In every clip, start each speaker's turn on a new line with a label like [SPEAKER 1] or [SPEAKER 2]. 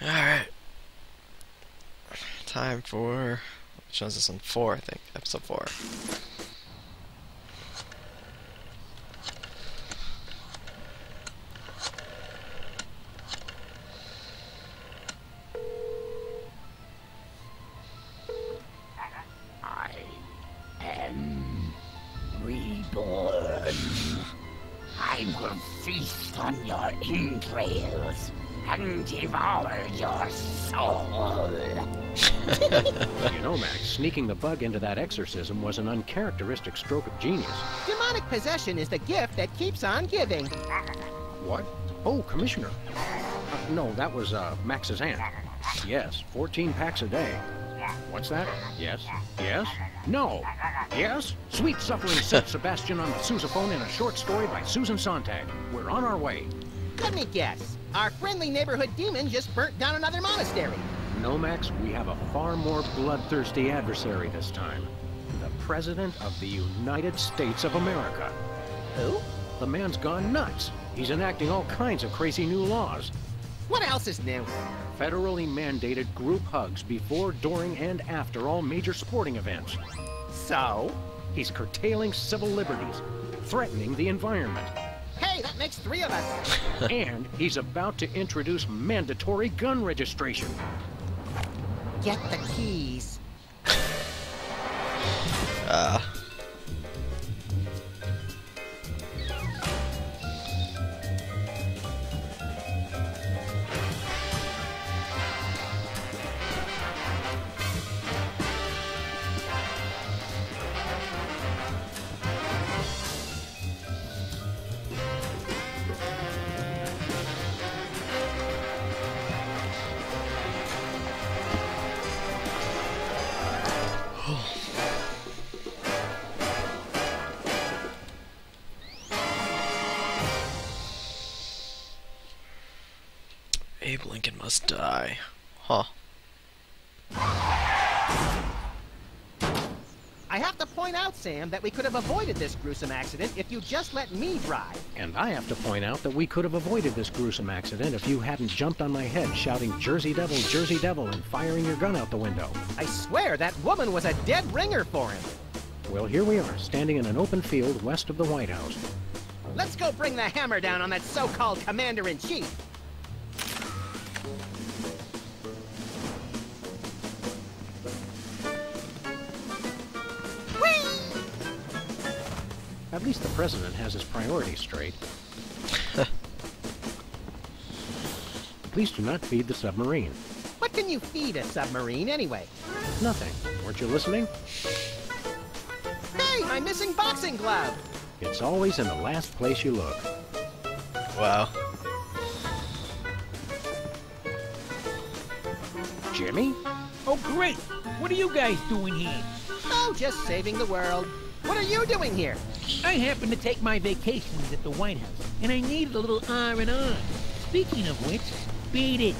[SPEAKER 1] Alright. Time for... Which one is this one? 4, I think. Episode 4.
[SPEAKER 2] I am reborn. I will feast on your entrails and devour your soul.
[SPEAKER 3] You know, Max, sneaking the bug into that exorcism was an uncharacteristic stroke of genius.
[SPEAKER 4] Demonic possession is the gift that keeps on giving.
[SPEAKER 3] What? Oh, Commissioner. No, that was, Max's aunt. Yes, 14 packs a day. What's that? Yes? Yes? No! Yes? Sweet Suffering St. Sebastian on the sousaphone in a short story by Susan Sontag. We're on our way.
[SPEAKER 4] Let me guess. Our friendly neighborhood demon just burnt down another monastery.
[SPEAKER 3] No, Max, we have a far more bloodthirsty adversary this time. The President of the United States of America.
[SPEAKER 4] Who?
[SPEAKER 3] The man's gone nuts. He's enacting all kinds of crazy new laws.
[SPEAKER 4] What else is new?
[SPEAKER 3] Federally mandated group hugs before, during, and after all major sporting events.
[SPEAKER 4] So?
[SPEAKER 3] He's curtailing civil liberties, threatening the environment.
[SPEAKER 4] Hey, that makes 3 of us.
[SPEAKER 3] And he's about to introduce mandatory gun registration.
[SPEAKER 4] Get the keys.
[SPEAKER 1] Abe Lincoln must die. Huh.
[SPEAKER 4] I have to point out, Sam, that we could have avoided this gruesome accident if you just let me drive.
[SPEAKER 3] And I have to point out that we could have avoided this gruesome accident if you hadn't jumped on my head shouting Jersey Devil, and firing your gun out the window.
[SPEAKER 4] I swear that woman was a dead ringer for him.
[SPEAKER 3] Well, here we are, standing in an open field west of the White House.
[SPEAKER 4] Let's go bring the hammer down on that so-called commander-in-chief.
[SPEAKER 3] At least the president has his priorities straight. Please do not feed the submarine.
[SPEAKER 4] What can you feed a submarine, anyway?
[SPEAKER 3] Nothing. Weren't you listening?
[SPEAKER 4] Hey, my missing boxing glove!
[SPEAKER 3] It's always in the last place you look.
[SPEAKER 1] Wow.
[SPEAKER 3] Jimmy?
[SPEAKER 5] Oh, great! What are you guys doing here?
[SPEAKER 4] Oh, just saving the world. What are you doing here?
[SPEAKER 5] I happen to take my vacations at the White House, and I needed a little R&R. Speaking of which, beat it.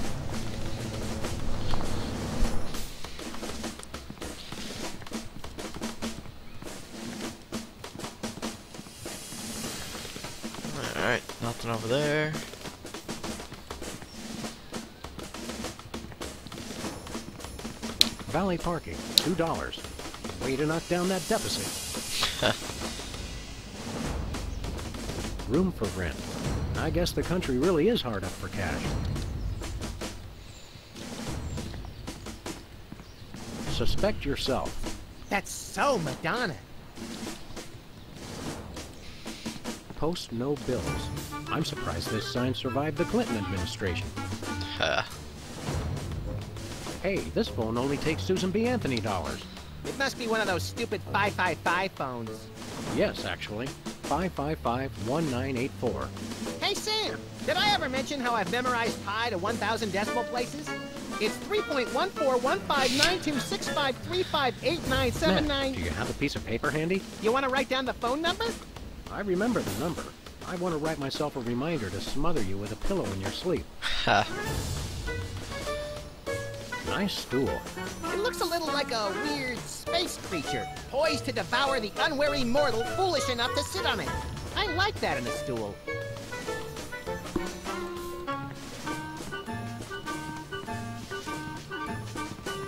[SPEAKER 1] Alright, nothing over there.
[SPEAKER 3] Valet parking, $2. Way to knock down that deficit. Room for rent. I guess the country really is hard up for cash. Suspect yourself.
[SPEAKER 4] That's so Madonna.
[SPEAKER 3] Post no bills. I'm surprised this sign survived the Clinton administration. Hey, this phone only takes Susan B. Anthony dollars.
[SPEAKER 4] It must be one of those stupid 555 phones.
[SPEAKER 3] Yes, actually. 555-1984.
[SPEAKER 4] Hey, Sam, did I ever mention how I've memorized pi to 1,000 decimal places? It's 3.14159265358979.
[SPEAKER 3] Matt, do you have a piece of paper handy?
[SPEAKER 4] You want to write down the phone number?
[SPEAKER 3] I remember the number. I want to write myself a reminder to smother you with a pillow in your sleep. Nice stool.
[SPEAKER 4] It looks a little like a weird space creature, poised to devour the unwary mortal foolish enough to sit on it. I like that in a stool.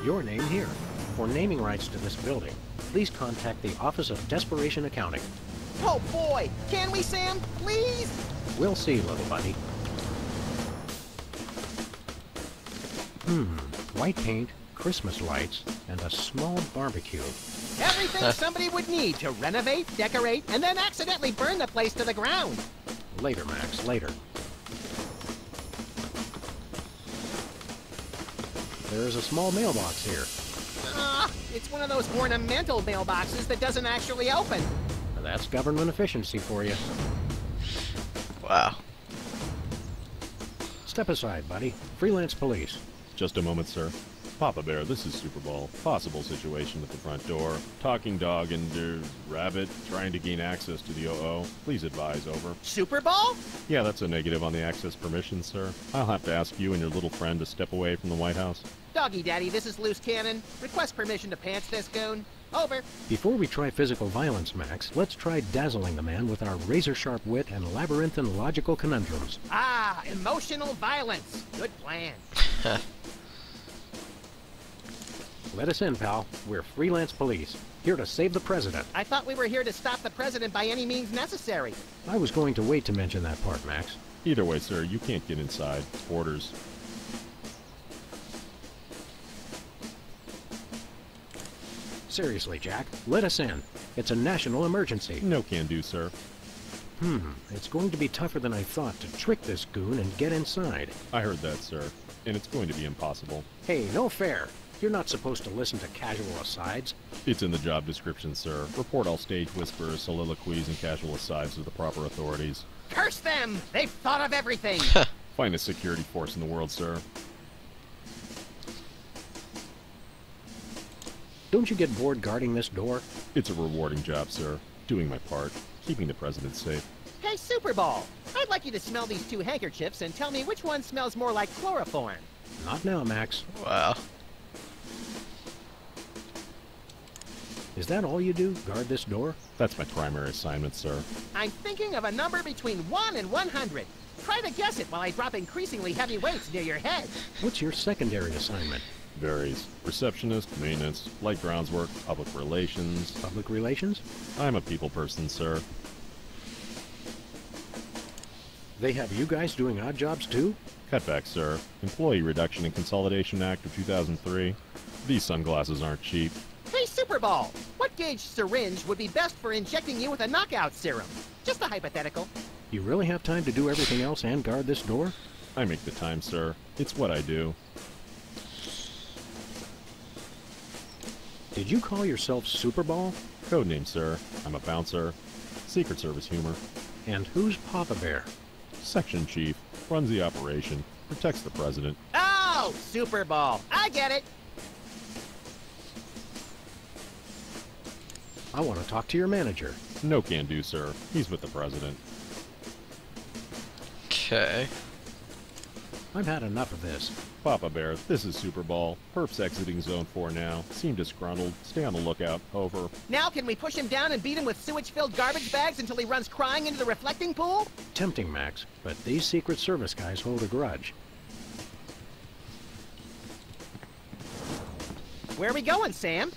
[SPEAKER 3] Your name here. For naming rights to this building, please contact the Office of Desperation Accounting.
[SPEAKER 4] Oh boy! Can we, Sam? Please?
[SPEAKER 3] We'll see, little buddy. White paint, Christmas lights, and a small barbecue.
[SPEAKER 4] Everything somebody would need to renovate, decorate, and then accidentally burn the place to the ground.
[SPEAKER 3] Later, Max, later. There's a small mailbox here.
[SPEAKER 4] It's one of those ornamental mailboxes that doesn't actually open.
[SPEAKER 3] That's government efficiency for you.
[SPEAKER 1] Wow.
[SPEAKER 3] Step aside, buddy. Freelance police.
[SPEAKER 6] Just a moment, sir. Papa Bear, this is Super Bowl. Possible situation at the front door. Talking dog and, rabbit trying to gain access to the OO. Please advise, over.
[SPEAKER 4] Super Bowl?
[SPEAKER 6] Yeah, that's a negative on the access permission, sir. I'll have to ask you and your little friend to step away from the White House.
[SPEAKER 4] Doggy Daddy, this is Loose Cannon. Request permission to pants this goon. Over.
[SPEAKER 3] Before we try physical violence, Max, let's try dazzling the man with our razor-sharp wit and labyrinthine logical conundrums.
[SPEAKER 4] Emotional violence. Good plan.
[SPEAKER 3] Let us in, pal. We're freelance police, here to save the president.
[SPEAKER 4] I thought we were here to stop the president by any means necessary.
[SPEAKER 3] I was going to wait to mention that part, Max.
[SPEAKER 6] Either way, sir, you can't get inside. Orders.
[SPEAKER 3] Seriously, Jack, let us in. It's a national emergency.
[SPEAKER 6] No can do, sir.
[SPEAKER 3] It's going to be tougher than I thought to trick this goon and get inside.
[SPEAKER 6] I heard that, sir. And it's going to be impossible.
[SPEAKER 3] Hey, no fair. You're not supposed to listen to casual asides.
[SPEAKER 6] It's in the job description, sir. Report all stage whispers, soliloquies, and casual asides to the proper authorities.
[SPEAKER 4] Curse them! They've thought of everything!
[SPEAKER 6] Finest security force in the world, sir.
[SPEAKER 3] Don't you get bored guarding this door?
[SPEAKER 6] It's a rewarding job, sir. Doing my part. Keeping the president safe.
[SPEAKER 4] Hey, Super Bowl! I'd like you to smell these two handkerchiefs and tell me which one smells more like chloroform.
[SPEAKER 3] Not now, Max.
[SPEAKER 1] Wow.
[SPEAKER 3] Is that all you do? Guard this door?
[SPEAKER 6] That's my primary assignment, sir.
[SPEAKER 4] I'm thinking of a number between 1 and 100. Try to guess it while I drop increasingly heavy weights near your head.
[SPEAKER 3] What's your secondary assignment?
[SPEAKER 6] Varies. Receptionist, maintenance, light grounds work, public relations.
[SPEAKER 3] Public relations?
[SPEAKER 6] I'm a people person, sir.
[SPEAKER 3] They have you guys doing odd jobs too?
[SPEAKER 6] Cutback, sir. Employee Reduction and Consolidation Act of 2003. These sunglasses aren't cheap.
[SPEAKER 4] Hey, Super Bowl! What gauge syringe would be best for injecting you with a knockout serum? Just a hypothetical.
[SPEAKER 3] You really have time to do everything else and guard this door?
[SPEAKER 6] I make the time, sir. It's what I do.
[SPEAKER 3] Did you call yourself Super Bowl?
[SPEAKER 6] Codename, sir. I'm a bouncer. Secret Service humor.
[SPEAKER 3] And who's Papa Bear?
[SPEAKER 6] Section chief. Runs the operation. Protects the president.
[SPEAKER 4] Oh, Super Bowl! I get it!
[SPEAKER 3] I want to talk to your manager.
[SPEAKER 6] No can do, sir. He's with the president.
[SPEAKER 1] Okay.
[SPEAKER 3] I've had enough of this.
[SPEAKER 6] Papa Bear, this is Super Bowl. Perp's exiting Zone 4 now. Seem disgruntled. Stay on the lookout. Over.
[SPEAKER 4] Now can we push him down and beat him with sewage-filled garbage bags until he runs crying into the reflecting pool?
[SPEAKER 3] Tempting, Max, but these Secret Service guys hold a grudge.
[SPEAKER 4] Where are we going, Sam?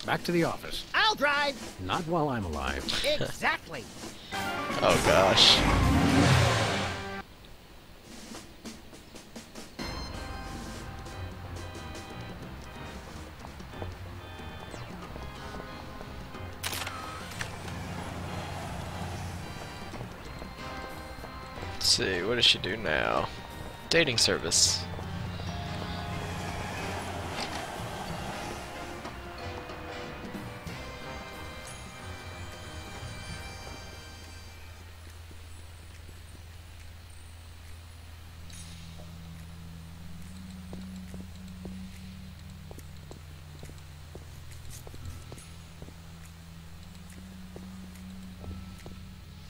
[SPEAKER 3] Back to the office.
[SPEAKER 4] I'll drive!
[SPEAKER 3] Not while I'm alive.
[SPEAKER 4] Exactly!
[SPEAKER 1] Oh gosh. Let's see, what does she do now? Dating service.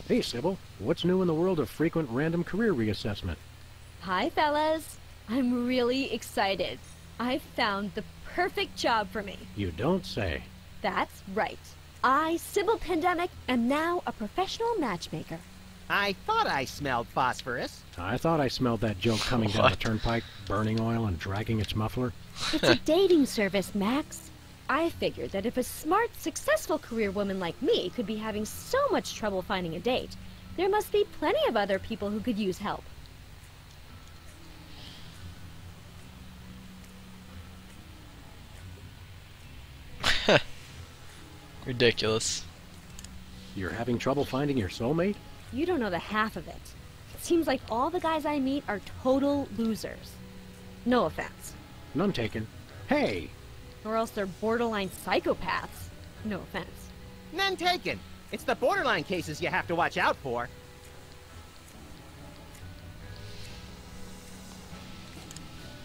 [SPEAKER 3] Hey, Sybil, what's new in the world of frequent random career reassessment?
[SPEAKER 7] Hi, fellas. I'm really excited. I found the perfect job for me.
[SPEAKER 3] You don't say.
[SPEAKER 7] That's right. I, Sybil Pandemic, am now a professional matchmaker.
[SPEAKER 4] I thought I smelled phosphorus.
[SPEAKER 3] I thought I smelled that joke coming down the
[SPEAKER 1] What?
[SPEAKER 3] turnpike, burning oil and dragging its muffler.
[SPEAKER 7] It's a dating service, Max. I figured that if a smart, successful career woman like me could be having so much trouble finding a date, there must be plenty of other people who could use help.
[SPEAKER 1] Ridiculous.
[SPEAKER 3] You're having trouble finding your soulmate?
[SPEAKER 7] You don't know the half of it. It seems like all the guys I meet are total losers. No offense.
[SPEAKER 3] None taken. Hey!
[SPEAKER 7] Or else they're borderline psychopaths. No offense.
[SPEAKER 4] None taken. It's the borderline cases you have to watch out for.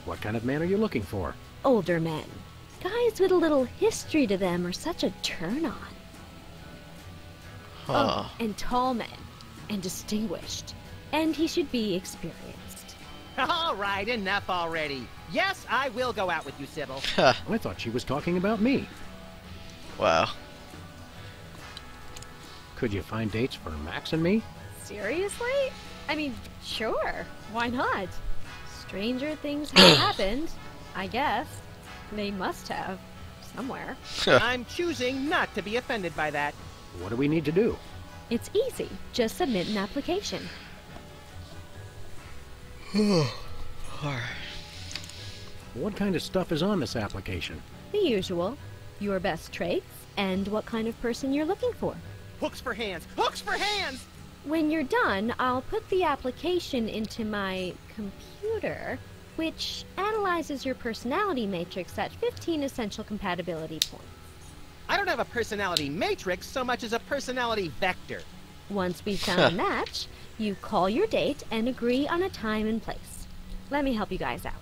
[SPEAKER 3] What kind of man are you looking for?
[SPEAKER 7] Older men. Guys with a little history to them are such a turn-on.
[SPEAKER 1] Huh.
[SPEAKER 7] Oh, and tall men. And distinguished. And he should be experienced.
[SPEAKER 4] All right, enough already. Yes, I will go out with you, Sybil.
[SPEAKER 1] Huh.
[SPEAKER 3] I thought she was talking about me.
[SPEAKER 1] Wow.
[SPEAKER 3] Could you find dates for Max and me?
[SPEAKER 7] Seriously? I mean, sure. Why not? Stranger things have happened, I guess. They must have. Somewhere.
[SPEAKER 4] I'm choosing not to be offended by that.
[SPEAKER 3] What do we need to do?
[SPEAKER 7] It's easy. Just submit an application.
[SPEAKER 3] What kind of stuff is on this application?
[SPEAKER 7] The usual. Your best traits and what kind of person you're looking for.
[SPEAKER 4] Hooks for hands! Hooks for hands!
[SPEAKER 7] When you're done, I'll put the application into my computer, which analyzes your personality matrix at 15 essential compatibility points.
[SPEAKER 4] I don't have a personality matrix so much as a personality vector.
[SPEAKER 7] Once we've found a match, you call your date and agree on a time and place. Let me help you guys out.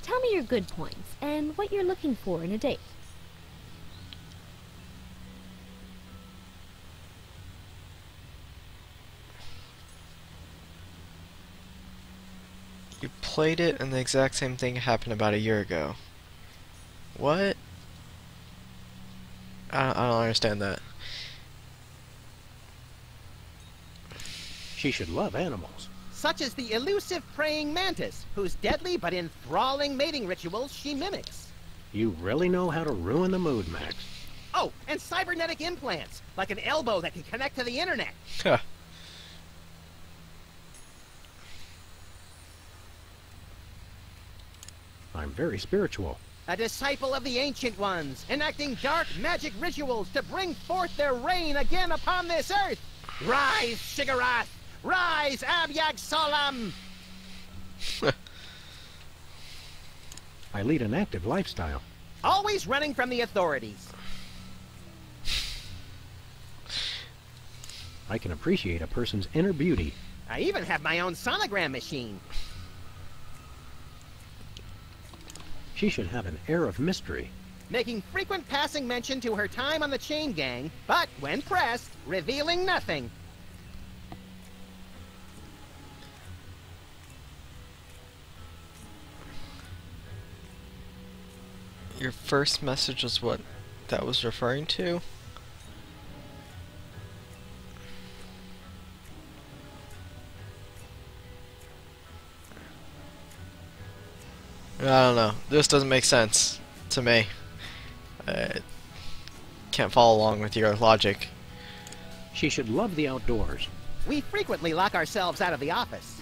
[SPEAKER 7] Tell me your good points and what you're looking for in a date.
[SPEAKER 1] You played it and the exact same thing happened about a year ago. What? I don't understand that.
[SPEAKER 3] She should love animals.
[SPEAKER 4] Such as the elusive praying mantis, whose deadly but enthralling mating rituals she mimics.
[SPEAKER 3] You really know how to ruin the mood, Max.
[SPEAKER 4] Oh, and cybernetic implants, like an elbow that can connect to the internet.
[SPEAKER 1] Huh.
[SPEAKER 3] I'm very spiritual.
[SPEAKER 4] A disciple of the Ancient Ones, enacting dark magic rituals to bring forth their reign again upon this earth. Rise, Shiggarath! Rise, Abyag Solam!
[SPEAKER 3] I lead an active lifestyle.
[SPEAKER 4] Always running from the authorities.
[SPEAKER 3] I can appreciate a person's inner beauty.
[SPEAKER 4] I even have my own sonogram machine.
[SPEAKER 3] She should have an air of mystery.
[SPEAKER 4] Making frequent passing mention to her time on the chain gang, but when pressed, revealing nothing.
[SPEAKER 1] Your first message was what that was referring to? I don't know. This doesn't make sense to me. I can't follow along with your logic.
[SPEAKER 3] She should love the outdoors.
[SPEAKER 4] We frequently lock ourselves out of the office.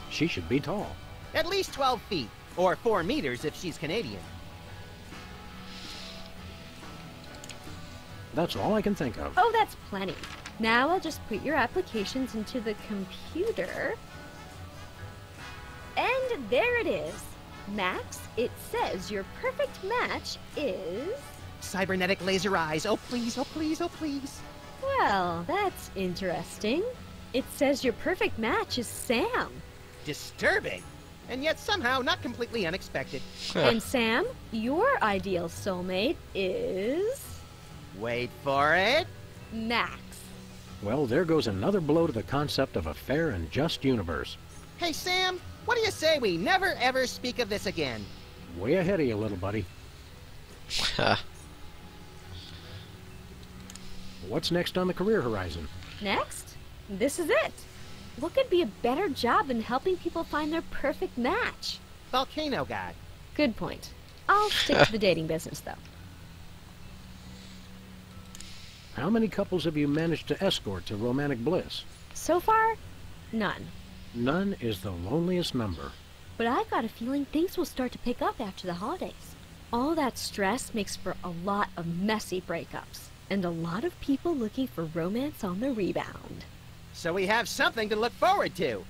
[SPEAKER 3] She should be tall.
[SPEAKER 4] At least 12 feet, or 4 meters if she's Canadian.
[SPEAKER 3] That's all I can think of.
[SPEAKER 7] Oh, that's plenty. Now I'll just put your applications into the computer. And there it is. Max, it says your perfect match is...
[SPEAKER 4] Cybernetic laser eyes, oh please, oh please, oh please.
[SPEAKER 7] Well, that's interesting. It says your perfect match is Sam.
[SPEAKER 4] Disturbing, and yet somehow not completely unexpected.
[SPEAKER 7] And Sam, your ideal soulmate is...
[SPEAKER 4] Wait for it.
[SPEAKER 7] Max.
[SPEAKER 3] Well, there goes another blow to the concept of a fair and just universe.
[SPEAKER 4] Hey Sam, what do you say we never ever speak of this again?
[SPEAKER 3] Way ahead of you, little buddy. What's next on the career horizon?
[SPEAKER 7] Next? This is it. What could be a better job than helping people find their perfect match?
[SPEAKER 4] Volcano guy.
[SPEAKER 7] Good point. I'll stick to the dating business, though.
[SPEAKER 3] How many couples have you managed to escort to romantic bliss?
[SPEAKER 7] So far, none.
[SPEAKER 3] None is the loneliest number.
[SPEAKER 7] But I've got a feeling things will start to pick up after the holidays. All that stress makes for a lot of messy breakups, and a lot of people looking for romance on the rebound.
[SPEAKER 4] So we have something to look forward to.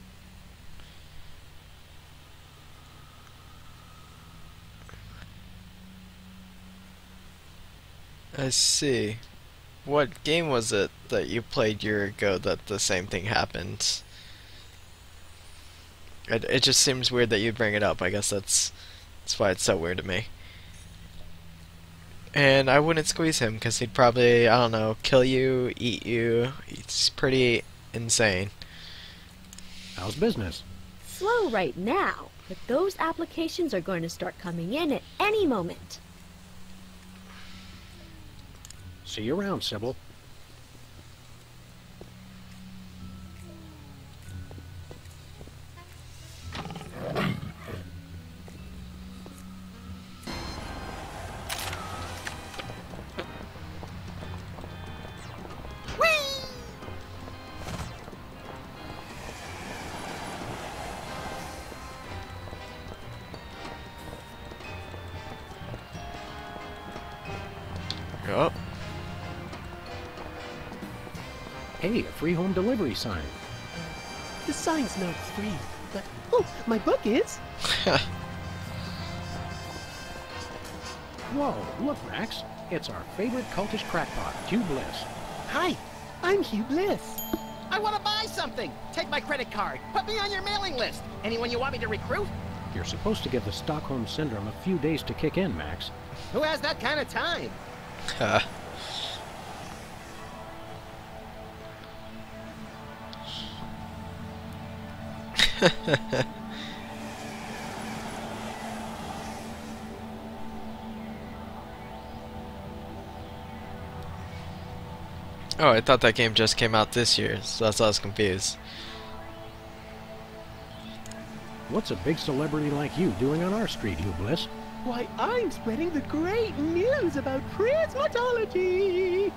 [SPEAKER 1] I see. What game was it that you played a year ago that the same thing happened? It just seems weird that you bring it up. I guess that's why it's so weird to me. And I wouldn't squeeze him because he'd probably, I don't know, kill you, eat you. He's pretty insane.
[SPEAKER 3] How's business?
[SPEAKER 7] Slow right now, but those applications are going to start coming in at any moment.
[SPEAKER 3] See you around, Sybil.
[SPEAKER 1] Oh,
[SPEAKER 3] Hey, a free home delivery sign.
[SPEAKER 8] The sign's not free, but oh, my book is.
[SPEAKER 3] Whoa, look, Max. It's our favorite cultish crackpot, Hugh Bliss.
[SPEAKER 8] Hi, I'm Hugh Bliss.
[SPEAKER 4] I want to buy something. Take my credit card. Put me on your mailing list. Anyone you want me to recruit?
[SPEAKER 3] You're supposed to give the Stockholm Syndrome a few days to kick in, Max.
[SPEAKER 4] Who has that kind of time?
[SPEAKER 1] Oh, I thought that game just came out this year, so that's why I was confused.
[SPEAKER 3] What's a big celebrity like you doing on our street, Hugh Bliss?
[SPEAKER 8] Why, I'm spreading the great news about prismatology.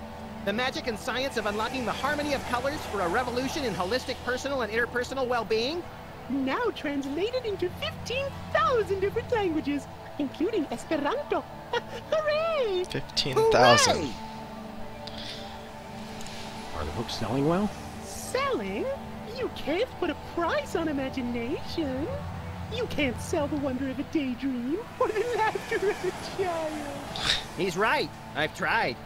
[SPEAKER 4] The magic and science of unlocking the harmony of colors for a revolution in holistic personal and interpersonal well-being.
[SPEAKER 8] Now translated into 15,000 different languages, including Esperanto. Hooray!
[SPEAKER 1] 15,000.
[SPEAKER 4] Hooray!
[SPEAKER 3] Are the books selling well?
[SPEAKER 8] Selling? You can't put a price on imagination. You can't sell the wonder of a daydream or the laughter of a child.
[SPEAKER 4] He's right. I've tried.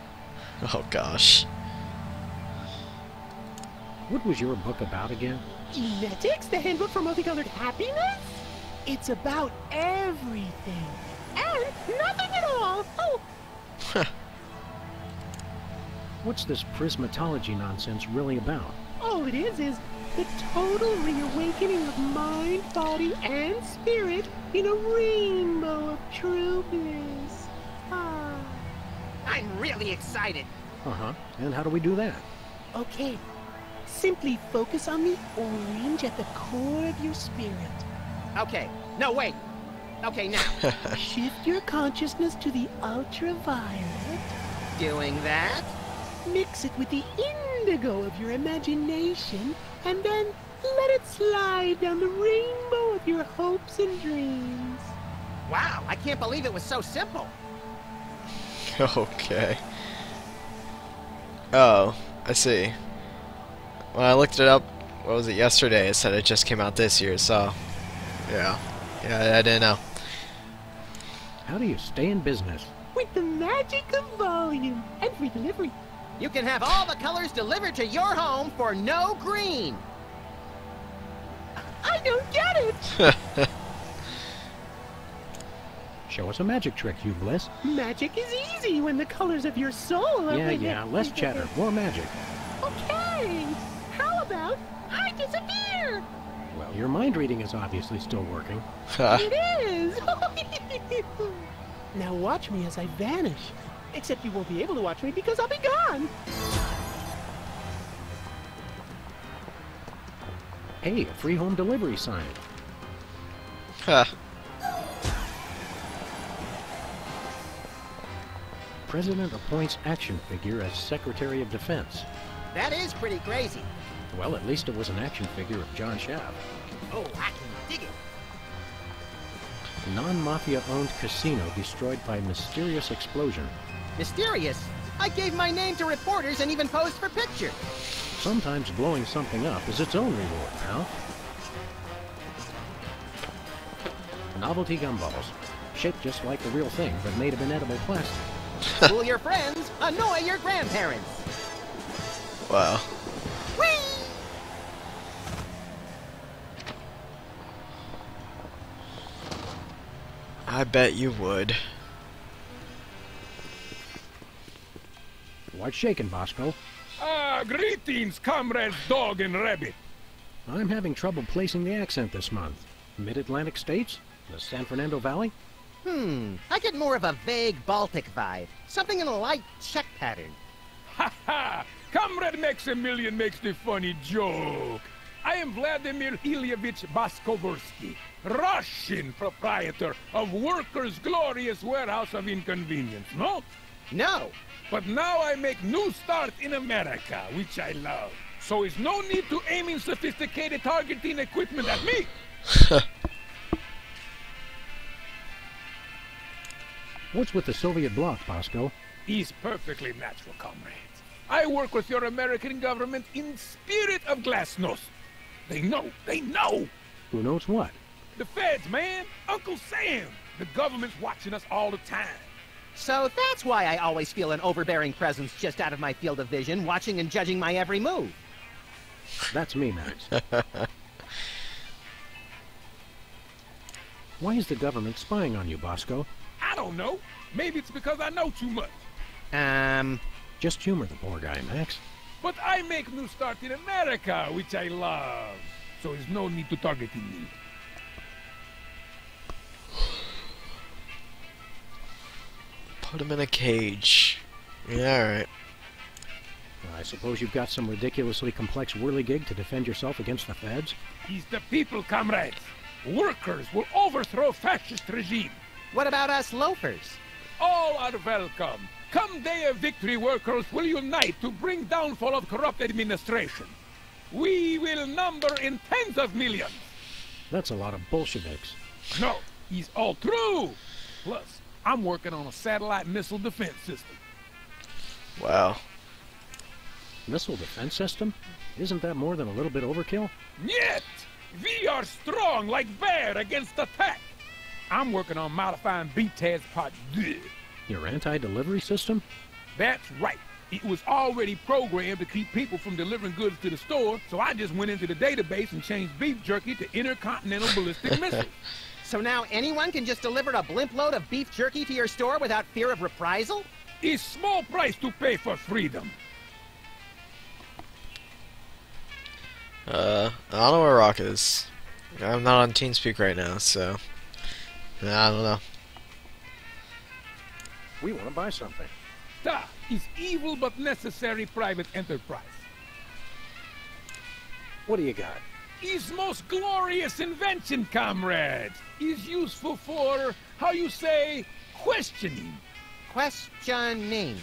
[SPEAKER 1] Oh gosh.
[SPEAKER 3] What was your book about again?
[SPEAKER 8] Genetics, the handbook for multicolored happiness? It's about everything. And nothing at all. Oh,
[SPEAKER 3] What's this prismatology nonsense really about?
[SPEAKER 8] all it is the total reawakening of mind, body, and spirit in a rainbow of true bliss. Ah.
[SPEAKER 4] I'm really excited.
[SPEAKER 3] Uh-huh. And how do we do that?
[SPEAKER 8] Okay. Simply focus on the orange at the core of your spirit.
[SPEAKER 4] Okay. No, wait. Okay, now.
[SPEAKER 8] Shift your consciousness to the ultraviolet.
[SPEAKER 4] Doing that?
[SPEAKER 8] Mix it with the indigo of your imagination, and then let it slide down the rainbow of your hopes and dreams.
[SPEAKER 4] Wow, I can't believe it was so simple.
[SPEAKER 1] Okay. Oh, I see. When I looked it up, what was it, yesterday, it said it just came out this year, so... Yeah. Yeah, I didn't know.
[SPEAKER 3] How do you stay in business?
[SPEAKER 8] With the magic of volume and free delivery.
[SPEAKER 4] You can have all the colors delivered to your home for no green.
[SPEAKER 8] I don't get it!
[SPEAKER 3] Show us a magic trick, Hugh Bliss.
[SPEAKER 8] Magic is easy when the colors of your soul are
[SPEAKER 3] Yeah, less chatter, more magic.
[SPEAKER 8] Okay, how about I disappear?
[SPEAKER 3] Well, your mind reading is obviously still working.
[SPEAKER 8] It is! Now watch me as I vanish. Except you won't be able to watch me because I'll be gone.
[SPEAKER 3] Hey, a free home delivery sign.
[SPEAKER 1] Huh.
[SPEAKER 3] President appoints action figure as Secretary of Defense.
[SPEAKER 4] That is pretty crazy.
[SPEAKER 3] Well, at least it was an action figure of John Shaft.
[SPEAKER 4] Oh, I can dig it.
[SPEAKER 3] Non-mafia owned casino destroyed by mysterious explosion.
[SPEAKER 4] Mysterious? I gave my name to reporters and even posed for pictures.
[SPEAKER 3] Sometimes blowing something up is its own reward, pal. Novelty gumballs. Shaped just like the real thing, but made of inedible plastic.
[SPEAKER 4] Fool your friends, annoy your grandparents.
[SPEAKER 1] Wow.
[SPEAKER 4] Whee!
[SPEAKER 1] I bet you would.
[SPEAKER 3] What's shaking, Bosco?
[SPEAKER 9] Greetings, comrades Dog and Rabbit.
[SPEAKER 3] I'm having trouble placing the accent this month. Mid-Atlantic states? The San Fernando Valley?
[SPEAKER 4] I get more of a vague Baltic vibe. Something in a light Czech pattern.
[SPEAKER 9] Ha ha! Comrade Maximilian makes the funny joke. I am Vladimir Ilyevich Baskovorsky, Russian proprietor of Workers' Glorious Warehouse of Inconvenience, no?
[SPEAKER 4] No.
[SPEAKER 9] But now I make new start in America, which I love. So is no need to aiming sophisticated targeting equipment at me.
[SPEAKER 3] What's with the Soviet bloc, Bosco?
[SPEAKER 9] Is perfectly natural, comrades. I work with your American government in spirit of glasnost. They know, they know!
[SPEAKER 3] Who knows what?
[SPEAKER 9] The feds, man! Uncle Sam! The government's watching us all the time.
[SPEAKER 4] So that's why I always feel an overbearing presence just out of my field of vision, watching and judging my every move.
[SPEAKER 3] That's me, Max. Why is the government spying on you, Bosco?
[SPEAKER 9] I don't know. Maybe it's because I know too much.
[SPEAKER 3] Just humor the poor guy, Max.
[SPEAKER 9] But I make new start in America, which I love. So there's no need to target me.
[SPEAKER 1] Put him in a cage. Yeah, alright.
[SPEAKER 3] I suppose you've got some ridiculously complex whirligig to defend yourself against the feds?
[SPEAKER 9] He's the people, comrades. Workers will overthrow fascist regime.
[SPEAKER 4] What about us loafers?
[SPEAKER 9] All are welcome. Come day of victory, workers will unite to bring downfall of corrupt administration. We will number in tens of millions.
[SPEAKER 3] That's a lot of Bolsheviks.
[SPEAKER 9] No, he's all true. Plus, I'm working on a satellite missile defense system.
[SPEAKER 1] Wow.
[SPEAKER 3] Missile defense system? Isn't that more than a little bit overkill?
[SPEAKER 9] Yet, we are strong like bear against attack. I'm working on modifying BTAS Part 2.
[SPEAKER 3] Your anti-delivery system?
[SPEAKER 9] That's right. It was already programmed to keep people from delivering goods to the store, so I just went into the database and changed beef jerky to intercontinental ballistic missiles.
[SPEAKER 4] So now anyone can just deliver a blimp load of beef jerky to your store without fear of reprisal?
[SPEAKER 9] It's small price to pay for freedom.
[SPEAKER 1] I don't know where Rock is. I'm not on TeamSpeak right now, so I don't know.
[SPEAKER 3] We want to buy something.
[SPEAKER 9] That is evil but necessary private enterprise.
[SPEAKER 3] What do you got?
[SPEAKER 9] His most glorious invention, comrades, is useful for, how you say, questioning.
[SPEAKER 4] Questioning.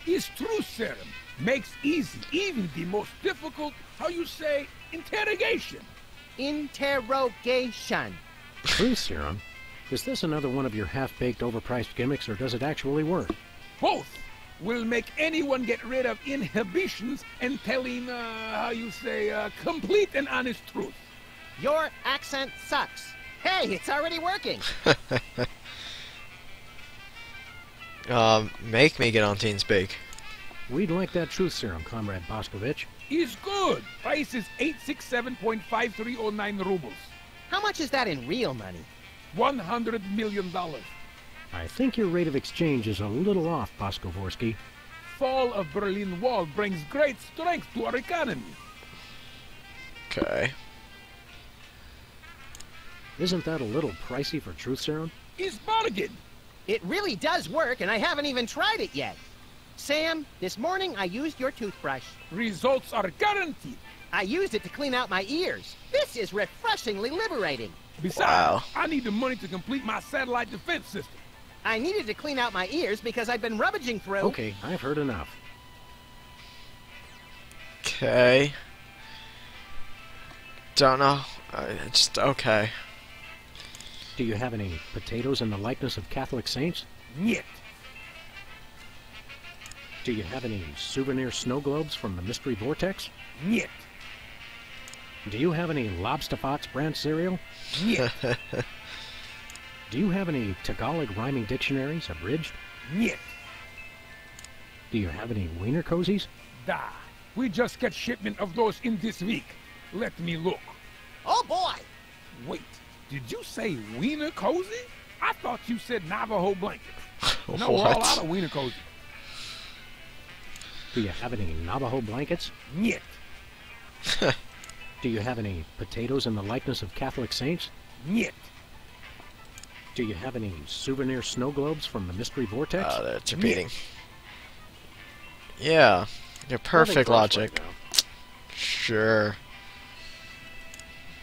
[SPEAKER 9] His truth serum makes easy even the most difficult, how you say, interrogation.
[SPEAKER 4] Interrogation.
[SPEAKER 3] Truth serum? Is this another one of your half-baked, overpriced gimmicks, or does it actually work?
[SPEAKER 9] Both will make anyone get rid of inhibitions and telling, how you say, complete and honest truth.
[SPEAKER 4] Your accent sucks. Hey, it's already working.
[SPEAKER 1] Make me get on TeamSpeak.
[SPEAKER 3] We'd like that truth serum, Comrade Boskovich.
[SPEAKER 9] Is good. Price is 867.5309 rubles.
[SPEAKER 4] How much is that in real money?
[SPEAKER 9] $100 million.
[SPEAKER 3] I think your rate of exchange is a little off, Boskovorsky.
[SPEAKER 9] Fall of Berlin Wall brings great strength to our economy.
[SPEAKER 1] Okay.
[SPEAKER 3] Isn't that a little pricey for truth serum?
[SPEAKER 9] Is bargain.
[SPEAKER 4] It really does work, and I haven't even tried it yet. Sam, this morning I used your toothbrush.
[SPEAKER 9] Results are guaranteed.
[SPEAKER 4] I used it to clean out my ears. This is refreshingly liberating.
[SPEAKER 9] Besides,
[SPEAKER 1] Wow.
[SPEAKER 9] I need the money to complete my satellite defense system.
[SPEAKER 4] I needed to clean out my ears because I've been rummaging through...
[SPEAKER 3] Okay, I've heard enough.
[SPEAKER 1] Okay. Don't know. Just okay.
[SPEAKER 3] Do you have any potatoes in the likeness of Catholic saints?
[SPEAKER 9] Niet.
[SPEAKER 3] Do you have any souvenir snow globes from the Mystery Vortex?
[SPEAKER 9] Niet.
[SPEAKER 3] Do you have any Lobsterfots brand cereal?
[SPEAKER 9] Niet.
[SPEAKER 3] Do you have any Tagalog rhyming dictionaries abridged?
[SPEAKER 9] Niet.
[SPEAKER 3] Do you have any wiener cozies?
[SPEAKER 9] Da. We just get shipment of those in this week. Let me look.
[SPEAKER 4] Oh, boy!
[SPEAKER 9] Wait, did you say wiener cozy? I thought you said Navajo blanket. No, we're all out of wiener cozy.
[SPEAKER 3] Do you have any Navajo blankets?
[SPEAKER 9] Niet.
[SPEAKER 3] Do you have any potatoes in the likeness of Catholic saints?
[SPEAKER 9] Niet.
[SPEAKER 3] Do you have any souvenir snow globes from the Mystery Vortex?
[SPEAKER 1] Oh, that's repeating. Yeah. Your perfect logic.
[SPEAKER 3] Right now.
[SPEAKER 1] Sure.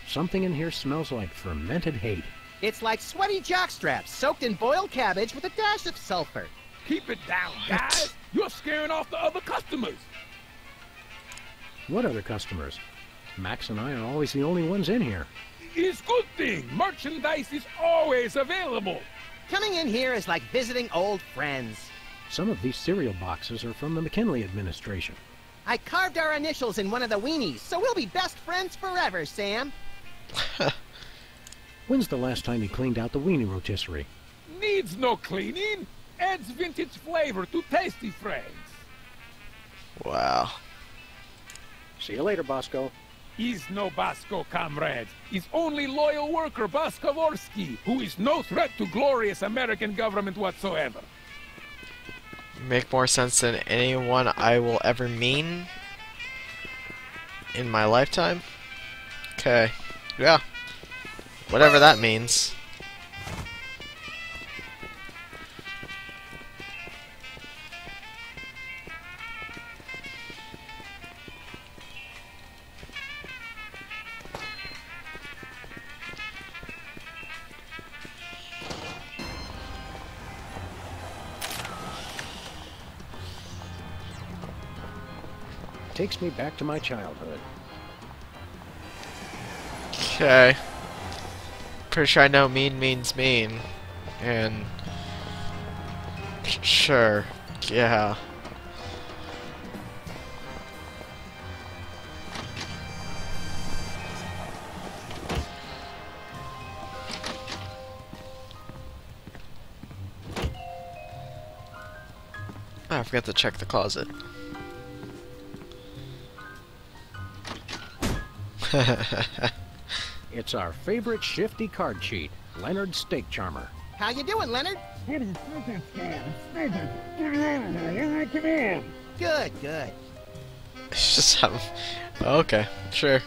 [SPEAKER 3] Something in here smells like fermented hate.
[SPEAKER 4] It's like sweaty jockstraps soaked in boiled cabbage with a dash of sulfur.
[SPEAKER 9] Keep it down, guys. You're scaring off the other customers.
[SPEAKER 3] What other customers? Max and I are always the only ones in here.
[SPEAKER 9] It's good thing. Merchandise is always available.
[SPEAKER 4] Coming in here is like visiting old friends.
[SPEAKER 3] Some of these cereal boxes are from the McKinley administration.
[SPEAKER 4] I carved our initials in one of the weenies, so we'll be best friends forever, Sam.
[SPEAKER 3] When's the last time you cleaned out the weenie rotisserie?
[SPEAKER 9] Needs no cleaning. Adds vintage flavor to tasty friends.
[SPEAKER 1] Wow.
[SPEAKER 3] See you later, Bosco.
[SPEAKER 9] Is no Bosco, comrades. Is only loyal worker Boskovorsky, who is no threat to glorious American government whatsoever.
[SPEAKER 1] Make more sense than anyone I will ever mean in my lifetime? Okay. Yeah. Whatever that means.
[SPEAKER 3] Takes me back to my childhood.
[SPEAKER 1] Okay. Pretty sure I know mean means mean. And... Sure. Yeah. I forgot to check the closet.
[SPEAKER 3] It's our favorite shifty card cheat, Leonard's Steak Charmer.
[SPEAKER 4] How you doing, Leonard? Good, good.
[SPEAKER 1] Just have... Okay, sure.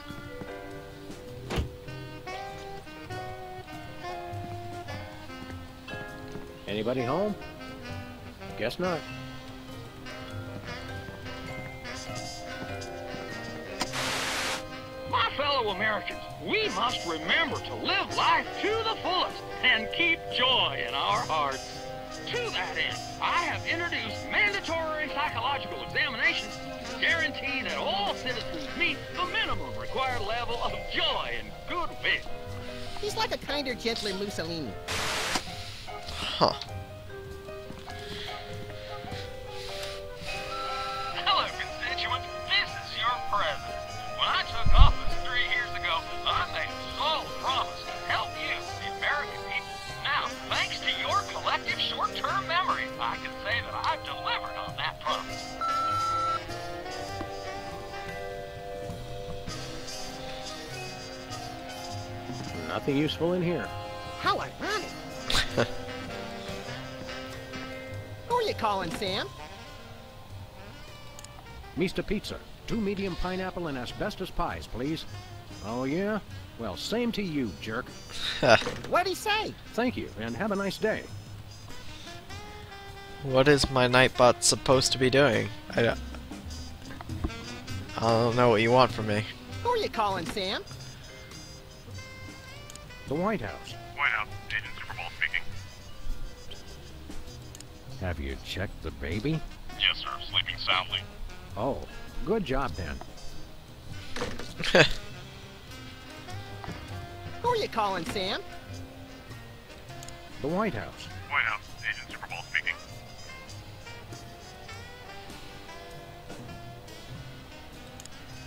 [SPEAKER 3] Anybody home? Guess not.
[SPEAKER 10] My fellow Americans, we must remember to live life to the fullest and keep joy in our hearts. To that end, I have introduced mandatory psychological examinations to guarantee that all citizens meet the minimum required level of joy and goodwill.
[SPEAKER 4] He's like a kinder, gentler Mussolini.
[SPEAKER 1] Huh.
[SPEAKER 10] Hello, constituents. This is your president. When I took office 3 years ago, I made a solid promise to help you, the American people. Now, thanks to your collective short-term memory, I can say that I've delivered on that promise.
[SPEAKER 3] Nothing useful in here.
[SPEAKER 4] How ironic. Who are you calling, Sam?
[SPEAKER 3] Mr. Pizza, 2 medium pineapple and asbestos pies, please. Oh, yeah? Well, same to you, jerk.
[SPEAKER 4] What'd he say?
[SPEAKER 3] Thank you, and have a nice day.
[SPEAKER 1] What is my Nightbot supposed to be doing? I don't know what you want from me.
[SPEAKER 4] you calling, Sam?
[SPEAKER 3] The White House.
[SPEAKER 6] White House, Agent Superball speaking.
[SPEAKER 3] Have you checked the baby?
[SPEAKER 6] Yes, sir. Sleeping soundly.
[SPEAKER 3] Oh, good job, then.
[SPEAKER 4] Who are you calling, Sam?
[SPEAKER 3] The White House.
[SPEAKER 6] White House, Agent Superball speaking.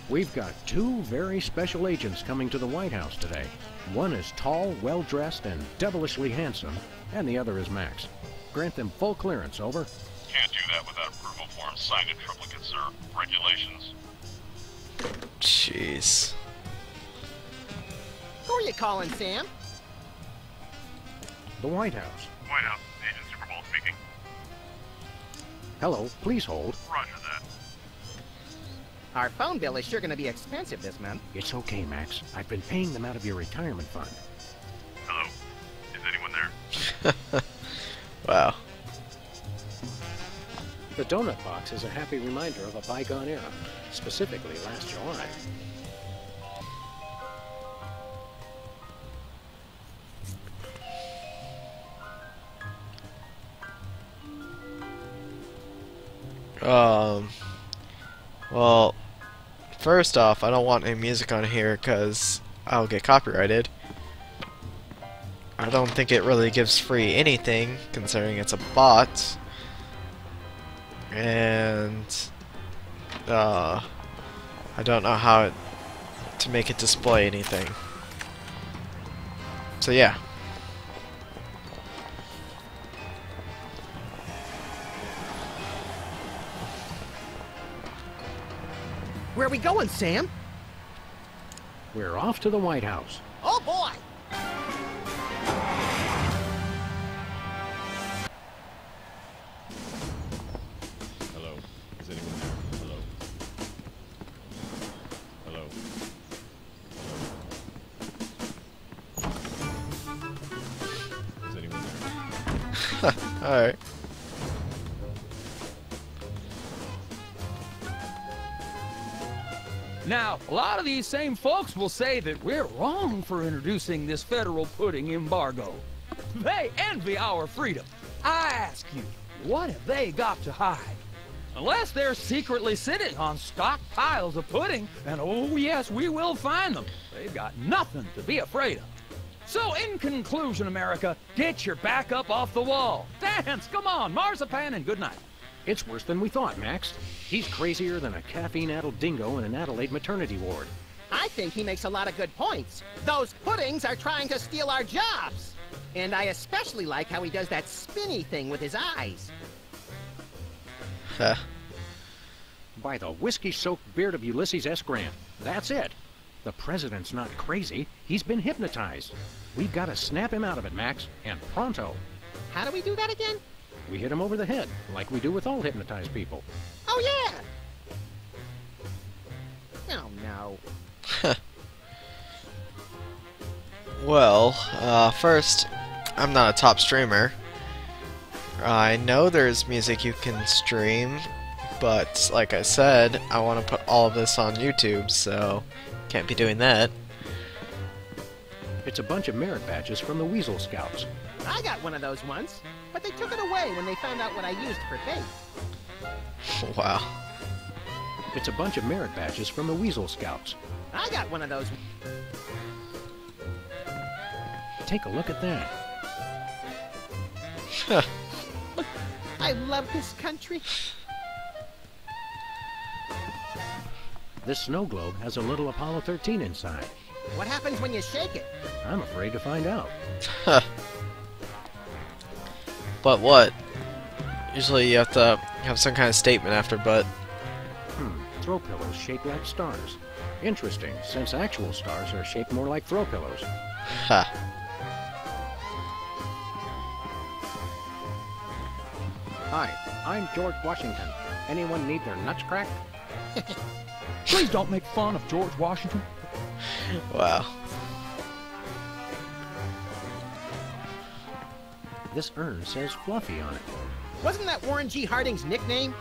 [SPEAKER 3] We've got two very special agents coming to the White House today. One is tall, well-dressed, and devilishly handsome, and the other is Max. Grant them full clearance, over.
[SPEAKER 6] Can't do that without approval form signed in triplicate, sir. Regulations.
[SPEAKER 1] Jeez.
[SPEAKER 4] Who are you calling, Sam?
[SPEAKER 3] The White House.
[SPEAKER 6] White House, Agent Superball speaking.
[SPEAKER 3] Hello, please hold.
[SPEAKER 6] Roger that.
[SPEAKER 4] Our phone bill is sure going to be expensive this month.
[SPEAKER 3] It's okay, Max. I've been paying them out of your retirement fund.
[SPEAKER 6] Hello? Is anyone there?
[SPEAKER 1] Wow.
[SPEAKER 3] The donut box is a happy reminder of a bygone era, specifically last July.
[SPEAKER 1] Well, first off, I don't want any music on here because I'll get copyrighted. I don't think it really gives free anything, considering it's a bot. And I don't know how to make it display anything. So yeah.
[SPEAKER 4] Where are we going, Sam?
[SPEAKER 3] We're off to the White House.
[SPEAKER 4] Oh, boy!
[SPEAKER 6] Hello? Is anyone there? Hello? Hello? Hello? Is anyone there?
[SPEAKER 1] Alright.
[SPEAKER 9] Now, a lot of these same folks will say that we're wrong for introducing this federal pudding embargo. They envy our freedom. I ask you, what have they got to hide? Unless they're secretly sitting on stockpiles of pudding, and oh yes, we will find them. They've got nothing to be afraid of. So in conclusion, America, get your back up off the wall. Dance, come on, marzipan, and good night.
[SPEAKER 3] It's worse than we thought, Max. He's crazier than a caffeine-addled dingo in an Adelaide maternity ward.
[SPEAKER 4] I think he makes a lot of good points. Those puddings are trying to steal our jobs. And I especially like how he does that spinny thing with his eyes.
[SPEAKER 1] Huh.
[SPEAKER 3] By the whiskey-soaked beard of Ulysses S. Grant. That's it. The president's not crazy. He's been hypnotized. We've got to snap him out of it, Max, and pronto.
[SPEAKER 4] How do we do that again?
[SPEAKER 3] We hit him over the head, like we do with all hypnotized people.
[SPEAKER 4] Oh, yeah! Oh, no.
[SPEAKER 1] Well, first, I'm not a top streamer. I know there's music you can stream, but like I said, I want to put all of this on YouTube, so can't be doing that.
[SPEAKER 3] It's a bunch of merit badges from the Weasel Scouts.
[SPEAKER 4] I got one of those once, but they took it away when they found out what I used for bait.
[SPEAKER 1] Wow.
[SPEAKER 3] It's a bunch of merit badges from the Weasel Scouts.
[SPEAKER 4] I got one of those.
[SPEAKER 3] Take a look at that.
[SPEAKER 4] I love this country.
[SPEAKER 3] This snow globe has a little Apollo 13 inside.
[SPEAKER 4] What happens when you shake it?
[SPEAKER 3] I'm afraid to find out.
[SPEAKER 1] But what? Usually you have to have some kind of statement after, but...
[SPEAKER 3] Throw pillows shaped like stars. Interesting, since actual stars are shaped more like throw pillows.
[SPEAKER 1] Ha.
[SPEAKER 3] Hi, I'm George Washington. Anyone need their nuts cracked?
[SPEAKER 9] Please don't make fun of George Washington.
[SPEAKER 1] Wow.
[SPEAKER 3] This urn says Fluffy on it.
[SPEAKER 4] Wasn't that Warren G. Harding's nickname?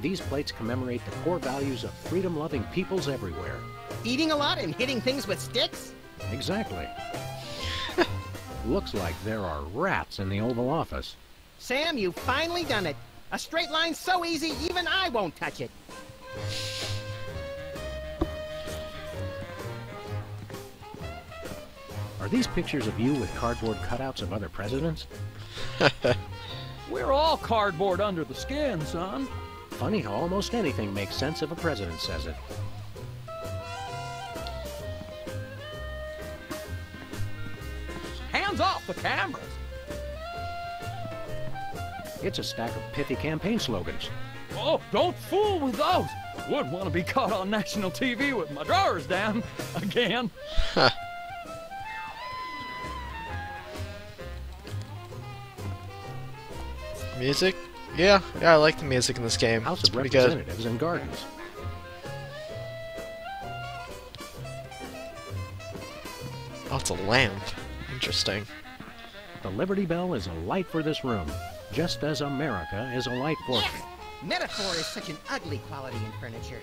[SPEAKER 3] These plates commemorate the core values of freedom-loving peoples everywhere.
[SPEAKER 4] Eating a lot and hitting things with sticks?
[SPEAKER 3] Exactly. Looks like there are rats in the Oval Office.
[SPEAKER 4] Sam, you've finally done it. A straight line so easy, even I won't touch it.
[SPEAKER 3] Are these pictures of you with cardboard cutouts of other presidents?
[SPEAKER 5] We're all cardboard under the skin, son.
[SPEAKER 3] Funny how almost anything makes sense if a president says it.
[SPEAKER 5] Hands off the cameras.
[SPEAKER 3] It's a stack of pithy campaign slogans.
[SPEAKER 5] Oh, don't fool with those. Wouldn't want to be caught on national TV with my drawers down again.
[SPEAKER 1] Music? Yeah, I like the music in this game.
[SPEAKER 3] House
[SPEAKER 1] It's
[SPEAKER 3] of
[SPEAKER 1] pretty good.
[SPEAKER 3] Representatives and Gardens.
[SPEAKER 1] Oh, it's a lamp. Interesting.
[SPEAKER 3] The Liberty Bell is a light for this room, just as America is a light for...
[SPEAKER 4] Yes! Metaphor is such an ugly quality in furniture.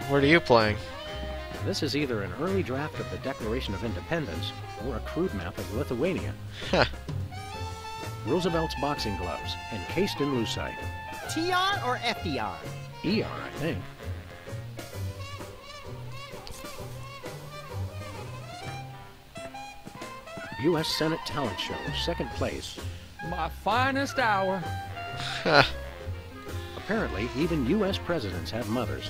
[SPEAKER 1] What are you playing?
[SPEAKER 3] This is either an early draft of the Declaration of Independence or a crude map of Lithuania. Roosevelt's boxing gloves, encased in lucite.
[SPEAKER 4] TR or FDR?
[SPEAKER 3] ER, I think. U.S. Senate Talent Show, second place.
[SPEAKER 5] My finest hour.
[SPEAKER 3] Apparently, even U.S. presidents have mothers.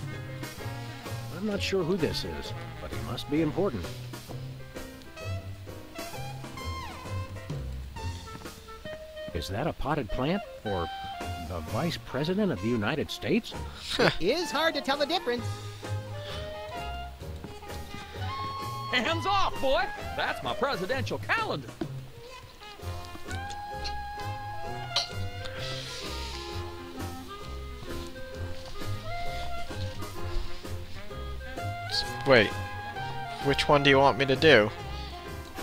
[SPEAKER 3] I'm not sure who this is, but he must be important. Is that a potted plant? Or the Vice President of the United States?
[SPEAKER 4] It is hard to tell the difference.
[SPEAKER 5] Hands off, boy. That's my presidential calendar.
[SPEAKER 1] Wait, which one do you want me to do?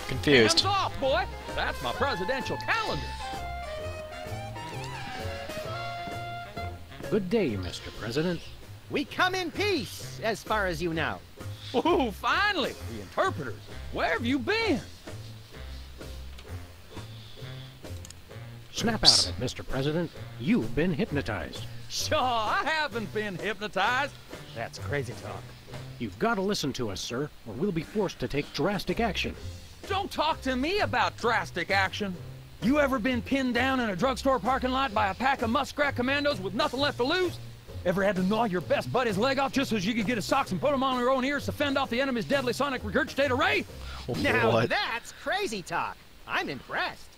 [SPEAKER 1] Confused.
[SPEAKER 5] Hands off, boy. That's my presidential calendar.
[SPEAKER 3] Good day, Mr. President.
[SPEAKER 4] We come in peace, as far as you know.
[SPEAKER 5] Ooh, finally, the interpreters. Where have you been?
[SPEAKER 3] Snap out of it, Mr. President. You've been hypnotized.
[SPEAKER 5] Sure, I haven't been hypnotized. That's crazy talk.
[SPEAKER 3] You've got to listen to us, sir, or we'll be forced to take drastic action.
[SPEAKER 5] Don't talk to me about drastic action. You ever been pinned down in a drugstore parking lot by a pack of muskrat commandos with nothing left to lose? Ever had to gnaw your best buddy's leg off just so you could get his socks and put them on your own ears to fend off the enemy's deadly sonic regurgitate array?
[SPEAKER 4] Now
[SPEAKER 1] What?
[SPEAKER 4] that's crazy talk. I'm impressed.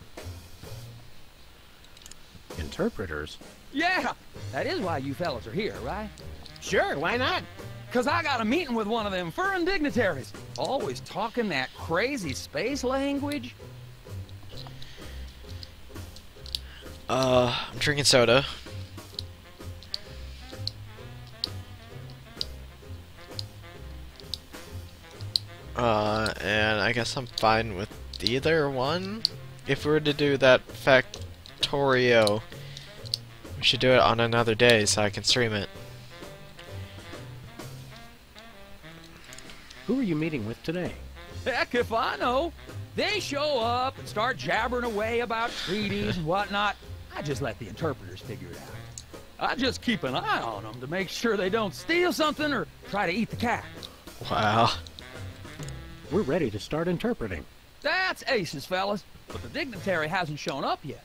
[SPEAKER 3] Interpreters?
[SPEAKER 5] Yeah, that is why you fellas are here, right?
[SPEAKER 4] Sure, why not?
[SPEAKER 5] 'Cause I got a meeting with one of them foreign dignitaries. Always talking that crazy space language.
[SPEAKER 1] I'm drinking soda. And I guess I'm fine with either one. If we were to do that Factorio, we should do it on another day so I can stream it.
[SPEAKER 3] Who are you meeting with today?
[SPEAKER 5] Heck if I know. They show up and start jabbering away about treaties and whatnot. I just let the interpreters figure it out. I just keep an eye on them to make sure they don't steal something or try to eat the cat.
[SPEAKER 1] Wow.
[SPEAKER 3] We're ready to start interpreting.
[SPEAKER 5] That's aces, fellas. But the dignitary hasn't shown up yet.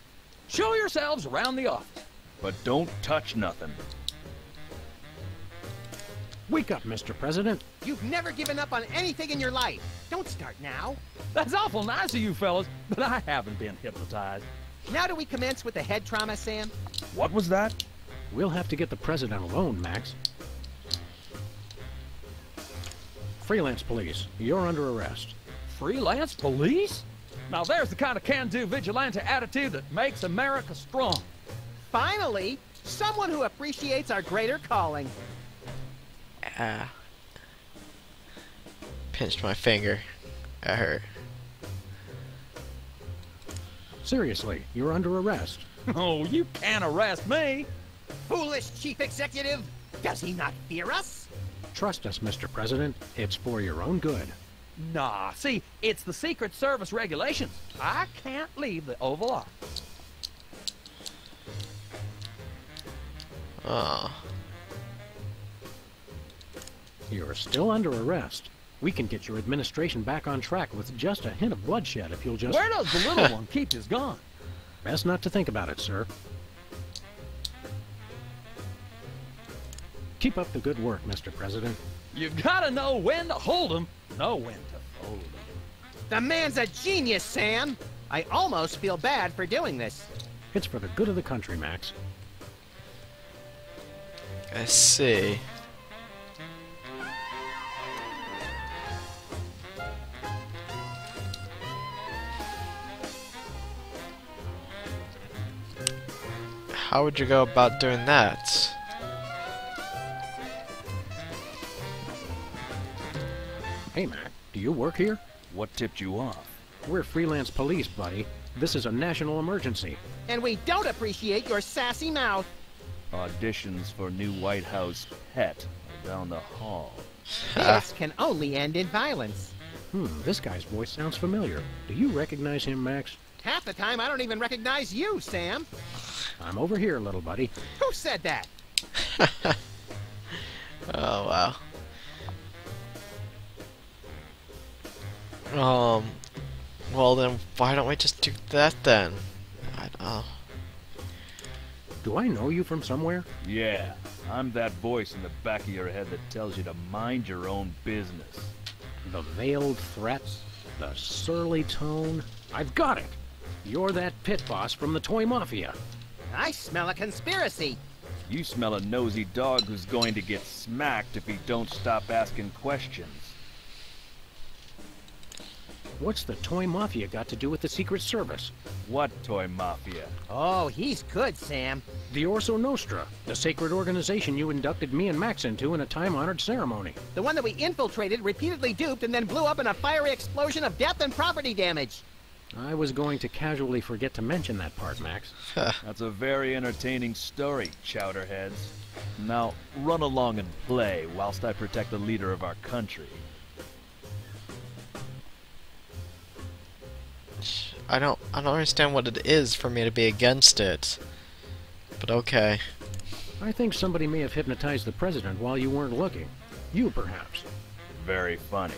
[SPEAKER 5] Show yourselves around the office.
[SPEAKER 11] But don't touch nothing.
[SPEAKER 3] Wake up, Mr. President.
[SPEAKER 4] You've never given up on anything in your life. Don't start now.
[SPEAKER 5] That's awful nice of you fellas, but I haven't been hypnotized.
[SPEAKER 4] Now do we commence with the head trauma, Sam?
[SPEAKER 11] What was that?
[SPEAKER 3] We'll have to get the president alone, Max. Freelance police, you're under arrest.
[SPEAKER 5] Freelance police? Now there's the kind of can-do vigilante attitude that makes America strong.
[SPEAKER 4] Finally, someone who appreciates our greater calling.
[SPEAKER 1] Ah. Pinched my finger. That hurt.
[SPEAKER 3] Seriously, you're under arrest.
[SPEAKER 5] Oh, you can't arrest me.
[SPEAKER 4] Foolish chief executive! Does he not fear us?
[SPEAKER 3] Trust us, Mr. President. It's for your own good.
[SPEAKER 5] Nah, see, it's the Secret Service regulations. I can't leave the Oval Office.
[SPEAKER 1] Oh.
[SPEAKER 3] You're still under arrest. We can get your administration back on track with just a hint of bloodshed if you'll just...
[SPEAKER 5] Where does the little one keep his gun?
[SPEAKER 3] Best not to think about it, sir. Keep up the good work, Mr. President.
[SPEAKER 5] You've got to know when to hold 'em, know when to fold 'em.
[SPEAKER 4] The man's a genius, Sam! I almost feel bad for doing this.
[SPEAKER 3] It's for the good of the country, Max.
[SPEAKER 1] I see. How would you go about doing that?
[SPEAKER 3] Hey, Mac, do you work here?
[SPEAKER 11] What tipped you off?
[SPEAKER 3] We're freelance police, buddy. This is a national emergency.
[SPEAKER 4] And we don't appreciate your sassy mouth.
[SPEAKER 11] Auditions for new White House pet are down the hall.
[SPEAKER 4] This can only end in violence.
[SPEAKER 3] This guy's voice sounds familiar. Do you recognize him, Max?
[SPEAKER 4] Half the time, I don't even recognize you, Sam.
[SPEAKER 3] I'm over here, little buddy.
[SPEAKER 4] Who said that?
[SPEAKER 1] Oh, wow. Well then, why don't we just do that then?
[SPEAKER 3] Do I know you from somewhere?
[SPEAKER 11] Yeah, I'm that voice in the back of your head that tells you to mind your own business.
[SPEAKER 3] The veiled threats, the surly tone. I've got it. You're that pit boss from the toy mafia.
[SPEAKER 4] I smell a conspiracy.
[SPEAKER 11] You smell a nosy dog who's going to get smacked if he don't stop asking questions.
[SPEAKER 3] What's the toy mafia got to do with the Secret Service?
[SPEAKER 11] What toy mafia?
[SPEAKER 4] Oh, he's good, Sam.
[SPEAKER 3] The Orso Nostra, the sacred organization you inducted me and Max into in a time-honored ceremony.
[SPEAKER 4] The one that we infiltrated, repeatedly duped, and then blew up in a fiery explosion of death and property damage.
[SPEAKER 3] I was going to casually forget to mention that part, Max.
[SPEAKER 11] That's a very entertaining story, chowderheads. Now, run along and play whilst I protect the leader of our country.
[SPEAKER 1] I don't understand what it is for me to be against it. But okay.
[SPEAKER 3] I think somebody may have hypnotized the president while you weren't looking. You, perhaps.
[SPEAKER 11] Very funny.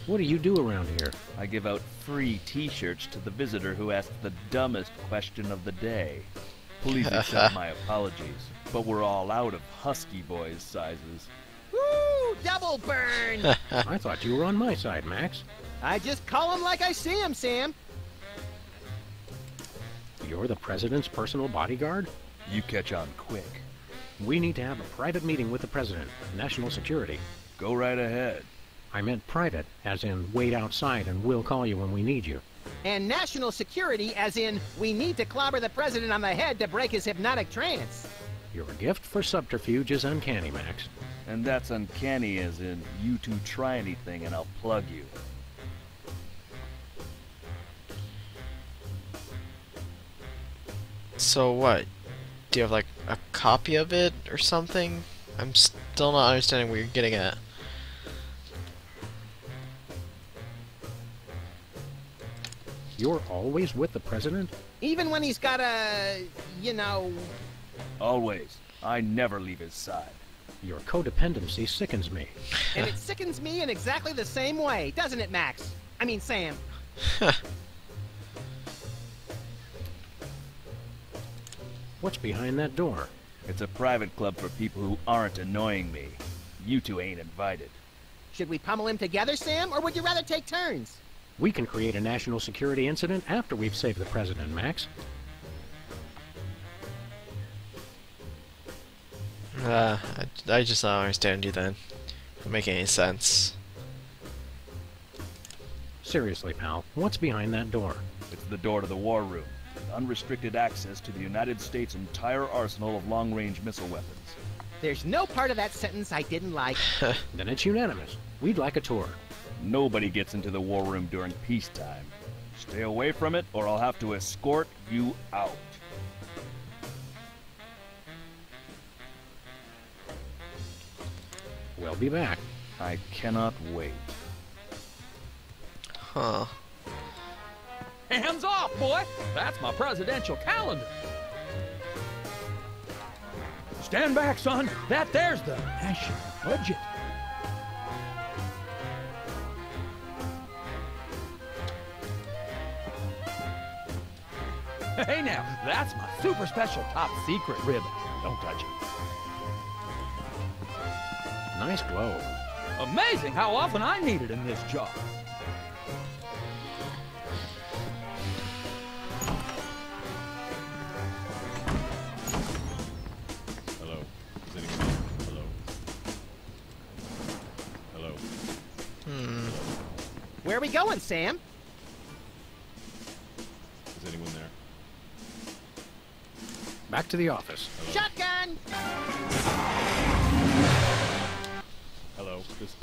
[SPEAKER 3] What do you do around here?
[SPEAKER 11] I give out free t-shirts to the visitor who asks the dumbest question of the day. Please accept my apologies, but we're all out of Husky Boys sizes.
[SPEAKER 4] Woo! Double burn!
[SPEAKER 3] I thought you were on my side, Max.
[SPEAKER 4] I just call him like I see him, Sam.
[SPEAKER 3] You're the president's personal bodyguard?
[SPEAKER 11] You catch on quick.
[SPEAKER 3] We need to have a private meeting with the president. National security.
[SPEAKER 11] Go right ahead.
[SPEAKER 3] I meant private, as in wait outside and we'll call you when we need you.
[SPEAKER 4] And national security, as in we need to clobber the president on the head to break his hypnotic trance.
[SPEAKER 3] Your gift for subterfuge is uncanny, Max.
[SPEAKER 11] And that's uncanny as in, you two try anything and I'll plug you.
[SPEAKER 1] So what? Do you have like a copy of it or something? I'm still not understanding what you're getting at.
[SPEAKER 3] You're always with the president?
[SPEAKER 4] Even when he's got a, you know...
[SPEAKER 11] Always. I never leave his side.
[SPEAKER 3] Your codependency sickens me.
[SPEAKER 4] And it sickens me in exactly the same way, doesn't it, Max? I mean, Sam.
[SPEAKER 3] What's behind that door?
[SPEAKER 11] It's a private club for people who aren't annoying me. You two ain't invited.
[SPEAKER 4] Should we pummel him together, Sam, or would you rather take turns?
[SPEAKER 3] We can create a national security incident after we've saved the president, Max.
[SPEAKER 1] I just don't understand you then. Doesn't make any sense.
[SPEAKER 3] Seriously, pal, what's behind that door?
[SPEAKER 11] It's the door to the war room. with unrestricted access to the United States' entire arsenal of long-range missile weapons.
[SPEAKER 4] There's no part of that sentence I didn't like.
[SPEAKER 3] Then it's unanimous. We'd like a tour.
[SPEAKER 11] Nobody gets into the war room during peacetime. Stay away from it, or I'll have to escort you out.
[SPEAKER 3] We'll be back.
[SPEAKER 11] I cannot wait.
[SPEAKER 1] Huh.
[SPEAKER 5] Hands off, boy! That's my presidential calendar. Stand back, son. That there's the national budget. Hey now, that's my super special top secret ribbon. Don't touch it.
[SPEAKER 3] Nice glow.
[SPEAKER 5] Amazing how often I need it in this job.
[SPEAKER 6] Hello. Is anyone there? Hello. Hello.
[SPEAKER 4] Where are we going, Sam?
[SPEAKER 6] Is anyone there?
[SPEAKER 3] Back to the office.
[SPEAKER 4] Shotgun!
[SPEAKER 6] Hello. Just...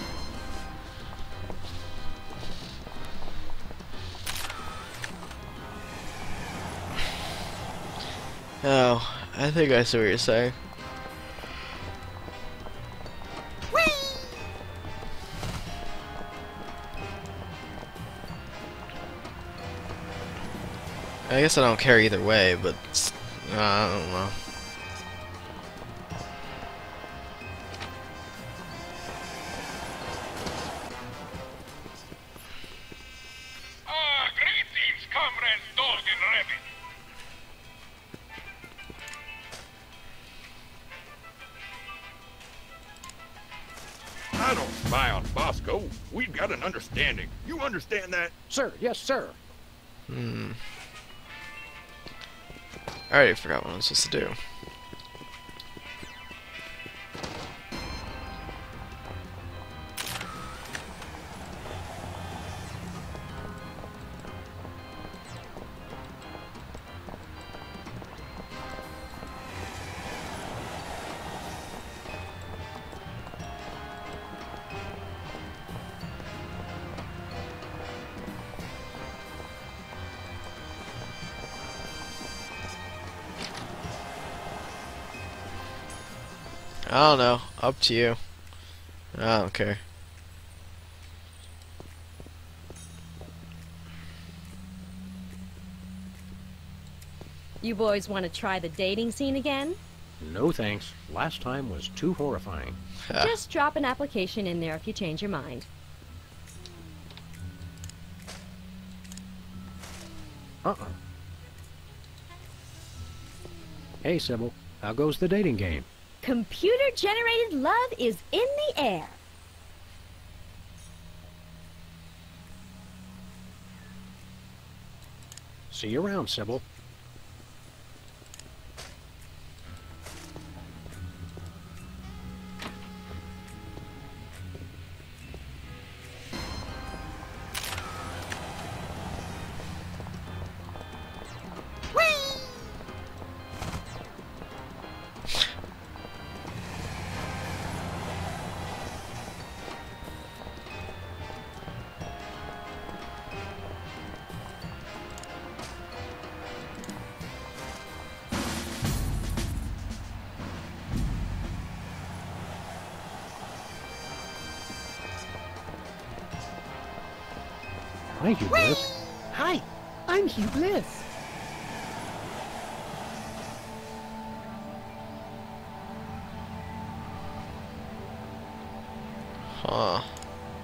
[SPEAKER 1] Oh, I think I see what you're saying. I guess I don't care either way, but I don't know.
[SPEAKER 9] Greetings, comrades Dog and Rabbit. I don't spy on Bosco. We've got an understanding. You understand that?
[SPEAKER 3] Sir, yes, sir.
[SPEAKER 1] I already forgot what I was supposed to do. I don't know. Up to you. I don't care.
[SPEAKER 7] You boys want to try the dating scene again?
[SPEAKER 3] No thanks. Last time was too horrifying.
[SPEAKER 7] Just drop an application in there if you change your mind.
[SPEAKER 3] Uh-uh. Hey, Sybil. How goes the dating game?
[SPEAKER 7] Computer-generated love is in the air.
[SPEAKER 3] See you around, Sybil. Hi, Hugh Bliss.
[SPEAKER 8] Hi, I'm Hugh Bliss.
[SPEAKER 1] Huh.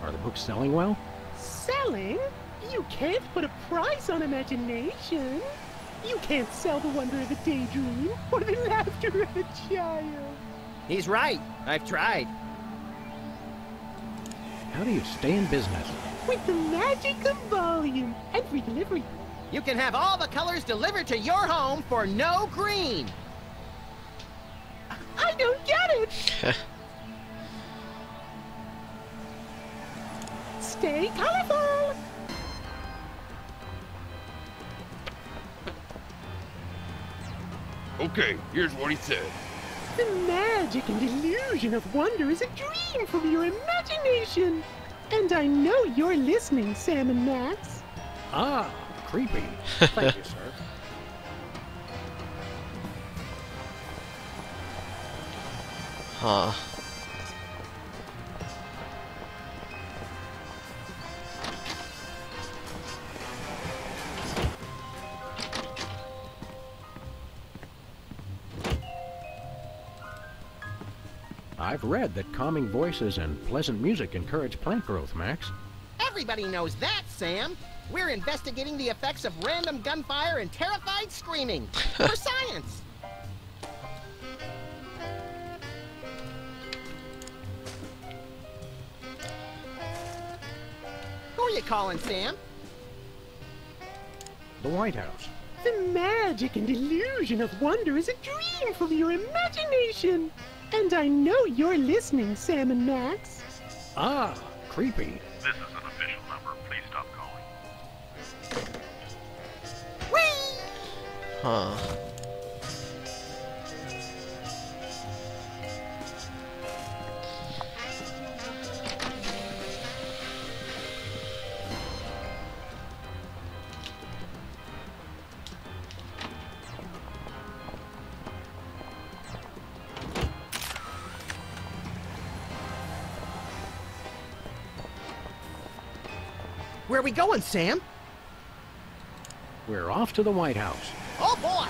[SPEAKER 3] Are the books selling well?
[SPEAKER 8] Selling? You can't put a price on imagination. You can't sell the wonder of a daydream or the laughter of a child.
[SPEAKER 4] He's right. I've tried.
[SPEAKER 3] How do you stay in business?
[SPEAKER 8] With the magic of volume and free delivery.
[SPEAKER 4] You can have all the colors delivered to your home for no green.
[SPEAKER 8] I don't get it. Stay colorful.
[SPEAKER 9] Okay, here's what he said.
[SPEAKER 8] The magic and illusion of wonder is a dream from your imagination. And I know you're listening, Sam and Max.
[SPEAKER 3] Ah, creepy. Thank you, sir.
[SPEAKER 1] Huh.
[SPEAKER 3] I've read that calming voices and pleasant music encourage plant growth, Max.
[SPEAKER 4] Everybody knows that, Sam. We're investigating the effects of random gunfire and terrified screaming. For science. Who are you calling, Sam?
[SPEAKER 3] The White House.
[SPEAKER 8] The magic and illusion of wonder is a dream from your imagination. And I know you're listening, Sam and Max.
[SPEAKER 3] Ah, creepy.
[SPEAKER 12] This is an official number. Please stop calling.
[SPEAKER 4] Whee!
[SPEAKER 1] Huh.
[SPEAKER 4] Where are we going, Sam?
[SPEAKER 3] We're off to the White House.
[SPEAKER 4] Oh, boy!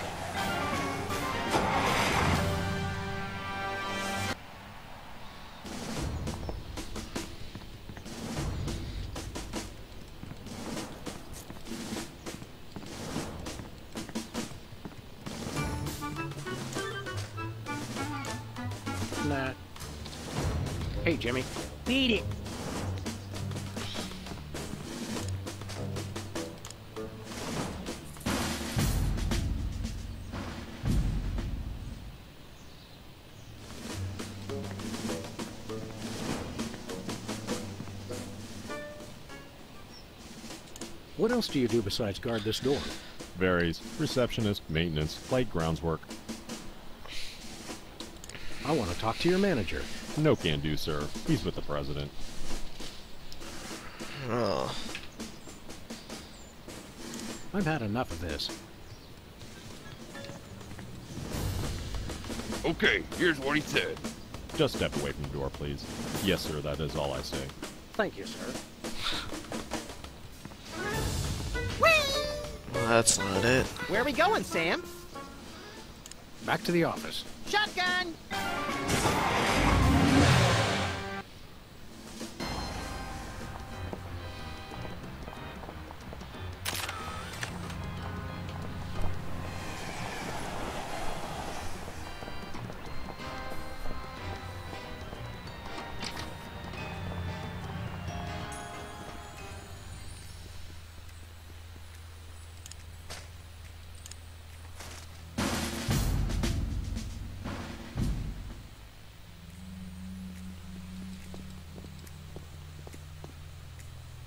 [SPEAKER 3] Nah. Hey, Jimmy.
[SPEAKER 8] Beat it.
[SPEAKER 3] What else do you do besides guard this door?
[SPEAKER 6] Varies. Receptionist, maintenance, light grounds work.
[SPEAKER 3] I want to talk to your manager.
[SPEAKER 6] No can do, sir. He's with the president.
[SPEAKER 1] Oh.
[SPEAKER 3] I've had enough of this.
[SPEAKER 9] Okay, here's what he said.
[SPEAKER 6] Just step away from the door, please. Yes, sir, that is all I say.
[SPEAKER 3] Thank you, sir.
[SPEAKER 1] Well, that's not it.
[SPEAKER 4] Where are we going, Sam?
[SPEAKER 3] Back to the office.
[SPEAKER 4] Shotgun!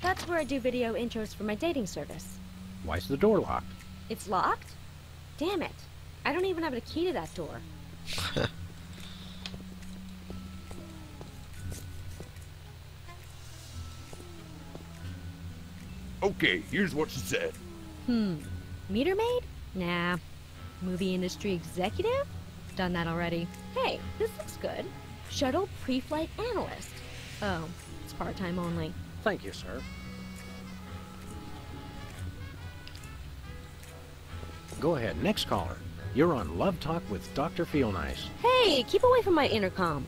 [SPEAKER 7] That's where I do video intros for my dating service.
[SPEAKER 3] Why's the door locked?
[SPEAKER 7] It's locked? Damn it. I don't even have a key to that door.
[SPEAKER 9] Okay, here's what she said.
[SPEAKER 7] Meter maid? Nah. Movie industry executive? Done that already. Hey, this looks good. Shuttle pre-flight analyst. Oh, it's part-time only.
[SPEAKER 3] Thank you, sir. Go ahead, next caller. You're on Love Talk with Dr. Feelnice.
[SPEAKER 7] Hey, keep away from my intercom.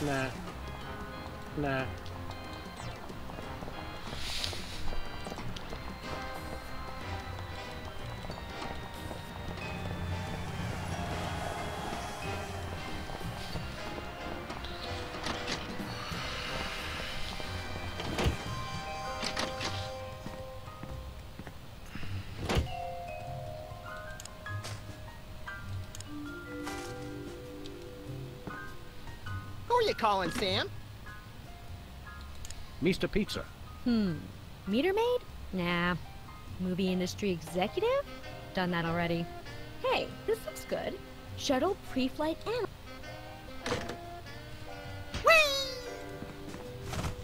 [SPEAKER 3] Nah. Nah.
[SPEAKER 4] you calling, Sam?
[SPEAKER 3] Mr. Pizza.
[SPEAKER 7] Meter maid? Nah. Movie industry executive? Done that already. Hey, this looks good. Shuttle pre-flight analyst.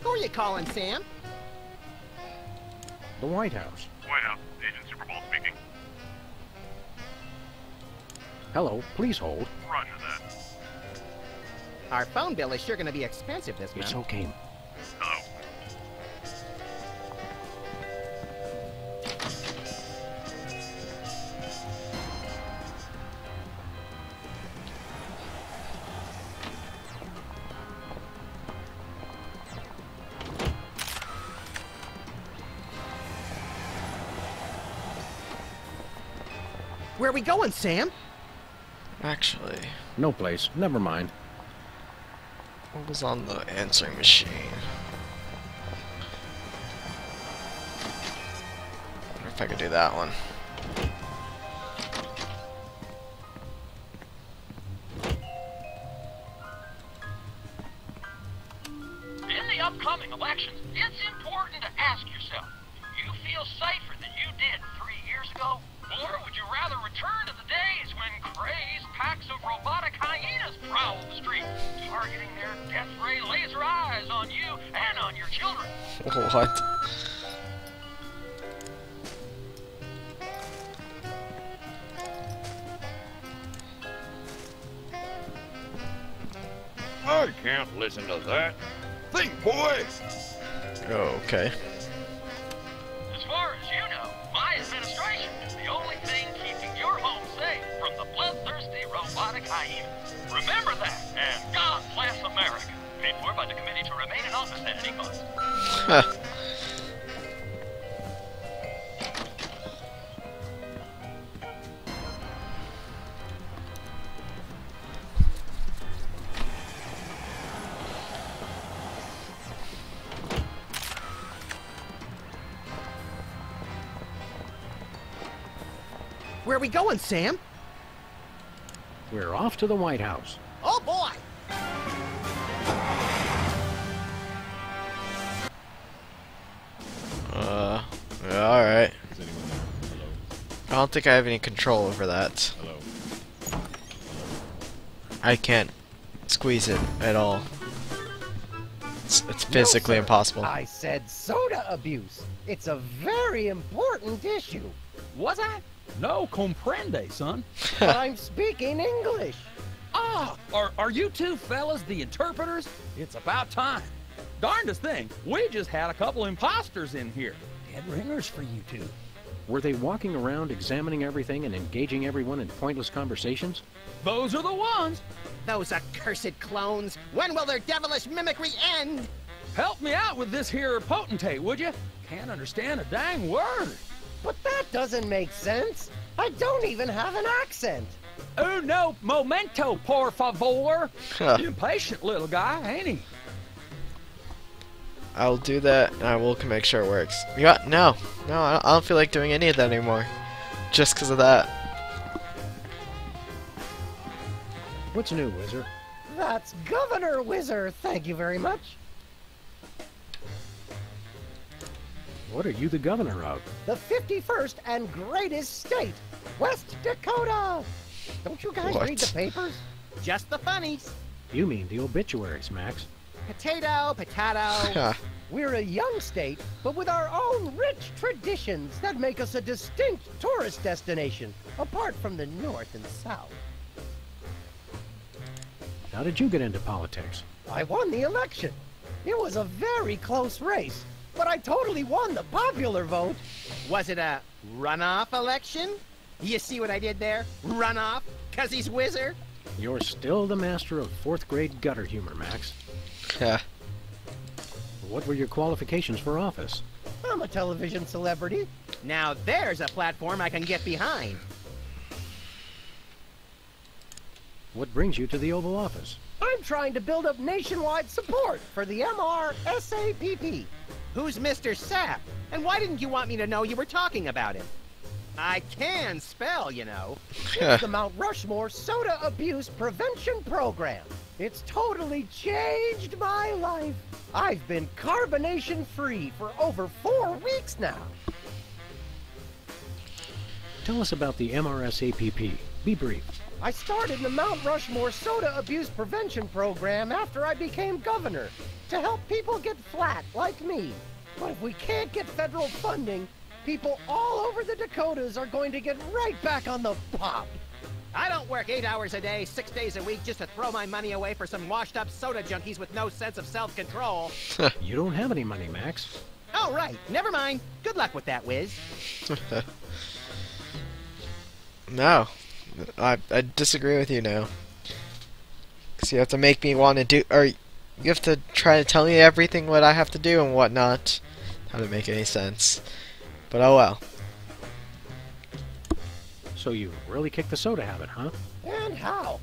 [SPEAKER 4] Who are you calling, Sam?
[SPEAKER 3] The White House.
[SPEAKER 12] White House, Agent Superball speaking.
[SPEAKER 3] Hello, please hold.
[SPEAKER 12] Roger that.
[SPEAKER 4] Our phone bill is sure going to be expensive this month.
[SPEAKER 3] It's okay.
[SPEAKER 12] Hello.
[SPEAKER 4] Where are we going, Sam?
[SPEAKER 1] Actually,
[SPEAKER 3] No place. Never mind.
[SPEAKER 1] what was on the answering machine? Wonder if I could do that one.
[SPEAKER 10] In the upcoming elections, it's important to ask yourself, do you feel safer than you did 3 years ago? Or would you rather return to the days when crazed packs of robotic hyenas prowl the streets, targeting their death ray laser eyes on you and on your children?
[SPEAKER 1] What?
[SPEAKER 9] I can't listen to that. Think, boy!
[SPEAKER 1] Oh, okay.
[SPEAKER 10] As far as you know, my administration is the only thing keeping your home safe from the bloodthirsty robotic hyenas. Remember that, and God bless America. Paid for by the Committee to Remain in Office at any cost.
[SPEAKER 4] Where are we going, Sam?
[SPEAKER 3] We're off to the White House.
[SPEAKER 4] Oh, boy!
[SPEAKER 1] Yeah, alright.
[SPEAKER 6] Is anyone there? Hello?
[SPEAKER 1] I don't think I have any control over that.
[SPEAKER 6] Hello?
[SPEAKER 1] I can't squeeze it at all. It's physically
[SPEAKER 13] sir.
[SPEAKER 1] impossible.
[SPEAKER 13] I said soda abuse. It's a very important issue.
[SPEAKER 5] Was I? No comprende, son.
[SPEAKER 13] I'm speaking English.
[SPEAKER 5] Ah, are you two fellas the interpreters? It's about time. Darndest thing, we just had a couple imposters in here. Dead ringers for you two.
[SPEAKER 3] Were they walking around examining everything and engaging everyone in pointless conversations?
[SPEAKER 5] Those are the ones.
[SPEAKER 4] Those accursed clones. When will their devilish mimicry end?
[SPEAKER 5] Help me out with this here potentate, would you? Can't understand a dang word.
[SPEAKER 13] But that doesn't make sense. I don't even have an accent.
[SPEAKER 5] No momento, por favor. Impatient little guy, ain't he?
[SPEAKER 1] I'll do that, and I will make sure it works. You got no, I don't feel like doing any of that anymore, just because of that.
[SPEAKER 3] What's new, Wizard?
[SPEAKER 13] That's Governor Whizzer, thank you very much.
[SPEAKER 3] What are you the governor of?
[SPEAKER 13] The 51st and greatest state, West Dakota. Don't you guys read the papers?
[SPEAKER 4] Just the funnies.
[SPEAKER 3] You mean the obituaries, Max.
[SPEAKER 4] Potato, potato.
[SPEAKER 13] We're a young state, but with our own rich traditions that make us a distinct tourist destination, apart from the North and South.
[SPEAKER 3] How did you get into politics?
[SPEAKER 13] I won the election. It was a very close race, but I totally won the popular vote.
[SPEAKER 4] Was it a runoff election? You see what I did there? Runoff? 'Cause he's Whizzer?
[SPEAKER 3] You're still the master of 4th grade gutter humor, Max.
[SPEAKER 1] Yeah.
[SPEAKER 3] What were your qualifications for office?
[SPEAKER 13] I'm a television celebrity.
[SPEAKER 4] Now there's a platform I can get behind.
[SPEAKER 3] What brings you to the Oval Office?
[SPEAKER 13] I'm trying to build up nationwide support for the MRSAPP.
[SPEAKER 4] Who's Mr. Sapp? And why didn't you want me to know you were talking about him? I can spell, you know.
[SPEAKER 13] It's the Mount Rushmore Soda Abuse Prevention Program. It's totally changed my life. I've been carbonation free for over 4 weeks now.
[SPEAKER 3] Tell us about the MRSAPP. Be brief.
[SPEAKER 13] I started the Mount Rushmore Soda Abuse Prevention Program after I became governor to help people get flat like me. But if we can't get federal funding, people all over the Dakotas are going to get right back on the pop.
[SPEAKER 4] I don't work 8 hours a day, 6 days a week just to throw my money away for some washed-up soda junkies with no sense of self-control.
[SPEAKER 3] You don't have any money, Max.
[SPEAKER 4] Oh, right. Never mind. Good luck with that, Wiz.
[SPEAKER 1] No. I disagree with you now. Because you have to make me want to do... Or you have to try to tell me everything what I have to do and whatnot. How to make any sense. But oh well.
[SPEAKER 3] So you really kicked the soda habit, huh?
[SPEAKER 13] And how?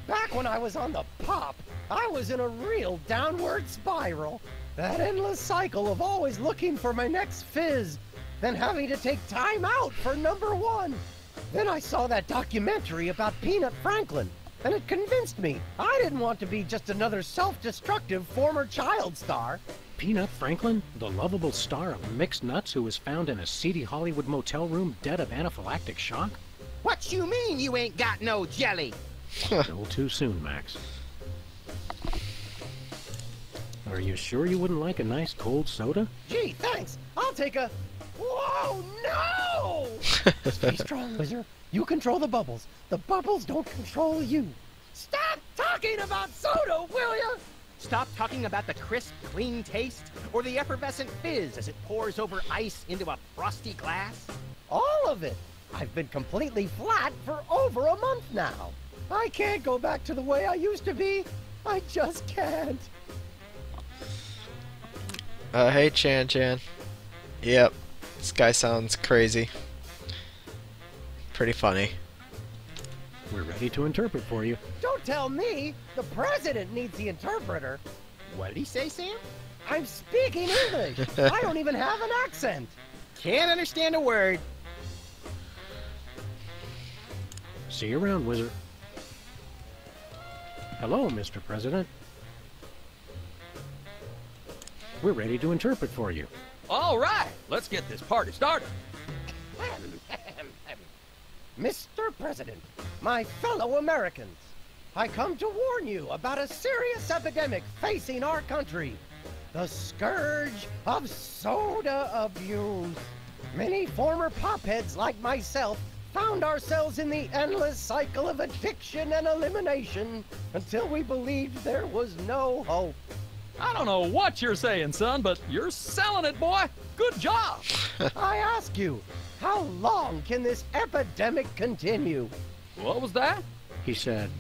[SPEAKER 13] Back when I was on the pop, I was in a real downward spiral. That endless cycle of always looking for my next fizz, then having to take time out for #1. Then I saw that documentary about Peanut Franklin, and it convinced me I didn't want to be just another self-destructive former child star.
[SPEAKER 3] Peanut Franklin, the lovable star of Mixed Nuts who was found in a seedy Hollywood motel room dead of anaphylactic shock?
[SPEAKER 4] What you mean you ain't got no jelly?
[SPEAKER 3] A little too soon, Max. Are you sure you wouldn't like a nice cold soda?
[SPEAKER 13] Gee, thanks. I'll take a... Whoa, no! Stay strong, Wizard. You control the bubbles. The bubbles don't control you. Stop talking about soda, will ya?
[SPEAKER 4] Stop talking about the crisp, clean taste, or the effervescent fizz as it pours over ice into a frosty glass?
[SPEAKER 13] All of it. I've been completely flat for over a month now. I can't go back to the way I used to be. I just can't.
[SPEAKER 1] Hey Chan. Yep. This guy sounds crazy. Pretty funny.
[SPEAKER 3] We're ready to interpret for you.
[SPEAKER 13] Don't tell me. The president needs the interpreter.
[SPEAKER 4] What did he say, Sam?
[SPEAKER 13] I'm speaking English. I don't even have an accent.
[SPEAKER 4] Can't understand a word.
[SPEAKER 3] See you around, Wizard. Hello, Mr. President. We're ready to interpret for you.
[SPEAKER 5] All right, let's get this party started.
[SPEAKER 13] Mr. President, my fellow Americans, I come to warn you about a serious epidemic facing our country. The scourge of soda abuse. Many former popheads like myself found ourselves in the endless cycle of addiction and elimination until we believed there was no hope.
[SPEAKER 5] I don't know what you're saying, son, but you're selling it, boy. Good job.
[SPEAKER 13] I ask you, how long can this epidemic continue?
[SPEAKER 5] What was that?
[SPEAKER 3] He said,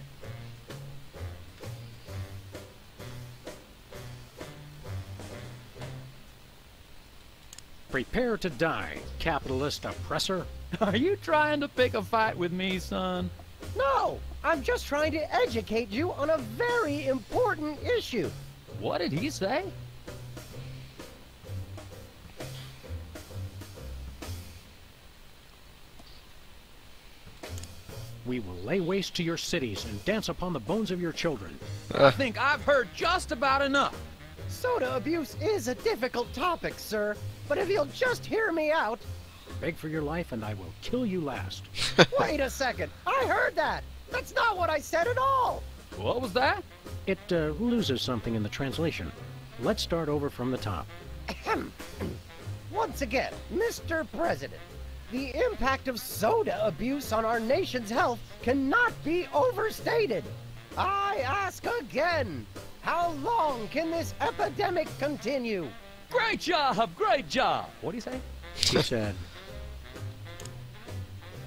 [SPEAKER 3] "Prepare to die, capitalist oppressor."
[SPEAKER 5] Are you trying to pick a fight with me, son?
[SPEAKER 13] No, I'm just trying to educate you on a very important issue.
[SPEAKER 5] What did he say?
[SPEAKER 3] We will lay waste to your cities and dance upon the bones of your children.
[SPEAKER 5] I think I've heard just about enough.
[SPEAKER 13] Soda abuse is a difficult topic, sir, but if you'll just hear me out...
[SPEAKER 3] Beg for your life and I will kill you last.
[SPEAKER 13] Wait a second, I heard that! That's not what I said at all!
[SPEAKER 5] What was that?
[SPEAKER 3] It loses something in the translation. Let's start over from the top.
[SPEAKER 13] Once again, Mr. President, the impact of soda abuse on our nation's health cannot be overstated. I ask again, how long can this epidemic continue?
[SPEAKER 5] Great job, great job. What'd he say?
[SPEAKER 3] He said,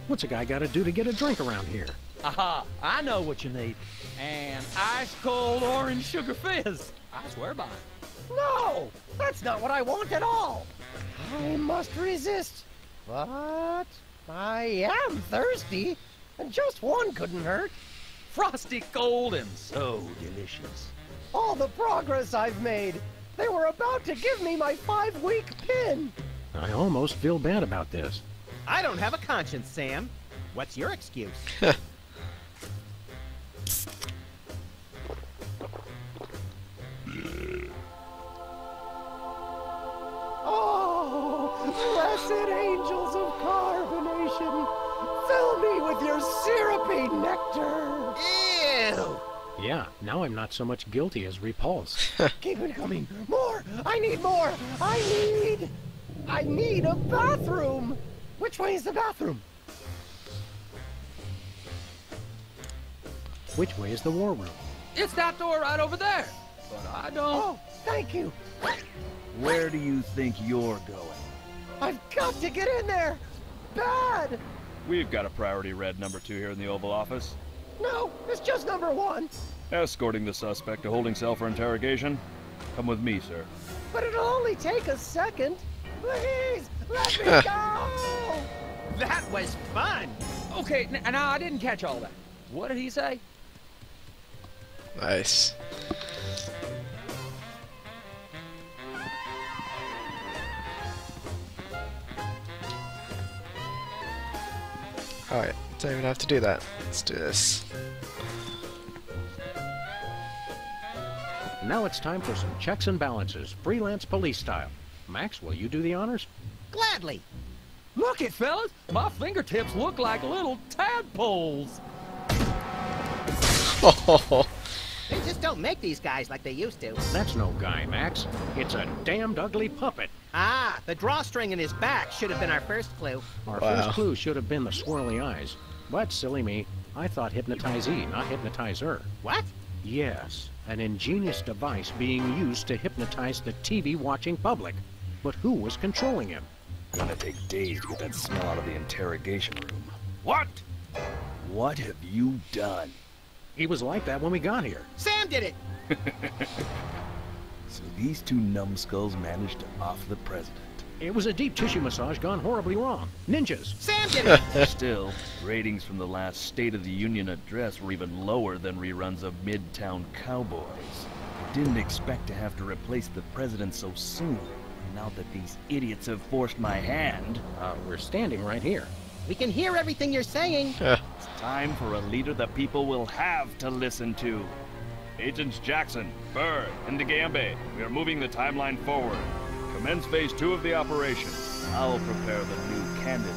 [SPEAKER 3] "What's a guy got to do to get a drink around here?"
[SPEAKER 5] Aha, I know what you need. An ice-cold orange sugar fizz. I swear by it.
[SPEAKER 13] No, that's not what I want at all. I must resist. But I am thirsty, and just one couldn't hurt.
[SPEAKER 5] Frosty cold and so delicious.
[SPEAKER 13] All the progress I've made. They were about to give me my 5-week pin.
[SPEAKER 3] I almost feel bad about this.
[SPEAKER 4] I don't have a conscience, Sam. What's your excuse?
[SPEAKER 13] blessed angels of carbonation, fill me with your syrupy nectar.
[SPEAKER 4] Ew!
[SPEAKER 3] Yeah, now I'm not so much guilty as repulsed.
[SPEAKER 13] Keep it coming. More! I need more! I need a bathroom! Which way is the bathroom?
[SPEAKER 3] Which way is the war room?
[SPEAKER 5] It's that door right over there. But I don't...
[SPEAKER 13] Oh, thank you.
[SPEAKER 11] Where do you think you're going?
[SPEAKER 13] I've got to get in there! Bad!
[SPEAKER 11] We've got a priority red number 2 here in the Oval Office.
[SPEAKER 13] No, it's just number 1.
[SPEAKER 11] Escorting the suspect to holding cell for interrogation. Come with me, sir.
[SPEAKER 13] But it'll only take a second. Please, let me go!
[SPEAKER 4] That was fun!
[SPEAKER 5] Okay, now I didn't catch all that. What did he say?
[SPEAKER 1] Nice. Alright, don't even have to do that. Let's do this.
[SPEAKER 3] Now it's time for some checks and balances, freelance police style. Max, will you do the honors?
[SPEAKER 4] Gladly!
[SPEAKER 5] Look it, fellas! My fingertips look like little tadpoles!
[SPEAKER 4] They just don't make these guys like they used to.
[SPEAKER 3] That's no guy, Max. It's a damned ugly puppet.
[SPEAKER 4] Ah, the drawstring in his back should have been our first clue.
[SPEAKER 3] Our
[SPEAKER 1] Wow.
[SPEAKER 3] first clue should have been the swirly eyes. But, silly me, I thought hypnotizee, not hypnotizer.
[SPEAKER 4] What?
[SPEAKER 3] Yes, an ingenious device being used to hypnotize the TV-watching public. But who was controlling him?
[SPEAKER 11] Gonna take days to get that smell out of the interrogation room. What? What have you done?
[SPEAKER 3] He was like that when we got here.
[SPEAKER 4] Sam did it!
[SPEAKER 11] So these two numbskulls managed to off the president.
[SPEAKER 3] It was a deep tissue massage gone horribly wrong. Ninjas!
[SPEAKER 4] Sam did it!
[SPEAKER 11] Still, ratings from the last State of the Union address were even lower than reruns of Midtown Cowboys. Didn't expect to have to replace the president so soon. Now that these idiots have forced my hand,
[SPEAKER 3] We're standing right here.
[SPEAKER 4] We can hear everything you're saying.
[SPEAKER 11] it's time for a leader that people will have to listen to. Agents Jackson, Burr, and DeGambe, we are moving the timeline forward. Commence phase 2 of the operation. I'll prepare the new candidate.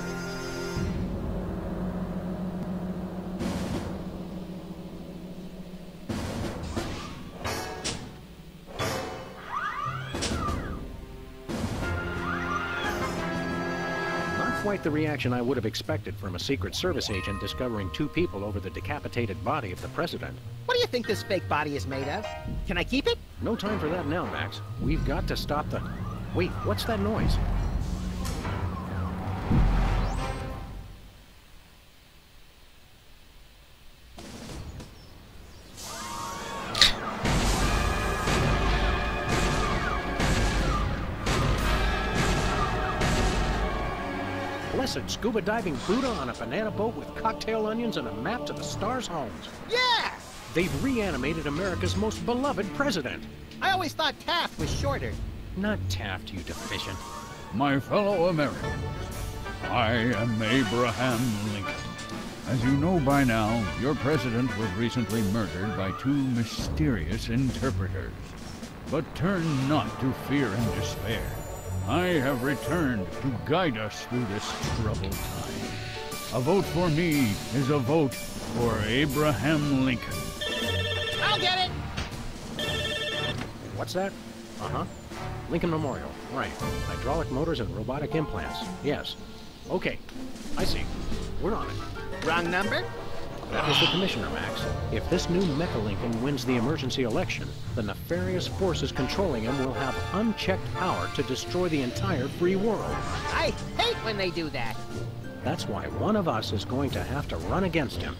[SPEAKER 3] Not quite the reaction I would have expected from a Secret Service agent discovering 2 people over the decapitated body of the president.
[SPEAKER 4] What do you think this fake body is made of? Can I keep it?
[SPEAKER 3] No time for that now, Max. We've got to stop the... Wait, what's that noise? Blessed scuba diving Buddha on a banana boat with cocktail onions and a map to the stars' homes.
[SPEAKER 4] Yeah!
[SPEAKER 3] They've reanimated America's most beloved president.
[SPEAKER 4] I always thought Taft was shorter.
[SPEAKER 3] Not Taft, you deficient.
[SPEAKER 9] My fellow Americans, I am Abraham Lincoln. As you know by now, your president was recently murdered by 2 mysterious interpreters. But turn not to fear and despair. I have returned to guide us through this troubled time. A vote for me is a vote for Abraham Lincoln.
[SPEAKER 4] I'll get it!
[SPEAKER 3] What's that? Uh-huh. Lincoln Memorial. Right. Hydraulic motors and robotic implants. Yes. Okay. I see. We're on it.
[SPEAKER 4] Wrong number?
[SPEAKER 3] That was the commissioner, Max. If this new Mecha Lincoln wins the emergency election, the nefarious forces controlling him will have unchecked power to destroy the entire free world.
[SPEAKER 4] I hate when they do that.
[SPEAKER 3] That's why one of us is going to have to run against him.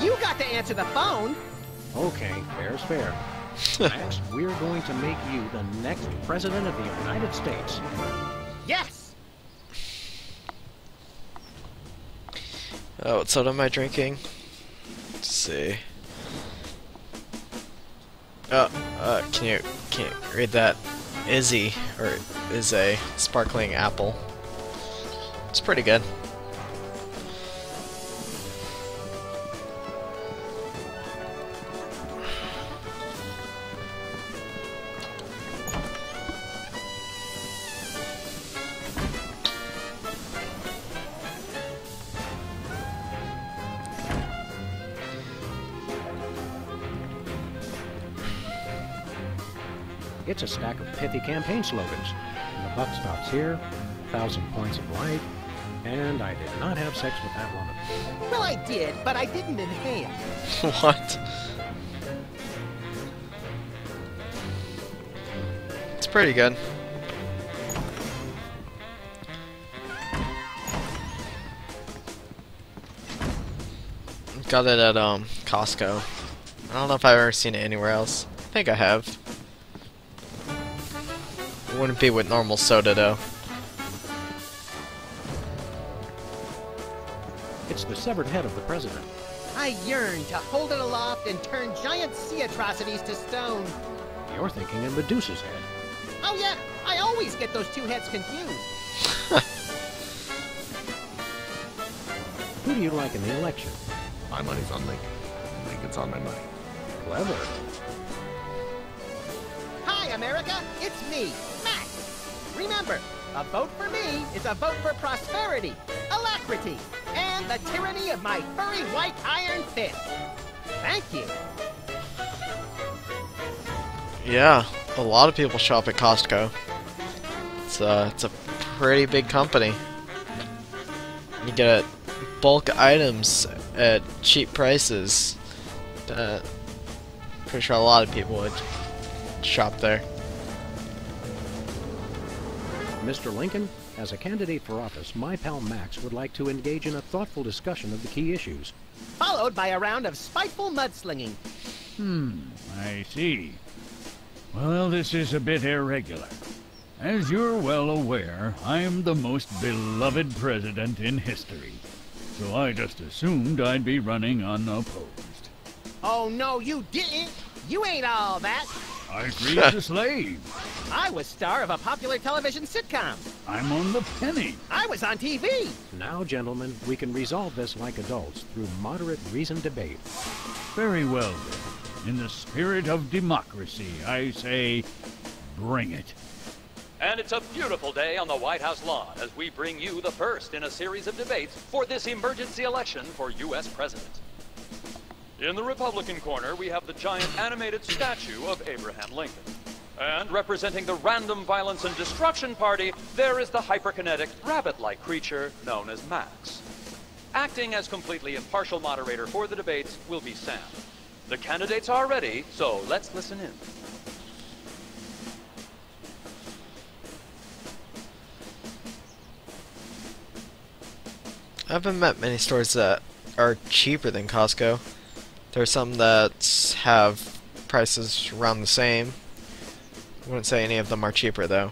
[SPEAKER 4] You got to answer the phone.
[SPEAKER 3] Okay, fair's fair. Max, we're going to make you the next president of the United States.
[SPEAKER 4] Yes!
[SPEAKER 1] Oh, what soda am I drinking? Let's see. Oh, can you read that? Izzy, or is a sparkling apple. It's pretty good.
[SPEAKER 3] It's a stack of pithy campaign slogans. The buck stops here, 1,000 points of light, and I did not have sex with that woman.
[SPEAKER 4] Well, I did, but I didn't inhale.
[SPEAKER 1] What? It's pretty good. Got it at Costco. I don't know if I've ever seen it anywhere else. I think I have. It wouldn't be with normal soda though.
[SPEAKER 3] It's the severed head of the president.
[SPEAKER 4] I yearn to hold it aloft and turn giant sea atrocities to stone.
[SPEAKER 3] You're thinking of Medusa's head.
[SPEAKER 4] Oh yeah, I always get those two heads confused.
[SPEAKER 3] Who do you like in the election?
[SPEAKER 14] My money's on Lincoln. Lincoln's on my money.
[SPEAKER 3] Clever.
[SPEAKER 4] Hi, America. It's me, Max. Remember, a vote for me is a vote for prosperity, alacrity, and the tyranny of my furry white iron fist. Thank you.
[SPEAKER 1] Yeah, a lot of people shop at Costco. It's a pretty big company. You get bulk items at cheap prices. Pretty sure a lot of people would shop there.
[SPEAKER 3] Mr. Lincoln, as a candidate for office, my pal Max would like to engage in a thoughtful discussion of the key issues.
[SPEAKER 4] Followed by a round of spiteful mudslinging.
[SPEAKER 9] I see. Well, this is a bit irregular. As you're well aware, I'm the most beloved president in history. So I just assumed I'd be running unopposed.
[SPEAKER 4] Oh, no, you didn't. You ain't all that.
[SPEAKER 9] I greased a slave.
[SPEAKER 4] I was star of a popular television sitcom.
[SPEAKER 9] I'm on the penny.
[SPEAKER 4] I was on TV.
[SPEAKER 3] Now, gentlemen, we can resolve this like adults through moderate reasoned debate.
[SPEAKER 9] Very well, then. In the spirit of democracy, I say, bring it.
[SPEAKER 15] And it's a beautiful day on the White House lawn as we bring you the first in a series of debates for this emergency election for U.S. President. In the Republican corner, we have the giant animated statue of Abraham Lincoln. And representing the Random Violence and Destruction Party, there is the hyperkinetic, rabbit-like creature known as Max. Acting as completely impartial moderator for the debates will be Sam. The candidates are ready, so let's listen in.
[SPEAKER 1] I haven't met many stores that are cheaper than Costco. There's some that have prices around the same. I wouldn't say any of them are cheaper though.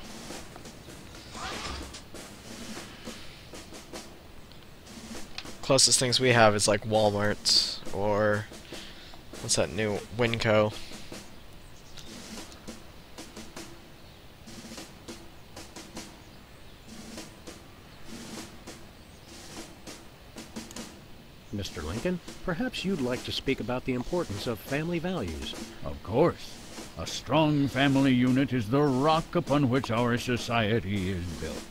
[SPEAKER 1] Closest things we have is like Walmart or what's that new Winco.
[SPEAKER 3] Mr. Lincoln, perhaps you'd like to speak about the importance of family values.
[SPEAKER 9] Of course. A strong family unit is the rock upon which our society is built.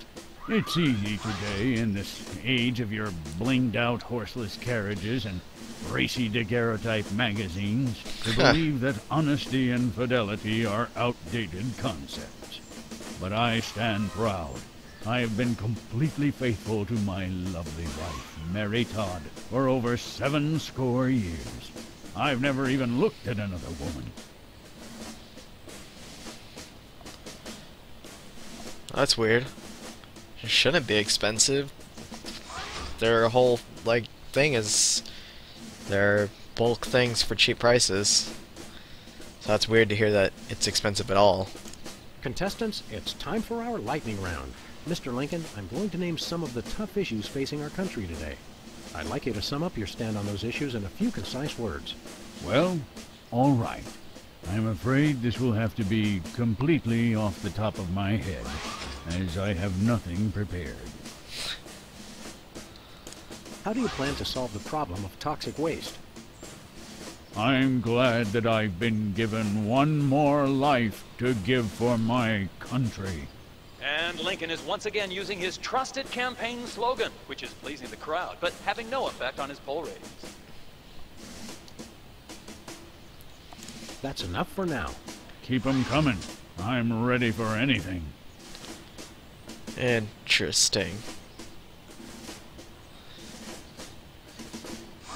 [SPEAKER 9] It's easy today, in this age of your blinged-out horseless carriages and racy daguerreotype magazines, to believe that honesty and fidelity are outdated concepts. But I stand proud. I have been completely faithful to my lovely wife, Mary Todd, for over 70 years. I've never even looked at another woman.
[SPEAKER 1] That's weird. It shouldn't be expensive. Their whole, like, thing is they're bulk things for cheap prices. So that's weird to hear that it's expensive at all.
[SPEAKER 3] Contestants, it's time for our lightning round. Mr. Lincoln, I'm going to name some of the tough issues facing our country today. I'd like you to sum up your stand on those issues in a few concise words.
[SPEAKER 9] Well, all right. I'm afraid this will have to be completely off the top of my head, as I have nothing prepared.
[SPEAKER 3] How do you plan to solve the problem of toxic waste?
[SPEAKER 9] I'm glad that I've been given one more life to give for my country.
[SPEAKER 15] And Lincoln is once again using his trusted campaign slogan, which is pleasing the crowd, but having no effect on his poll ratings.
[SPEAKER 3] That's enough for now.
[SPEAKER 9] Keep 'em coming. I'm ready for anything.
[SPEAKER 1] Interesting.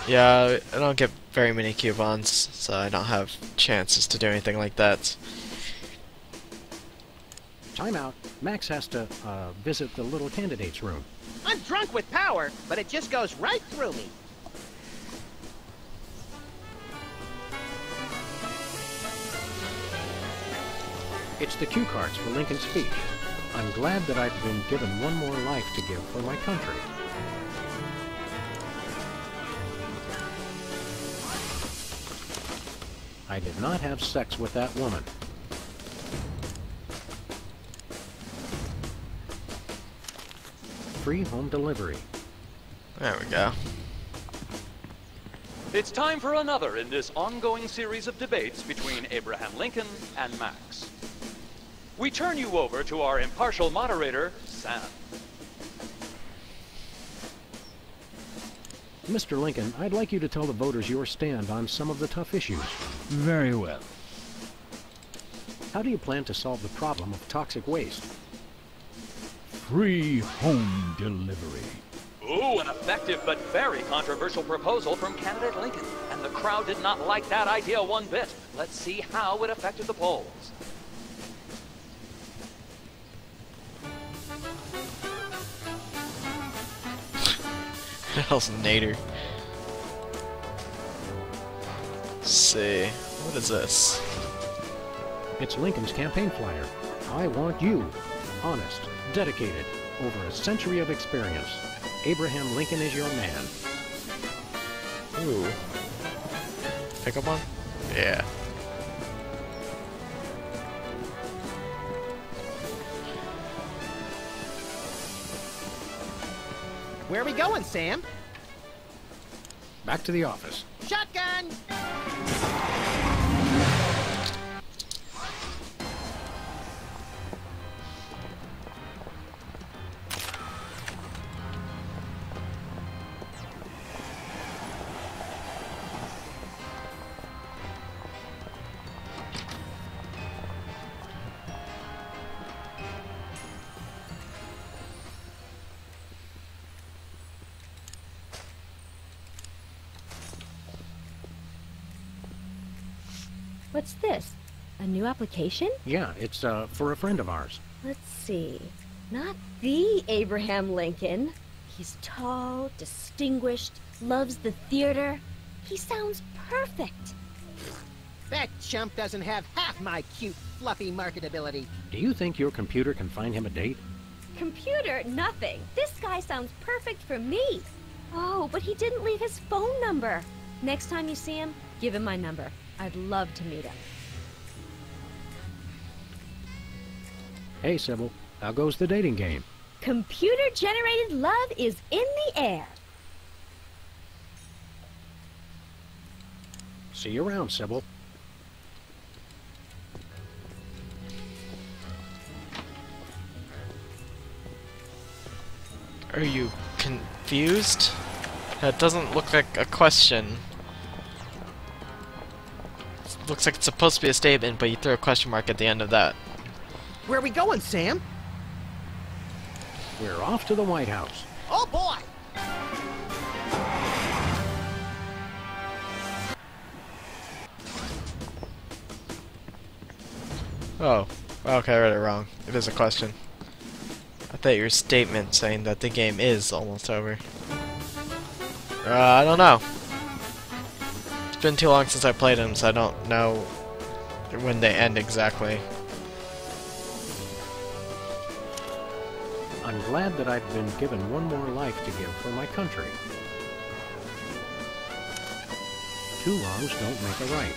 [SPEAKER 1] Yeah, I don't get very many coupons, so I don't have chances to do anything like that.
[SPEAKER 3] Time out. Max has to, visit the little candidate's room.
[SPEAKER 4] I'm drunk with power, but it just goes right through me.
[SPEAKER 3] It's the cue cards for Lincoln's speech. I'm glad that I've been given one more life to give for my country. I did not have sex with that woman. Free home delivery.
[SPEAKER 1] There we go.
[SPEAKER 15] It's time for another in this ongoing series of debates between Abraham Lincoln and Max. We turn you over to our impartial moderator, Sam.
[SPEAKER 3] Mr. Lincoln, I'd like you to tell the voters your stand on some of the tough issues.
[SPEAKER 9] Very well.
[SPEAKER 3] How do you plan to solve the problem of toxic waste?
[SPEAKER 9] Free home delivery.
[SPEAKER 15] Ooh, an effective but very controversial proposal from candidate Lincoln. And the crowd did not like that idea one bit. Let's see how it affected the polls.
[SPEAKER 1] Hell's Nader. Let's see. What is this?
[SPEAKER 3] It's Lincoln's campaign flyer. I want you. Honest, dedicated, over a century of experience. Abraham Lincoln is your man.
[SPEAKER 1] Ooh. Pick up one? Yeah.
[SPEAKER 4] Where are we going, Sam?
[SPEAKER 3] Back to the office.
[SPEAKER 4] Shotgun!
[SPEAKER 7] What's this? A new application?
[SPEAKER 3] Yeah, it's, for a friend of ours.
[SPEAKER 7] Let's see. Not the Abraham Lincoln. He's tall, distinguished, loves the theater. He sounds perfect.
[SPEAKER 4] That chump doesn't have half my cute, fluffy marketability.
[SPEAKER 3] Do you think your computer can find him a date?
[SPEAKER 7] Computer, nothing. This guy sounds perfect for me. Oh, but he didn't leave his phone number. Next time you see him, give him my number. I'd love to meet him.
[SPEAKER 3] Hey, Sybil. How goes the dating game?
[SPEAKER 7] Computer-generated love is in the air.
[SPEAKER 3] See you around, Sybil.
[SPEAKER 1] Are you confused? That doesn't look like a question. It looks like it's supposed to be a statement, but you throw a question mark at the end of that.
[SPEAKER 4] Where are we going, Sam?
[SPEAKER 3] We're off to the White House.
[SPEAKER 4] Oh, boy!
[SPEAKER 1] Oh. Okay, I read it wrong. It is a question. I thought your statement saying that the game is almost over. I don't know. It's been too long since I played them, so I don't know when they end exactly.
[SPEAKER 3] I'm glad that I've been given one more life to give for my country. Two wrongs don't make a right.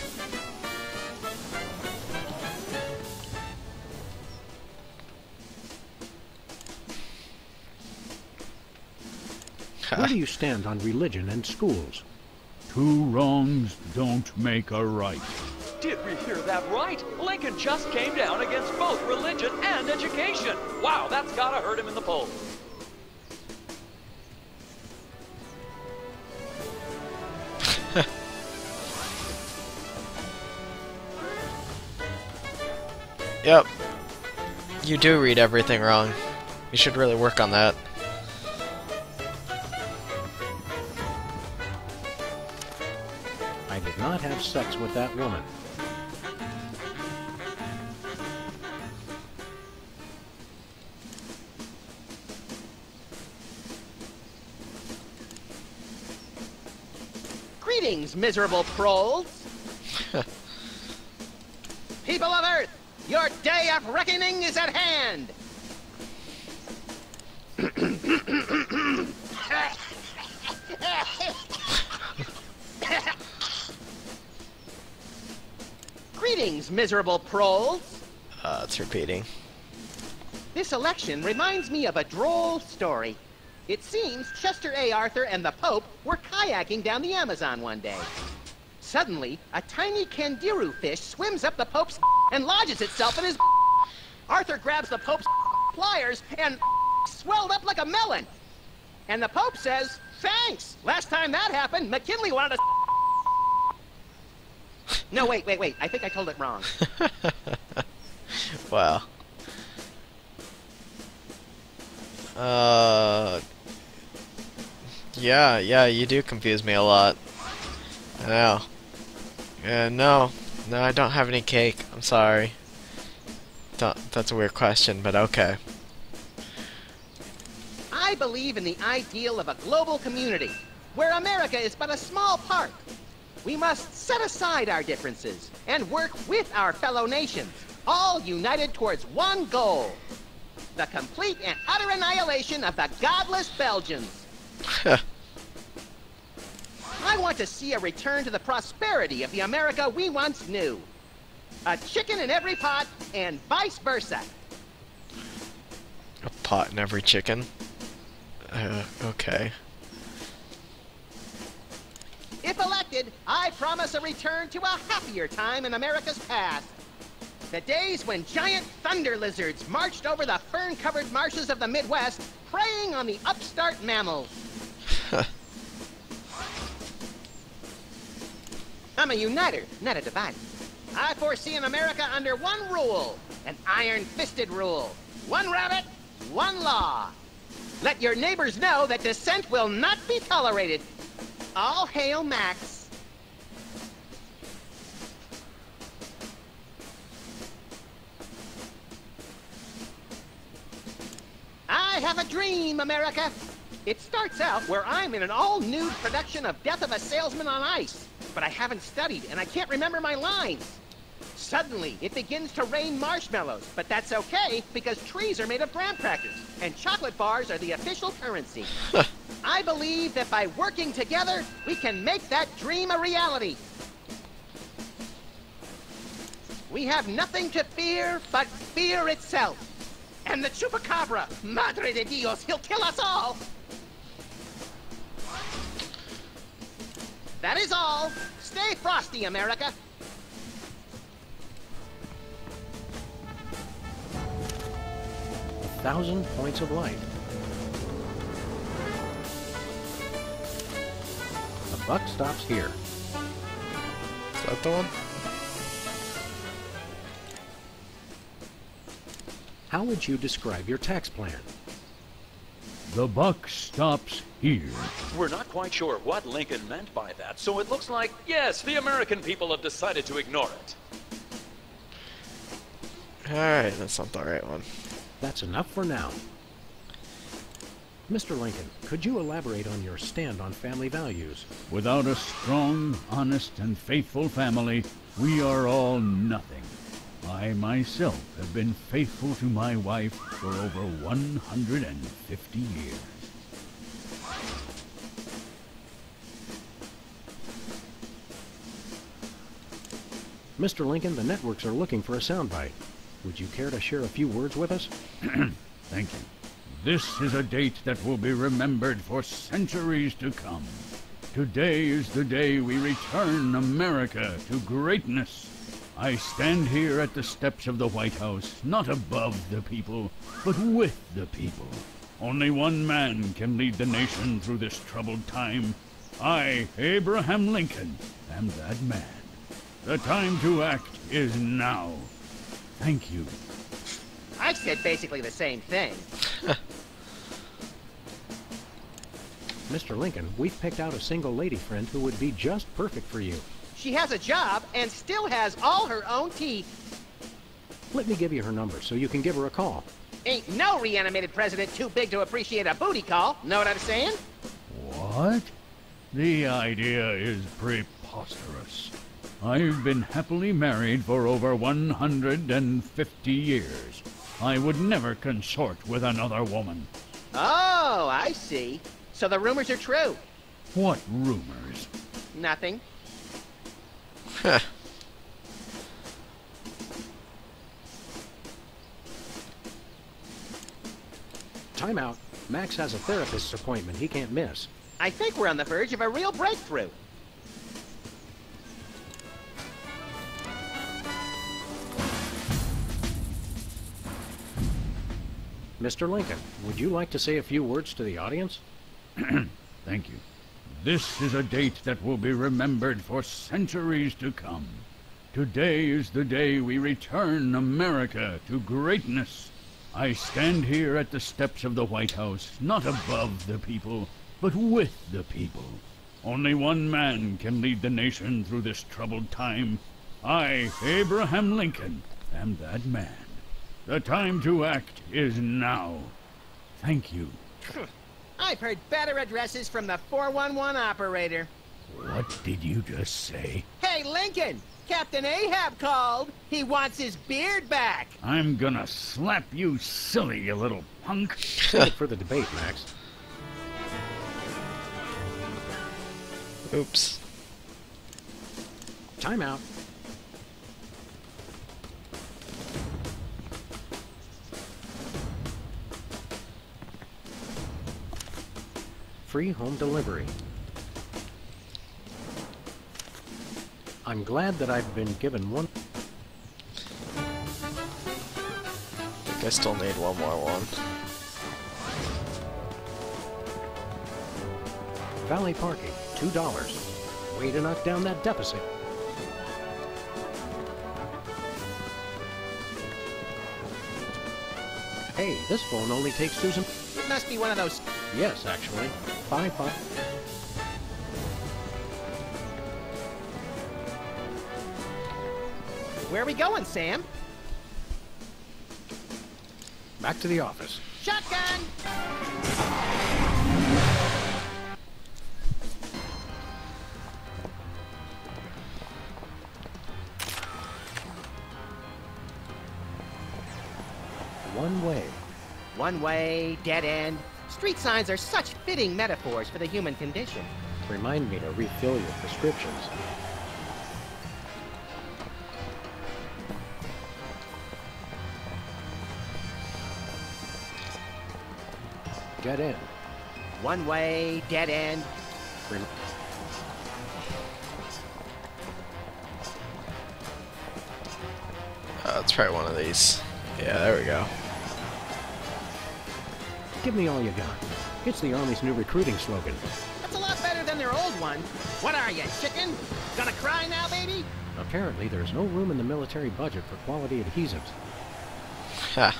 [SPEAKER 3] Where do you stand on religion and schools?
[SPEAKER 9] Two wrongs don't make a right.
[SPEAKER 15] Did we hear that right? Lincoln just came down against both religion and education. Wow, that's gotta hurt him in the polls.
[SPEAKER 1] Yep. You do read everything wrong. You should really work on that.
[SPEAKER 3] I did not have sex with that woman.
[SPEAKER 4] Greetings, miserable trolls. People of Earth, your day of reckoning is at hand. Greetings, miserable trolls.
[SPEAKER 1] It's repeating.
[SPEAKER 4] This election reminds me of a droll story. It seems Chester A. Arthur and the Pope were kayaking down the Amazon one day. Suddenly, a tiny kangaroo fish swims up the Pope's and lodges itself in his. Arthur grabs the Pope's pliers and swelled up like a melon. And the Pope says, "Thanks. Last time that happened, McKinley wanted to." No, wait. I think I told it wrong.
[SPEAKER 1] Wow. Yeah, you do confuse me a lot. I know. No, I don't have any cake. I'm sorry. That's a weird question, but okay.
[SPEAKER 4] I believe in the ideal of a global community, where America is but a small part. We must set aside our differences and work with our fellow nations, all united towards one goal: the complete and utter annihilation of the godless Belgians. I want to see a return to the prosperity of the America we once knew. A chicken in every pot, and vice versa.
[SPEAKER 1] A pot in every chicken? Okay.
[SPEAKER 4] If elected, I promise a return to a happier time in America's past. The days when giant thunder lizards marched over the fern-covered marshes of the Midwest, preying on the upstart mammals. I'm a uniter, not a divider. I foresee an America under one rule, an iron-fisted rule. One rabbit, one law. Let your neighbors know that dissent will not be tolerated. All hail Max. I have a dream, America. It starts out where I'm in an all-nude production of Death of a Salesman on Ice, but I haven't studied and I can't remember my lines. Suddenly, it begins to rain marshmallows, but that's okay because trees are made of graham crackers and chocolate bars are the official currency. I believe that by working together, we can make that dream a reality. We have nothing to fear but fear itself. And the chupacabra, Madre de Dios, he'll kill us all. That is all. Stay frosty, America.
[SPEAKER 3] 1,000 points of light. The buck stops here.
[SPEAKER 1] Is that the one?
[SPEAKER 3] How would you describe your tax plan?
[SPEAKER 9] The buck stops here.
[SPEAKER 15] We're not quite sure what Lincoln meant by that, so it looks like, yes, the American people have decided to ignore it.
[SPEAKER 1] Alright, that's not the right one.
[SPEAKER 3] That's enough for now. Mr. Lincoln, could you elaborate on your stand on family values?
[SPEAKER 9] Without a strong, honest, and faithful family, we are all nothing. I myself have been faithful to my wife for over 150 years.
[SPEAKER 3] Mr. Lincoln, the networks are looking for a soundbite. Would you care to share a few words with us?
[SPEAKER 9] Thank you. This is a date that will be remembered for centuries to come. Today is the day we return America to greatness. I stand here at the steps of the White House, not above the people, but with the people. Only one man can lead the nation through this troubled time. I, Abraham Lincoln, am that man. The time to act is now.
[SPEAKER 16] Thank you.
[SPEAKER 4] I said basically the same thing.
[SPEAKER 3] Mr. Lincoln, we've picked out a single lady friend who would be just perfect for you.
[SPEAKER 4] She has a job and still has all her own teeth.
[SPEAKER 3] Let me give you her number so you can give her a call.
[SPEAKER 4] Ain't no reanimated president too big to appreciate a booty call. Know what I'm saying?
[SPEAKER 16] What? The idea is preposterous. I've been happily married for over 150 years. I would never consort with another woman.
[SPEAKER 4] Oh, I see. So the rumors are true.
[SPEAKER 16] What rumors?
[SPEAKER 4] Nothing.
[SPEAKER 1] Huh.
[SPEAKER 3] Time out. Max has a therapist's appointment he can't miss.
[SPEAKER 4] I think we're on the verge of a real breakthrough.
[SPEAKER 3] Mr. Lincoln, would you like to say a few words to the audience?
[SPEAKER 16] Thank you. This is a date that will be remembered for centuries to come. Today is the day we return America to greatness. I stand here at the steps of the White House, not above the people, but with the people. Only one man can lead the nation through this troubled time. I, Abraham Lincoln, am that man. The time to act is now. Thank you.
[SPEAKER 4] I've heard better addresses from the 411 operator.
[SPEAKER 16] What did you just say?
[SPEAKER 4] Hey, Lincoln! Captain Ahab called. He wants his beard back.
[SPEAKER 16] I'm gonna slap you silly, you little punk.
[SPEAKER 3] Save it for the debate, Max.
[SPEAKER 1] Oops.
[SPEAKER 3] Time out. Free home delivery. I'm glad that I've been given one.
[SPEAKER 1] I think I still need one more one.
[SPEAKER 3] Valley parking, $2. Way to knock down that deficit. Hey, this phone only takes Susan.
[SPEAKER 4] It must be one of those.
[SPEAKER 3] Yes, actually. 5.
[SPEAKER 4] Where are we going, Sam?
[SPEAKER 3] Back to the office.
[SPEAKER 4] Shotgun!
[SPEAKER 3] One way.
[SPEAKER 4] One way, dead end. Street signs are such fitting metaphors for the human condition.
[SPEAKER 3] Remind me to refill your prescriptions. Dead end.
[SPEAKER 4] One way, dead end.
[SPEAKER 1] Let's try one of these. Yeah, there we go.
[SPEAKER 3] Give me all you got. It's the Army's new recruiting slogan.
[SPEAKER 4] That's a lot better than their old one. What are you, chicken? Gonna cry now, baby?
[SPEAKER 3] Apparently, there's no room in the military budget for quality adhesives.
[SPEAKER 1] Ha.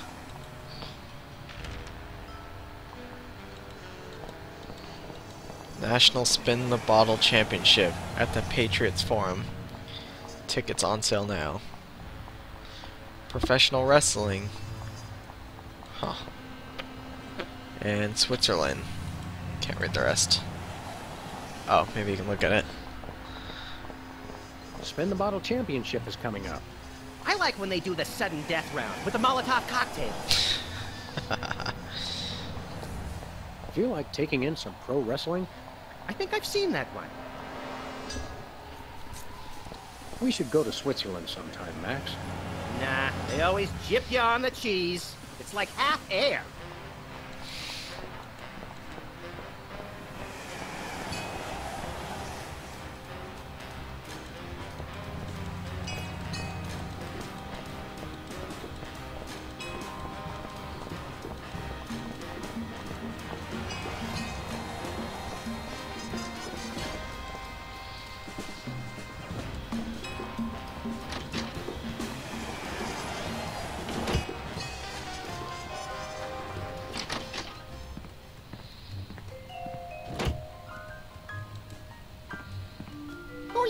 [SPEAKER 1] National Spin the Bottle Championship at the Patriots Forum. Tickets on sale now. Professional wrestling. Huh. And Switzerland. Can't read the rest. Oh, maybe you can look at it.
[SPEAKER 3] Spin the Bottle Championship is coming up.
[SPEAKER 4] I like when they do the sudden death round with the Molotov cocktail.
[SPEAKER 3] Feel like taking in some pro wrestling?
[SPEAKER 4] I think I've seen that one.
[SPEAKER 3] We should go to Switzerland sometime, Max.
[SPEAKER 4] Nah, they always jip you on the cheese. It's like half air.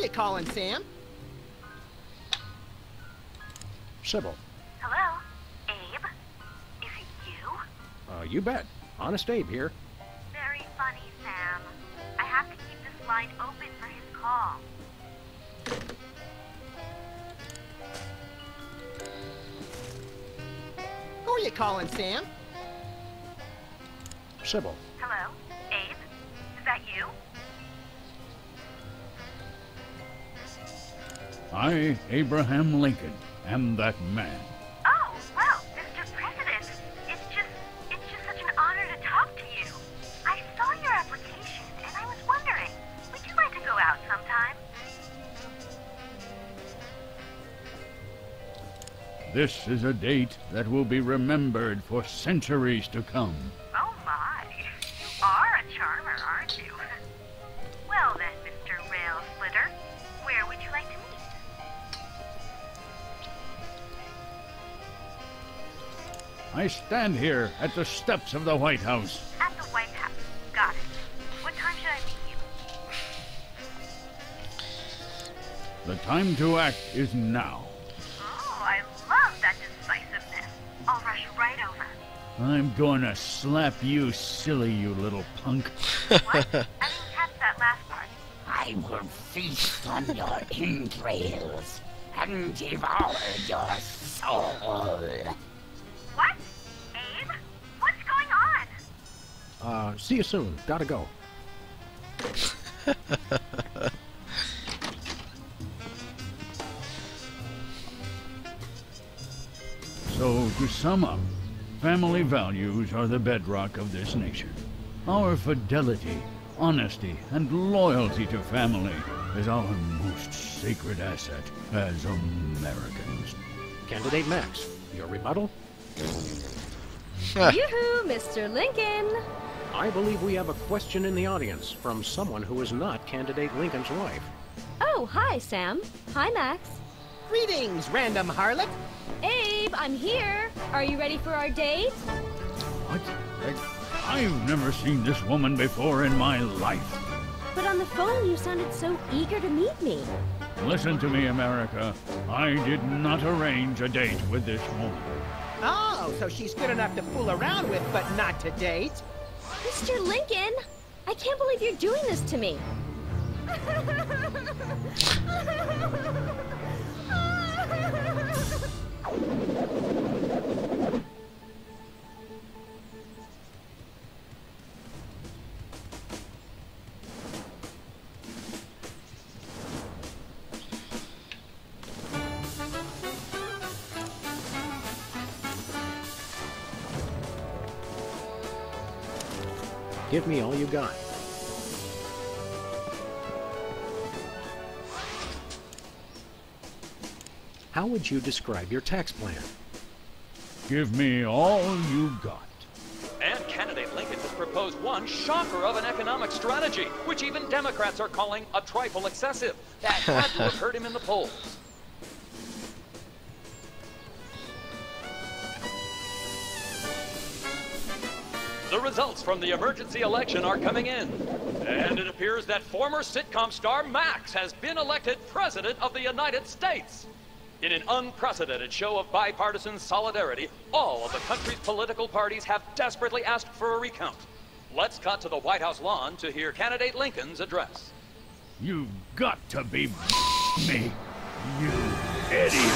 [SPEAKER 4] you calling, Sam?
[SPEAKER 3] Sybil.
[SPEAKER 17] Hello? Abe? Is it you?
[SPEAKER 3] You bet. Honest Abe here.
[SPEAKER 17] Very funny, Sam. I have to keep this line open for his call.
[SPEAKER 4] Who are you calling, Sam?
[SPEAKER 3] Sybil.
[SPEAKER 17] Hello? Abe? Is that you?
[SPEAKER 16] I, Abraham Lincoln, am that man.
[SPEAKER 17] Oh, well, Mr. President, it's just such an honor to talk to you. I saw your application, and I was wondering, would you like to go out sometime?
[SPEAKER 16] This is a date that will be remembered for centuries to come.
[SPEAKER 17] Oh my, you are a charmer, aren't you? Well then, Mr. Rail Splitter, where would you like to meet?
[SPEAKER 16] I stand here at the steps of the White House.
[SPEAKER 17] At the White House. Got it. What time should I meet you?
[SPEAKER 16] The time to act is now.
[SPEAKER 17] Oh, I love that decisiveness. I'll rush right over.
[SPEAKER 16] I'm gonna slap you silly, you little punk.
[SPEAKER 17] What? I didn't catch that last part.
[SPEAKER 2] I will feast on your entrails and devour your soul.
[SPEAKER 17] What? Abe? What's going on?
[SPEAKER 3] See you soon. Gotta go.
[SPEAKER 16] So, to sum up, family values are the bedrock of this nation. Our fidelity, honesty, and loyalty to family is our most sacred asset as Americans.
[SPEAKER 3] Candidate Max, your rebuttal?
[SPEAKER 7] Yoo-hoo, Mr. Lincoln!
[SPEAKER 3] I believe we have a question in the audience from someone who is not Candidate Lincoln's wife.
[SPEAKER 7] Oh, hi, Sam. Hi, Max.
[SPEAKER 4] Greetings, random harlot.
[SPEAKER 7] Abe, I'm here. Are you ready for our date?
[SPEAKER 16] What? I've never seen this woman before in my life.
[SPEAKER 7] But on the phone, you sounded so eager to meet me.
[SPEAKER 16] Listen to me, America. I did not arrange a date with this woman.
[SPEAKER 4] Oh, so she's good enough to fool around with, but not to date?
[SPEAKER 7] Mr. Lincoln, I can't believe you're doing this to me.
[SPEAKER 3] Give me all you got. How would you describe your tax plan?
[SPEAKER 16] Give me all you got.
[SPEAKER 15] And candidate Lincoln has proposed one shocker of an economic strategy, which even Democrats are calling a trifle excessive. That had to have hurt him in the polls. The results from the emergency election are coming in. And it appears that former sitcom star Max has been elected President of the United States. In an unprecedented show of bipartisan solidarity, all of the country's political parties have desperately asked for a recount. Let's cut to the White House lawn to hear candidate Lincoln's address.
[SPEAKER 16] You've got to be me, you idiot.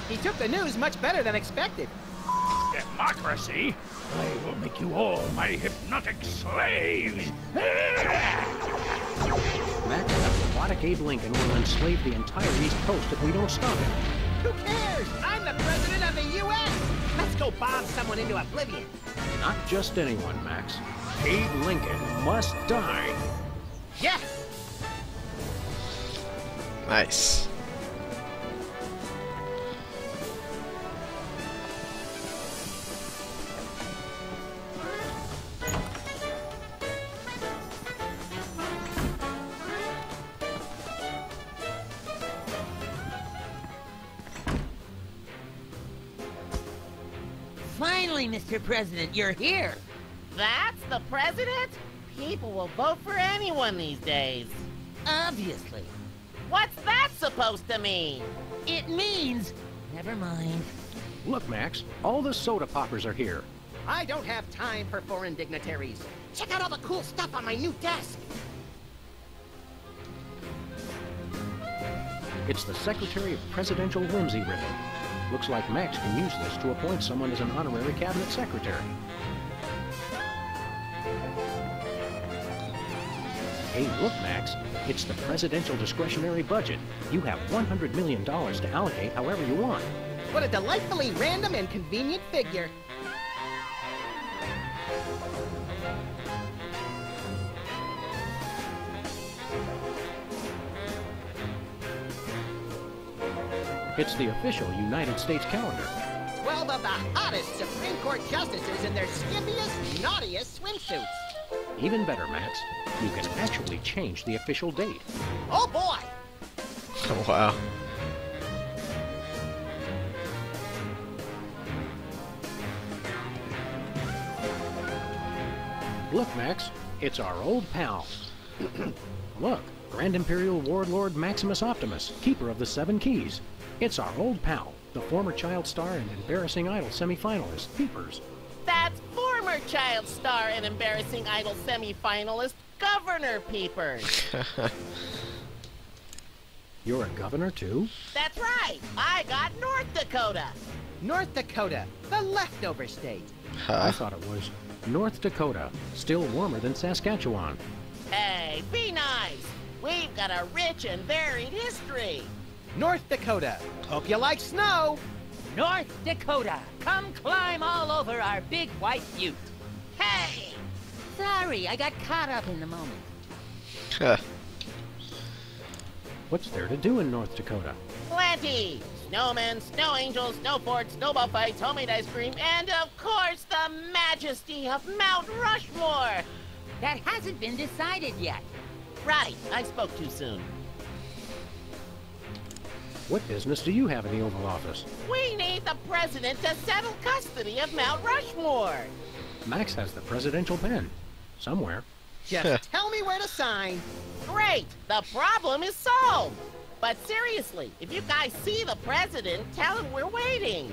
[SPEAKER 4] He took the news much better than expected.
[SPEAKER 16] Democracy? I will make you all my hypnotic slaves.
[SPEAKER 3] Max, that robotic Abe Lincoln will enslave the entire East Coast if we don't stop him.
[SPEAKER 4] Who cares? I'm the president of the U.S. Let's go bomb someone into oblivion.
[SPEAKER 3] Not just anyone, Max. Abe Lincoln must die.
[SPEAKER 4] Yes!
[SPEAKER 1] Nice.
[SPEAKER 18] Finally, Mr. President, you're here.
[SPEAKER 4] That's the president? People will vote for anyone these days.
[SPEAKER 2] Obviously.
[SPEAKER 4] What's that supposed to mean?
[SPEAKER 2] It means... Never mind.
[SPEAKER 3] Look, Max, all the soda poppers are here.
[SPEAKER 4] I don't have time for foreign dignitaries. Check out all the cool stuff on my new desk.
[SPEAKER 3] It's the Secretary of Presidential Whimsy ribbon. Looks like Max can use this to appoint someone as an honorary cabinet secretary. Hey, look, Max. It's the presidential discretionary budget. You have $100 million to allocate however you want.
[SPEAKER 4] What a delightfully random and convenient figure.
[SPEAKER 3] It's the official United States calendar.
[SPEAKER 4] 12 of the hottest Supreme Court justices in their skimpiest, naughtiest swimsuits.
[SPEAKER 3] Even better, Max. You can actually change the official date.
[SPEAKER 4] Oh boy!
[SPEAKER 1] Oh, wow.
[SPEAKER 3] Look, Max, it's our old pal. Look, Grand Imperial Warlord Maximus Optimus, keeper of the Seven Keys. It's our old pal, the former Child Star and Embarrassing Idol semifinalist, Peepers.
[SPEAKER 4] That's former Child Star and Embarrassing Idol semifinalist, Governor Peepers.
[SPEAKER 3] You're a governor, too?
[SPEAKER 4] That's right! I got North Dakota! North Dakota, the leftover state.
[SPEAKER 3] I thought it was North Dakota, still warmer than Saskatchewan.
[SPEAKER 4] Hey, be nice! We've got a rich and varied history. North Dakota, hope you like snow.
[SPEAKER 2] North Dakota, come climb all over our big white butte. Hey! Sorry, I got caught up in the moment.
[SPEAKER 3] What's there to do in North Dakota?
[SPEAKER 4] Plenty! Snowmen, snow angels, snow forts, snowball fights, homemade ice cream, and of course the majesty of Mount Rushmore!
[SPEAKER 2] That hasn't been decided yet.
[SPEAKER 4] Right, I spoke too soon.
[SPEAKER 3] What business do you have in the Oval Office?
[SPEAKER 4] We need the president to settle custody of Mount Rushmore!
[SPEAKER 3] Max has the presidential pen. Somewhere.
[SPEAKER 4] Just tell me where to sign. Great! The problem is solved! But seriously, if you guys see the president, tell him we're waiting.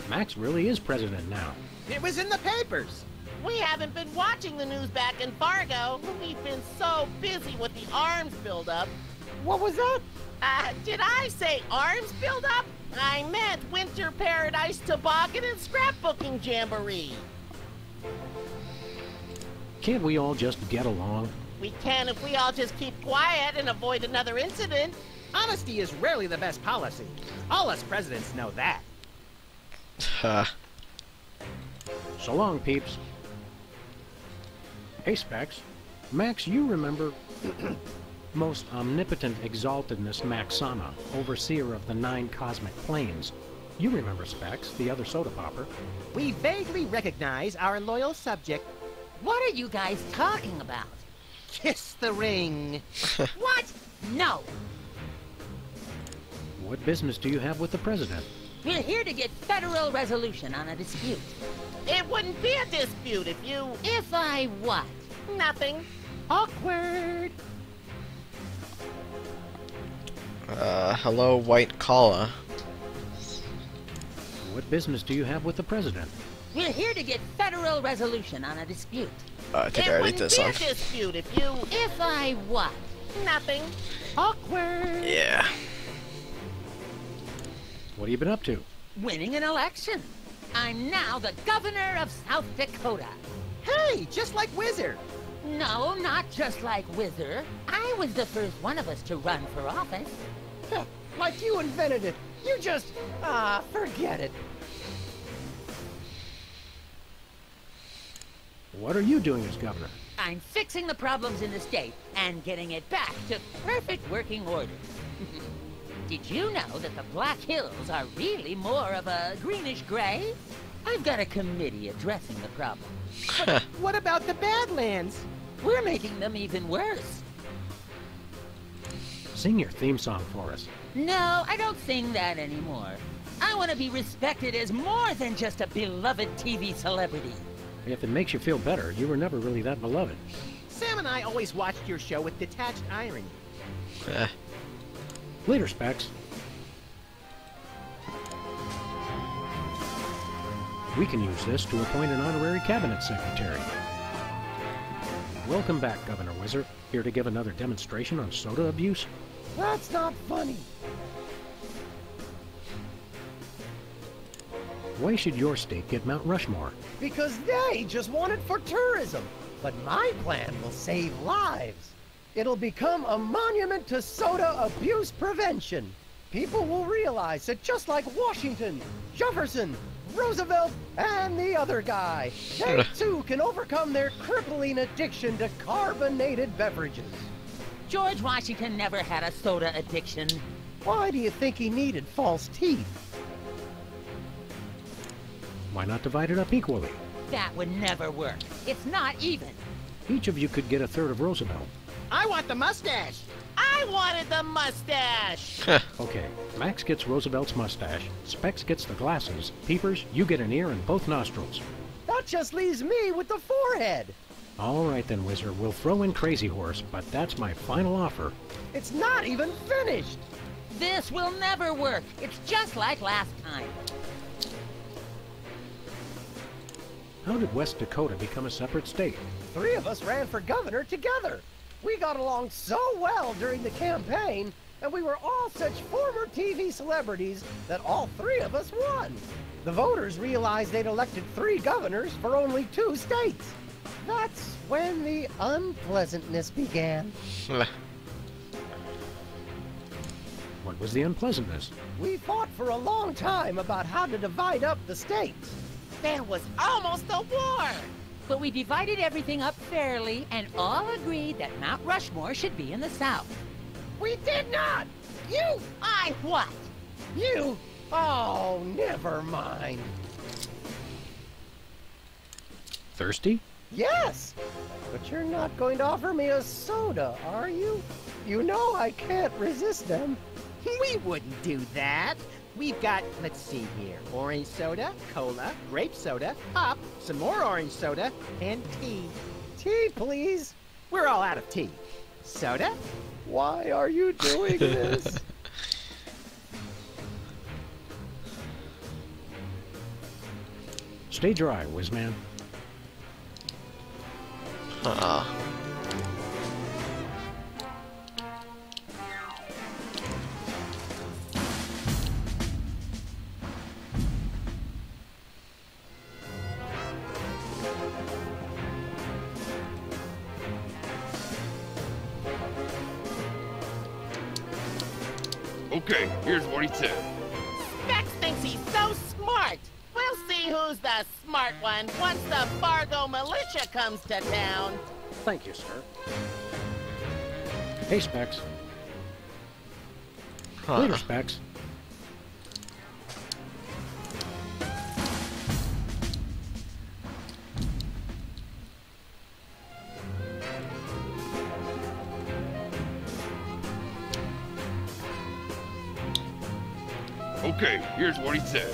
[SPEAKER 3] Max really is president now.
[SPEAKER 4] It was in the papers. We haven't been watching the news back in Fargo. We've been so busy with the arms buildup.
[SPEAKER 13] What was that?
[SPEAKER 4] Did I say arms buildup? I meant Winter Paradise Toboggan and Scrapbooking Jamboree.
[SPEAKER 3] Can't we all just get along?
[SPEAKER 4] We can if we all just keep quiet and avoid another incident. Honesty is rarely the best policy. All us presidents know that.
[SPEAKER 3] So long, peeps. Hey, Specs. Max, you remember... Most omnipotent exaltedness Maxama, overseer of the 9 cosmic planes. You remember Specs, the other soda popper.
[SPEAKER 4] We vaguely recognize our loyal subject.
[SPEAKER 2] What are you guys talking about?
[SPEAKER 4] Kiss the ring.
[SPEAKER 2] What? No.
[SPEAKER 3] What business do you have with the president?
[SPEAKER 2] We're here to get federal resolution on a dispute.
[SPEAKER 4] It wouldn't be a dispute if you...
[SPEAKER 2] If I what?
[SPEAKER 4] Nothing.
[SPEAKER 2] Awkward.
[SPEAKER 1] Hello, White Collar.
[SPEAKER 3] What business do you have with the president?
[SPEAKER 2] We're here to get federal resolution on a dispute.
[SPEAKER 1] I think I already did
[SPEAKER 4] It wouldn't
[SPEAKER 1] some.
[SPEAKER 4] be a dispute if you...
[SPEAKER 2] If I what?
[SPEAKER 4] Nothing.
[SPEAKER 2] Awkward.
[SPEAKER 1] Yeah.
[SPEAKER 3] What have you been up to?
[SPEAKER 2] Winning an election. I'm now the governor of South Dakota.
[SPEAKER 4] Hey, just like Wizard.
[SPEAKER 2] No, not just like Whizzer. I was the first one of us to run for office.
[SPEAKER 13] Like you invented it. You just... forget it.
[SPEAKER 3] What are you doing as governor?
[SPEAKER 2] I'm fixing the problems in the state and getting it back to perfect working order. Did you know that the Black Hills are really more of a greenish-gray? I've got a committee addressing the problem.
[SPEAKER 4] But what about the Badlands?
[SPEAKER 2] We're making them even worse.
[SPEAKER 3] Sing your theme song for us.
[SPEAKER 2] No, I don't sing that anymore. I want to be respected as more than just a beloved TV celebrity.
[SPEAKER 3] If it makes you feel better, you were never really that beloved.
[SPEAKER 4] Sam and I always watched your show with detached irony.
[SPEAKER 3] Later, Specs. We can use this to appoint an honorary cabinet secretary. Welcome back, Governor Wizard. Here to give another demonstration on soda abuse?
[SPEAKER 13] That's not funny.
[SPEAKER 3] Why should your state get Mount Rushmore?
[SPEAKER 13] Because they just want it for tourism. But my plan will save lives. It'll become a monument to soda abuse prevention. People will realize that just like Washington, Jefferson, Roosevelt, and the other guy, they too can overcome their crippling addiction to carbonated beverages.
[SPEAKER 2] George Washington never had a soda addiction.
[SPEAKER 13] Why do you think he needed false teeth?
[SPEAKER 3] Why not divide it up equally?
[SPEAKER 2] That would never work. It's not even.
[SPEAKER 3] Each of you could get a third of Roosevelt.
[SPEAKER 4] I want the mustache. I wanted the mustache.
[SPEAKER 3] Okay, Max gets Roosevelt's mustache, Specs gets the glasses, Peepers, you get an ear and both nostrils.
[SPEAKER 13] That just leaves me with the forehead.
[SPEAKER 3] All right then, Wizard, we'll throw in Crazy Horse, but that's my final offer.
[SPEAKER 13] It's not even finished.
[SPEAKER 2] This will never work. It's just like last time.
[SPEAKER 3] How did West Dakota become a separate state?
[SPEAKER 13] 3 of us ran for governor together. We got along so well during the campaign, and we were all such former TV celebrities that all 3 of us won. The voters realized they'd elected 3 governors for only 2 states. That's when the unpleasantness began.
[SPEAKER 3] What was the unpleasantness?
[SPEAKER 13] We fought for a long time about how to divide up the states.
[SPEAKER 4] There was almost a war.
[SPEAKER 2] But we divided everything up fairly and all agreed that Mount Rushmore should be in the South.
[SPEAKER 13] We did not! You!
[SPEAKER 2] I what?
[SPEAKER 13] You! Oh, never mind.
[SPEAKER 3] Thirsty?
[SPEAKER 13] Yes! But you're not going to offer me a soda, are you? You know I can't resist them.
[SPEAKER 4] We wouldn't do that. We've got, let's see here, orange soda, cola, grape soda, pop, some more orange soda, and tea.
[SPEAKER 13] Tea, please.
[SPEAKER 4] We're all out of tea. Soda?
[SPEAKER 13] Why are you doing this?
[SPEAKER 3] Stay dry, Whizman.
[SPEAKER 9] Okay, here's what he said.
[SPEAKER 4] Specs thinks he's so smart. We'll see who's the smart one once the Fargo militia comes to town.
[SPEAKER 3] Thank you, sir. Hey, Specs. Later, Specs.
[SPEAKER 9] Okay, here's what he said.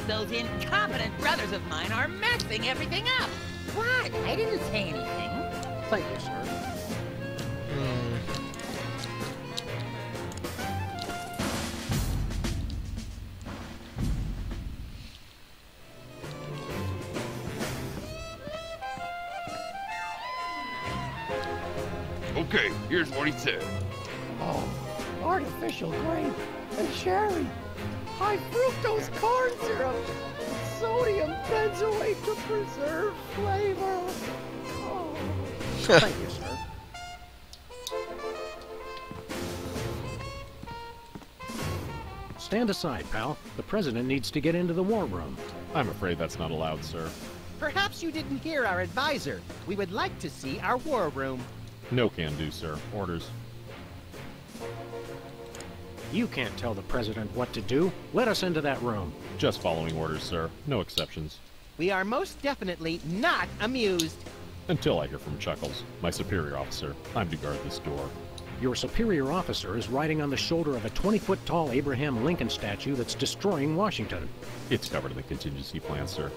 [SPEAKER 2] Those incompetent brothers of mine are messing everything up. What? I didn't say anything.
[SPEAKER 3] Thank you, sir.
[SPEAKER 9] Okay, here's what he said.
[SPEAKER 13] Oh, artificial grape and cherry. High fructose corn syrup. Sodium benzoate to preserve flavor. Oh.
[SPEAKER 3] Thank you, sir. Stand aside, pal. The president needs to get into the war room.
[SPEAKER 6] I'm afraid that's not allowed, sir.
[SPEAKER 4] Perhaps you didn't hear our advisor. We would like to see our war room.
[SPEAKER 6] No can do, sir. Orders.
[SPEAKER 3] You can't tell the president what to do. Let us into that room.
[SPEAKER 6] Just following orders, sir. No exceptions.
[SPEAKER 4] We are most definitely not amused.
[SPEAKER 6] Until I hear from Chuckles, my superior officer. I'm to guard this door.
[SPEAKER 3] Your superior officer is riding on the shoulder of a 20-foot-tall Abraham Lincoln statue that's destroying Washington.
[SPEAKER 6] It's covered in the contingency plan, sir.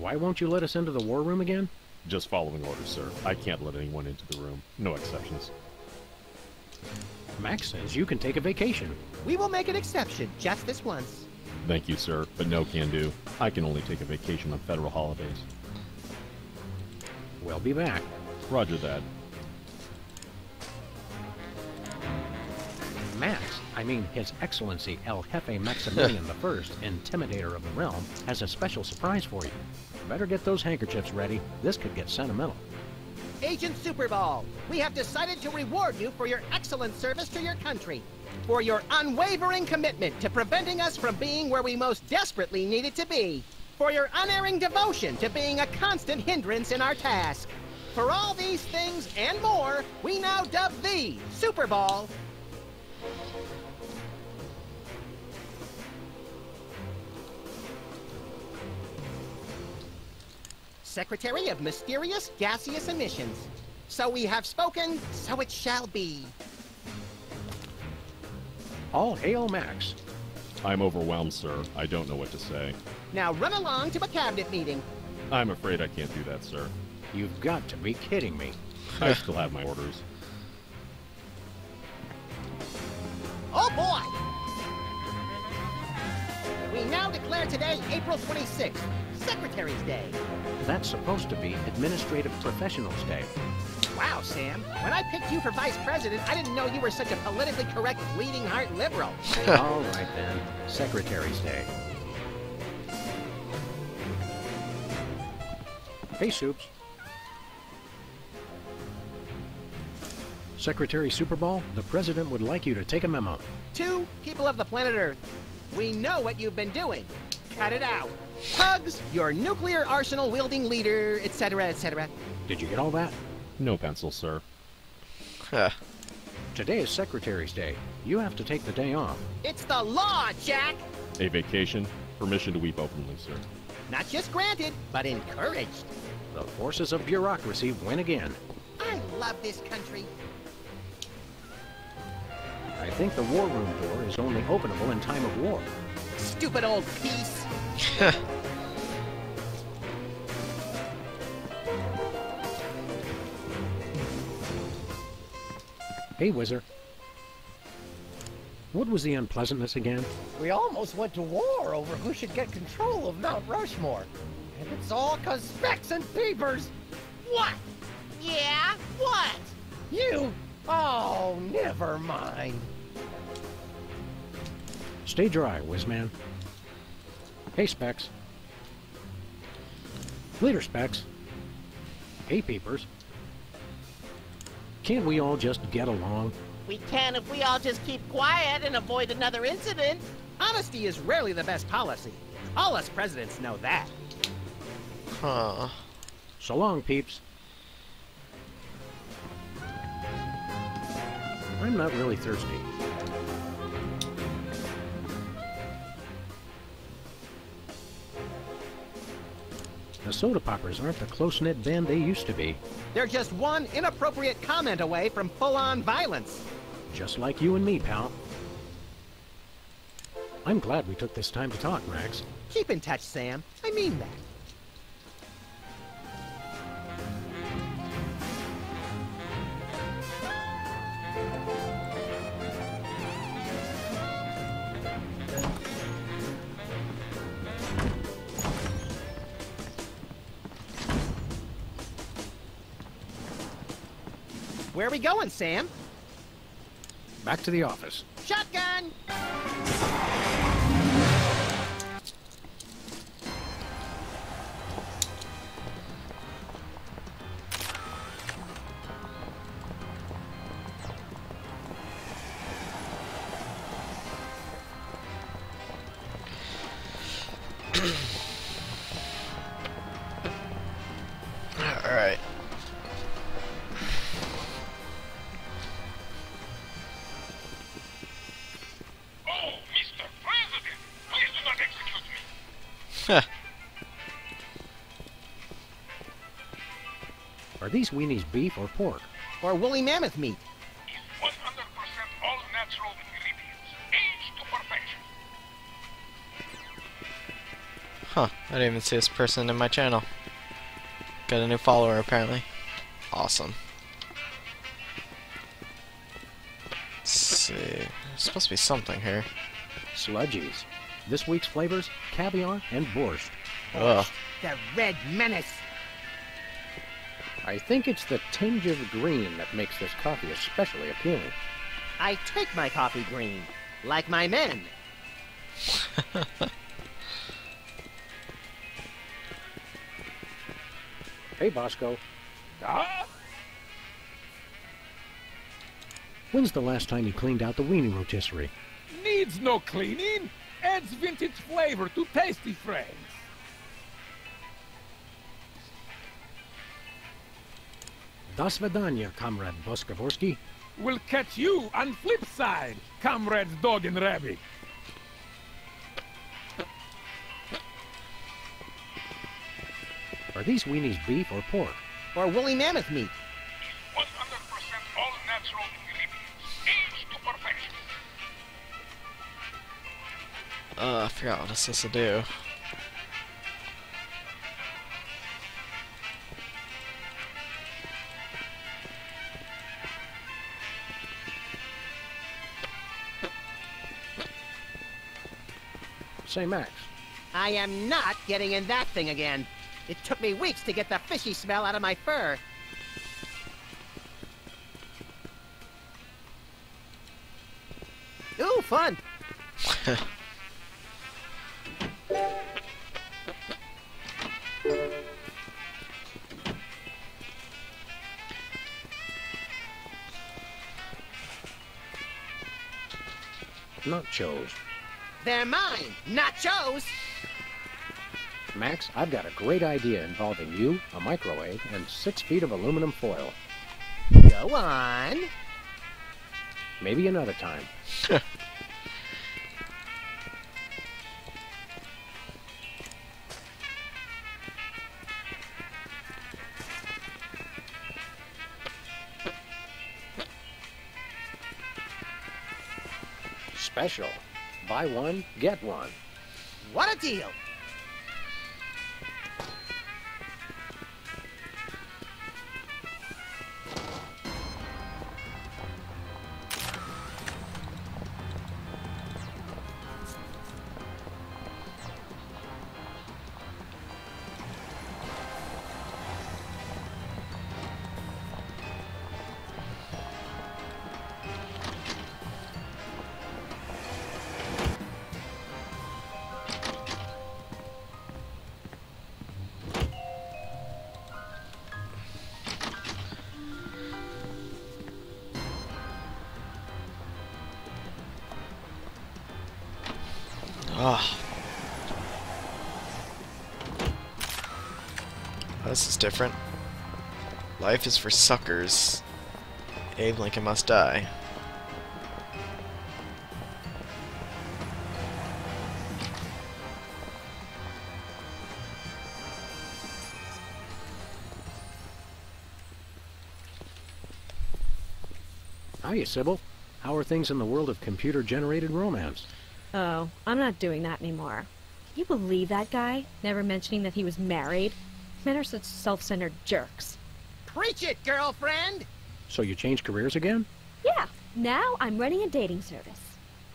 [SPEAKER 3] Why won't you let us into the war room again?
[SPEAKER 6] Just following orders, sir. I can't let anyone into the room. No exceptions.
[SPEAKER 3] Max says you can take a vacation.
[SPEAKER 4] We will make an exception, just this once.
[SPEAKER 6] Thank you, sir, but no can do. I can only take a vacation on federal holidays.
[SPEAKER 3] We'll be back.
[SPEAKER 6] Roger that.
[SPEAKER 3] Max, I mean His Excellency El Jefe Maximilian I, Intimidator of the Realm, has a special surprise for you. Better get those handkerchiefs ready. This could get sentimental.
[SPEAKER 4] Agent Superball, we have decided to reward you for your excellent service to your country, for your unwavering commitment to preventing us from being where we most desperately needed to be, for your unerring devotion to being a constant hindrance in our task. For all these things and more, we now dub thee Superball. Secretary of Mysterious Gaseous Emissions. So we have spoken, so it shall be.
[SPEAKER 3] All hail Max.
[SPEAKER 6] I'm overwhelmed, sir. I don't know what to say.
[SPEAKER 4] Now run along to a cabinet meeting.
[SPEAKER 6] I'm afraid I can't do that, sir.
[SPEAKER 3] You've got to be kidding me.
[SPEAKER 6] I still have my orders.
[SPEAKER 4] Oh boy! We now declare today April 26th, Secretary's Day.
[SPEAKER 3] That's supposed to be Administrative Professionals Day.
[SPEAKER 4] Wow, Sam. When I picked you for Vice President, I didn't know you were such a politically correct, bleeding heart liberal.
[SPEAKER 3] All right, then. Secretary's Day. Hey, Soups. Secretary Superball, the President would like you to take a memo.
[SPEAKER 4] To people of the planet Earth, we know what you've been doing. Cut it out. Hugs, your nuclear arsenal-wielding leader, etc., etc.
[SPEAKER 3] Did you get all that?
[SPEAKER 6] No pencil, sir.
[SPEAKER 3] Today is Secretary's Day. You have to take the day off.
[SPEAKER 4] It's the law, Jack!
[SPEAKER 6] A vacation? Permission to weep openly, sir.
[SPEAKER 4] Not just granted, but encouraged.
[SPEAKER 3] The forces of bureaucracy win again.
[SPEAKER 4] I love this country.
[SPEAKER 3] I think the war room door is only openable in time of war.
[SPEAKER 4] Stupid old piece.
[SPEAKER 3] Hey, Whizzer. What was the unpleasantness again?
[SPEAKER 13] We almost went to war over who should get control of Mount Rushmore. And it's all 'cause Specs and Peepers.
[SPEAKER 4] What? Yeah, what?
[SPEAKER 13] You? Oh, never mind.
[SPEAKER 3] Stay dry, Whizman. Hey, Specs. Later, Specs. Hey, Peepers. Can't we all just get along?
[SPEAKER 4] We can if we all just keep quiet and avoid another incident. Honesty is rarely the best policy. All us presidents know that.
[SPEAKER 1] Huh.
[SPEAKER 3] So long, Peeps. I'm not really thirsty. The soda poppers aren't the close-knit band they used to be.
[SPEAKER 4] They're just one inappropriate comment away from full-on violence.
[SPEAKER 3] Just like you and me, pal. I'm glad we took this time to talk, Max.
[SPEAKER 4] Keep in touch, Sam. I mean that. Where are we going, Sam?
[SPEAKER 3] Back to the office.
[SPEAKER 4] Shotgun!
[SPEAKER 1] Alright.
[SPEAKER 3] Are these weenies beef or pork?
[SPEAKER 4] Or woolly mammoth meat?
[SPEAKER 12] 100% all natural ingredients, aged to perfection.
[SPEAKER 1] Huh, I didn't even see this person in my channel. Got a new follower, apparently. Awesome. Let's see. There's supposed to be something here.
[SPEAKER 3] Sludgies. This week's flavors, caviar and borscht.
[SPEAKER 1] Ugh.
[SPEAKER 4] The Red Menace.
[SPEAKER 3] I think it's the tinge of green that makes this coffee especially appealing.
[SPEAKER 4] I take my coffee green, like my men.
[SPEAKER 3] Hey, Bosco.
[SPEAKER 9] Ah?
[SPEAKER 3] When's the last time you cleaned out the weenie rotisserie?
[SPEAKER 9] Needs no cleaning. Adds vintage flavor to tasty friends.
[SPEAKER 3] Do svidaniya, Comrade Boskavorski.
[SPEAKER 9] We'll catch you on flip side, comrades Dog and Rabbit.
[SPEAKER 3] Are these weenies beef or pork?
[SPEAKER 4] Or woolly mammoth meat.
[SPEAKER 12] 100% all natural ingredients, aged to perfection.
[SPEAKER 1] I forgot what it's supposed to do.
[SPEAKER 3] Say, Max.
[SPEAKER 4] I am not getting in that thing again. It took me weeks to get the fishy smell out of my fur. Ooh, fun!
[SPEAKER 3] Nachos.
[SPEAKER 4] They're mine, nachos!
[SPEAKER 3] Max, I've got a great idea involving you, a microwave, and 6 feet of aluminum foil.
[SPEAKER 4] Go on.
[SPEAKER 3] Maybe another time. Special. Buy one, get one.
[SPEAKER 4] What a deal!
[SPEAKER 1] Ah. This is different. Life is for suckers. Abe Lincoln must die.
[SPEAKER 3] Hiya, Sybil. How are things in the world of computer-generated romance?
[SPEAKER 7] Oh, I'm not doing that anymore. Can you believe that guy? Never mentioning that he was married? Men are such self-centered jerks.
[SPEAKER 4] Preach it, girlfriend!
[SPEAKER 3] So you changed careers again?
[SPEAKER 7] Yeah, now I'm running a dating service.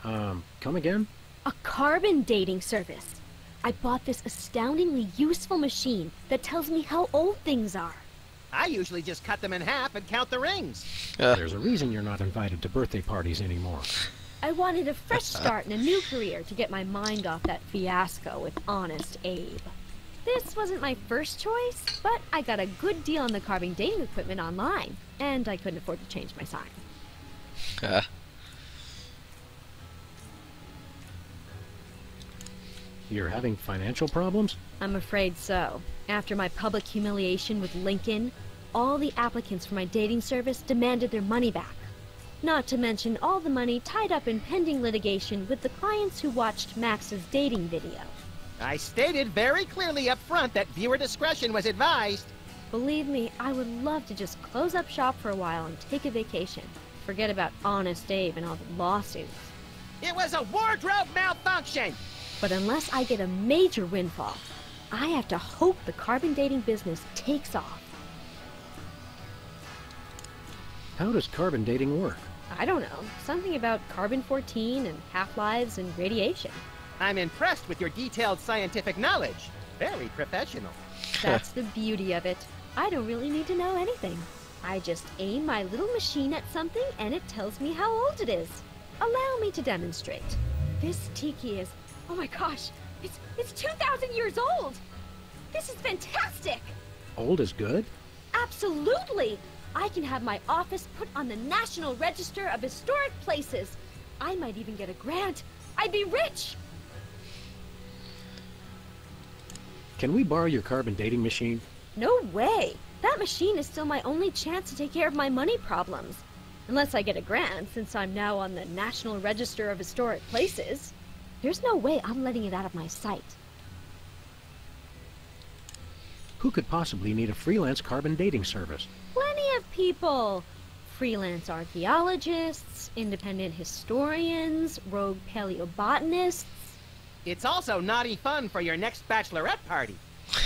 [SPEAKER 3] Come again?
[SPEAKER 7] A carbon dating service. I bought this astoundingly useful machine that tells me how old things are.
[SPEAKER 4] I usually just cut them in half and count the rings.
[SPEAKER 3] There's a reason you're not invited to birthday parties anymore.
[SPEAKER 7] I wanted a fresh start in a new career to get my mind off that fiasco with Honest Abe. This wasn't my first choice, but I got a good deal on the carving dating equipment online, and I couldn't afford to change my sign.
[SPEAKER 3] You're having financial problems?
[SPEAKER 7] I'm afraid so. After my public humiliation with Lincoln, all the applicants for my dating service demanded their money back. Not to mention all the money tied up in pending litigation with the clients who watched Max's dating video.
[SPEAKER 4] I stated very clearly up front that viewer discretion was advised.
[SPEAKER 7] Believe me, I would love to just close up shop for a while and take a vacation. Forget about Honest Abe and all the lawsuits.
[SPEAKER 4] It was a wardrobe malfunction!
[SPEAKER 7] But unless I get a major windfall, I have to hope the carbon dating business takes off.
[SPEAKER 3] How does carbon dating work?
[SPEAKER 7] I don't know. Something about carbon-14 and half-lives and radiation.
[SPEAKER 4] I'm impressed with your detailed scientific knowledge. Very professional.
[SPEAKER 7] That's the beauty of it. I don't really need to know anything. I just aim my little machine at something and it tells me how old it is. Allow me to demonstrate. This tiki is, oh my gosh, it's 2,000 years old! This is fantastic!
[SPEAKER 3] Old is good?
[SPEAKER 7] Absolutely! I can have my office put on the National Register of Historic Places. I might even get a grant. I'd be rich!
[SPEAKER 3] Can we borrow your carbon dating machine?
[SPEAKER 7] No way! That machine is still my only chance to take care of my money problems. Unless I get a grant, since I'm now on the National Register of Historic Places. There's no way I'm letting it out of my sight.
[SPEAKER 3] Who could possibly need a freelance carbon dating service?
[SPEAKER 7] Plenty of people! Freelance archaeologists, independent historians, rogue paleobotanists.
[SPEAKER 4] It's also naughty fun for your next bachelorette party.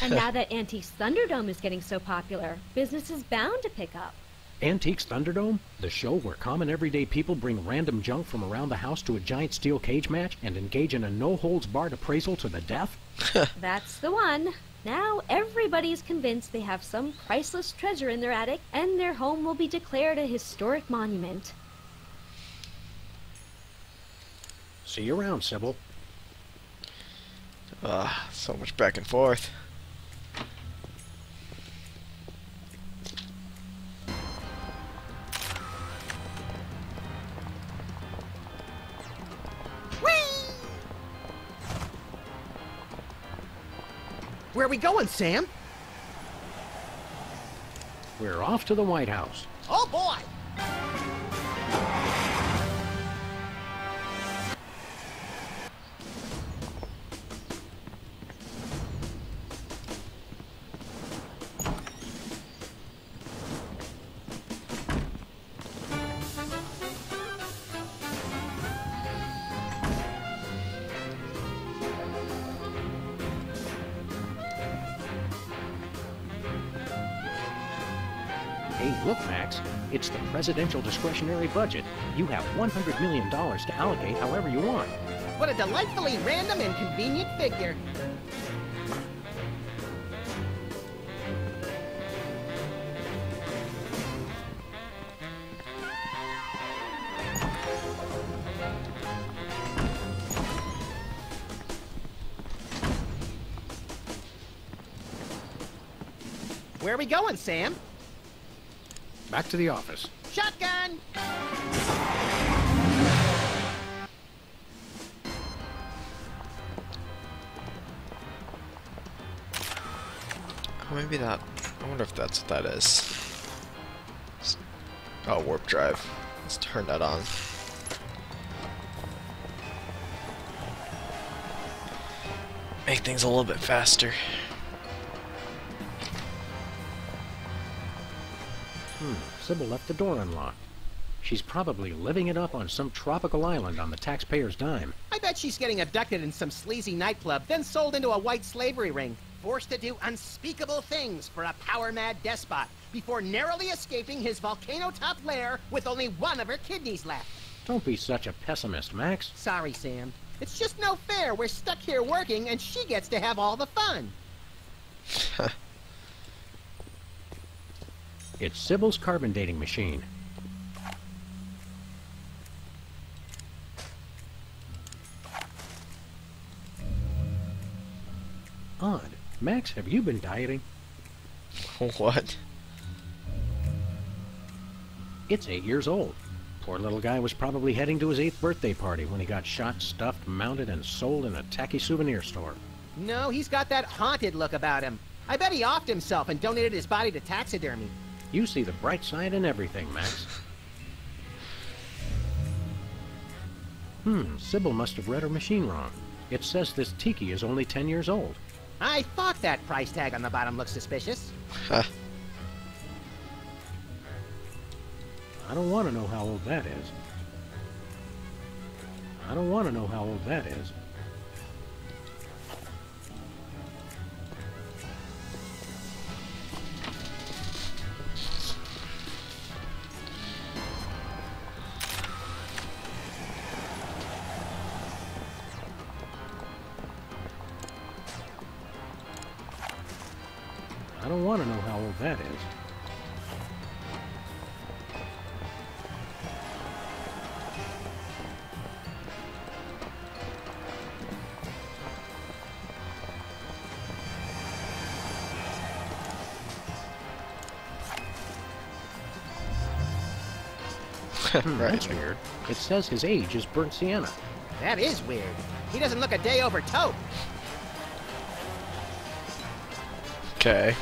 [SPEAKER 7] And now that Antiques Thunderdome is getting so popular, business is bound to pick up.
[SPEAKER 3] Antiques Thunderdome? The show where common everyday people bring random junk from around the house to a giant steel cage match and engage in a no-holds-barred appraisal to the death?
[SPEAKER 7] That's the one. Now everybody's convinced they have some priceless treasure in their attic, and their home will be declared a historic monument.
[SPEAKER 3] See you around, Sybil.
[SPEAKER 1] So much back and forth.
[SPEAKER 4] Where are we going, Sam?
[SPEAKER 3] We're off to the White House.
[SPEAKER 4] Oh, boy!
[SPEAKER 3] Hey, look, Max. It's the presidential discretionary budget. You have $100 million to allocate however you want.
[SPEAKER 4] What a delightfully random and convenient figure. Where are we going, Sam?
[SPEAKER 3] Back to the office.
[SPEAKER 4] Shotgun!
[SPEAKER 1] Oh, maybe that. I wonder if that's what that is. Oh, warp drive. Let's turn that on. Make things a little bit faster.
[SPEAKER 3] Sybil left the door unlocked. She's probably living it up on some tropical island on the taxpayer's dime.
[SPEAKER 4] I bet she's getting abducted in some sleazy nightclub, then sold into a white slavery ring, forced to do unspeakable things for a power-mad despot, before narrowly escaping his volcano-top lair with only one of her kidneys left.
[SPEAKER 3] Don't be such a pessimist, Max.
[SPEAKER 4] Sorry, Sam. It's just no fair. We're stuck here working, and she gets to have all the fun.
[SPEAKER 3] It's Sybil's carbon dating machine. Odd. Max, have you been dieting?
[SPEAKER 1] What?
[SPEAKER 3] It's 8 years old. Poor little guy was probably heading to his 8th birthday party when he got shot, stuffed, mounted, and sold in a tacky souvenir store.
[SPEAKER 4] No, he's got that haunted look about him. I bet he offed himself and donated his body to taxidermy.
[SPEAKER 3] You see the bright side in everything, Max. Sybil must have read her machine wrong. It says this tiki is only 10 years old.
[SPEAKER 4] I thought that price tag on the bottom looked suspicious.
[SPEAKER 3] I don't want to know how old that is. I don't want to know how old that is. I don't want to know how old that is. That's weird. It says his age is burnt sienna.
[SPEAKER 4] That is weird. He doesn't look a day over taupe.
[SPEAKER 1] Okay.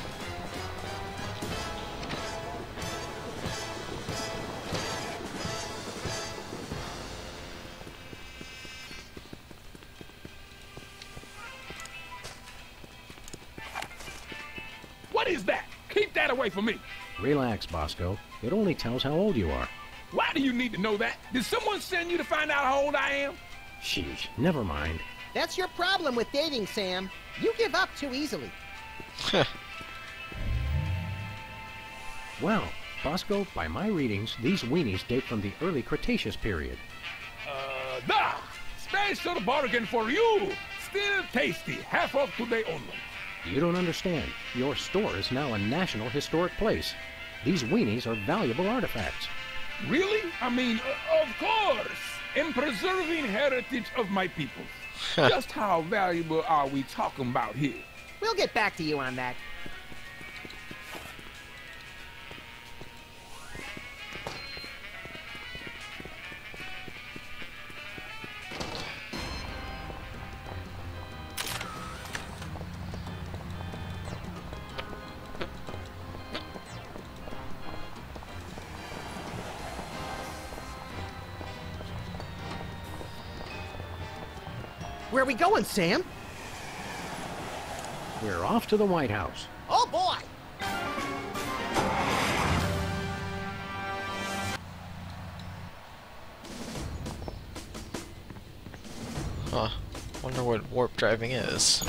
[SPEAKER 9] What is that? Keep that away from me.
[SPEAKER 3] Relax, Bosco. It only tells how old you are.
[SPEAKER 9] Why do you need to know that? Did someone send you to find out how old I am?
[SPEAKER 3] Sheesh, never mind.
[SPEAKER 4] That's your problem with dating, Sam. You give up too easily.
[SPEAKER 3] Well, Bosco, by my readings, these weenies date from the early Cretaceous period.
[SPEAKER 9] Special bargain for you! Still tasty, half off today only.
[SPEAKER 3] You don't understand. Your store is now a National Historic Place. These weenies are valuable artifacts.
[SPEAKER 9] Really? I mean, of course! In preserving heritage of my people. Just how valuable are we talking about here?
[SPEAKER 4] We'll get back to you on that. Where are we going, Sam?
[SPEAKER 3] We're off to the White House.
[SPEAKER 4] Oh, boy!
[SPEAKER 1] Huh. Wonder what warp driving is.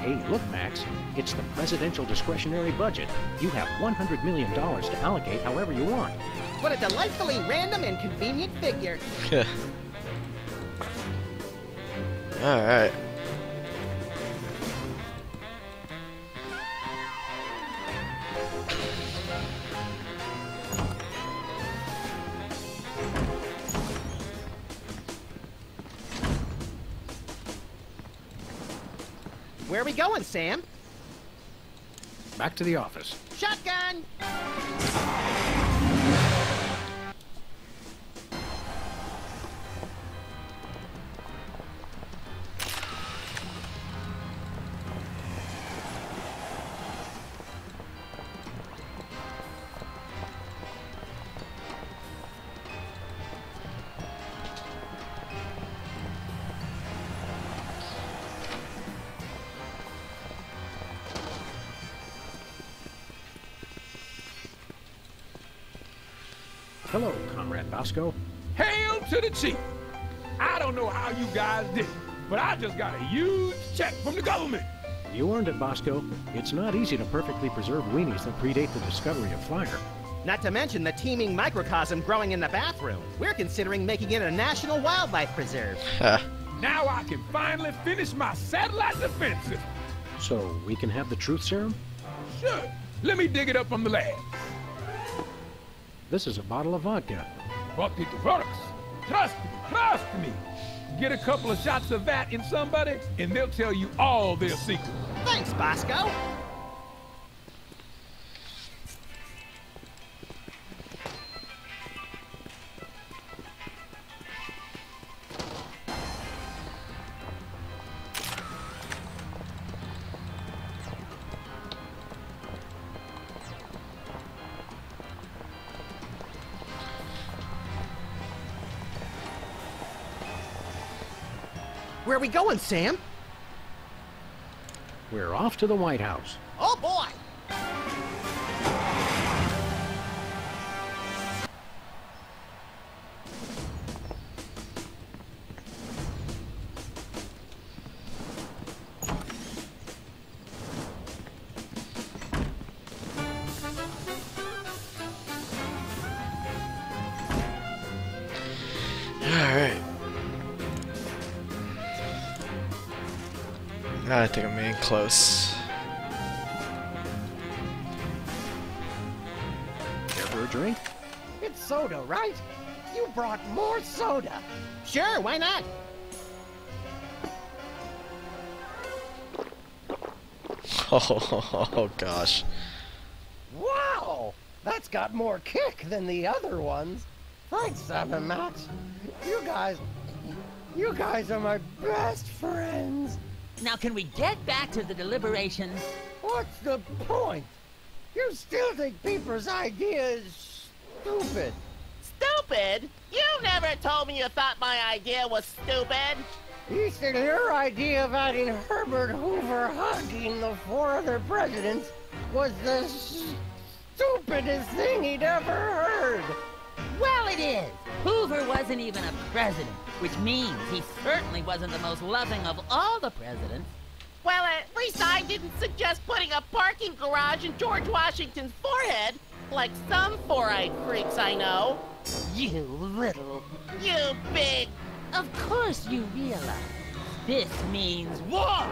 [SPEAKER 3] Hey, look, Max. It's the presidential discretionary budget. You have $100 million to allocate however you want.
[SPEAKER 4] What a delightfully random and convenient figure.
[SPEAKER 1] Alright.
[SPEAKER 4] Where are we going, Sam?
[SPEAKER 3] Back to the office.
[SPEAKER 4] Shotgun!
[SPEAKER 3] Hello, Comrade Bosco.
[SPEAKER 9] Hail to the chief! I don't know how you guys did it, but I just got a huge check from the government.
[SPEAKER 3] You earned it, Bosco. It's not easy to perfectly preserve weenies that predate the discovery of fire.
[SPEAKER 4] Not to mention the teeming microcosm growing in the bathroom. We're considering making it a national wildlife preserve.
[SPEAKER 9] Now I can finally finish my satellite defense system.
[SPEAKER 3] So we can have the truth serum?
[SPEAKER 9] Sure. Let me dig it up from the lab.
[SPEAKER 3] This is a bottle of vodka.
[SPEAKER 9] But it works. Trust me. Get a couple of shots of that in somebody, and they'll tell you all their secrets.
[SPEAKER 4] Thanks, Bosco. Where are we going, Sam?
[SPEAKER 3] We're off to the White House.
[SPEAKER 4] Oh, boy!
[SPEAKER 1] I think I'm getting close.
[SPEAKER 3] Care for a drink?
[SPEAKER 13] It's soda, right? You brought more soda.
[SPEAKER 4] Sure, why not?
[SPEAKER 1] Oh gosh.
[SPEAKER 13] Wow! That's got more kick than the other ones. Thanks, Seven Max. You guys are my best friends.
[SPEAKER 2] Now, can we get back to the deliberations?
[SPEAKER 13] What's the point? You still think Peeper's idea is stupid.
[SPEAKER 4] Stupid? You never told me you thought my idea was stupid.
[SPEAKER 13] He said your idea of adding Herbert Hoover hugging the 4 other presidents was the stupidest thing he'd ever heard.
[SPEAKER 2] Well, it is. Hoover wasn't even a president, which means he certainly wasn't the most loving of all the presidents.
[SPEAKER 4] Well, at least I didn't suggest putting a parking garage in George Washington's forehead, like some four-eyed freaks I know.
[SPEAKER 2] You little...
[SPEAKER 4] You big...
[SPEAKER 2] Of course you realize this means war!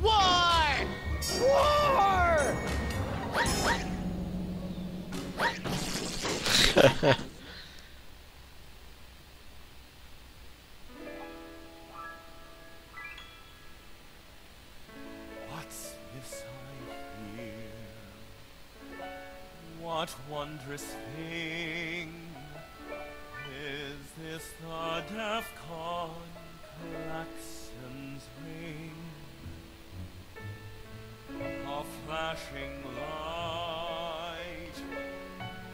[SPEAKER 4] War!
[SPEAKER 13] War!
[SPEAKER 18] What's this I hear? What wondrous thing is this? The DEFCON klaxon's ring, a flashing light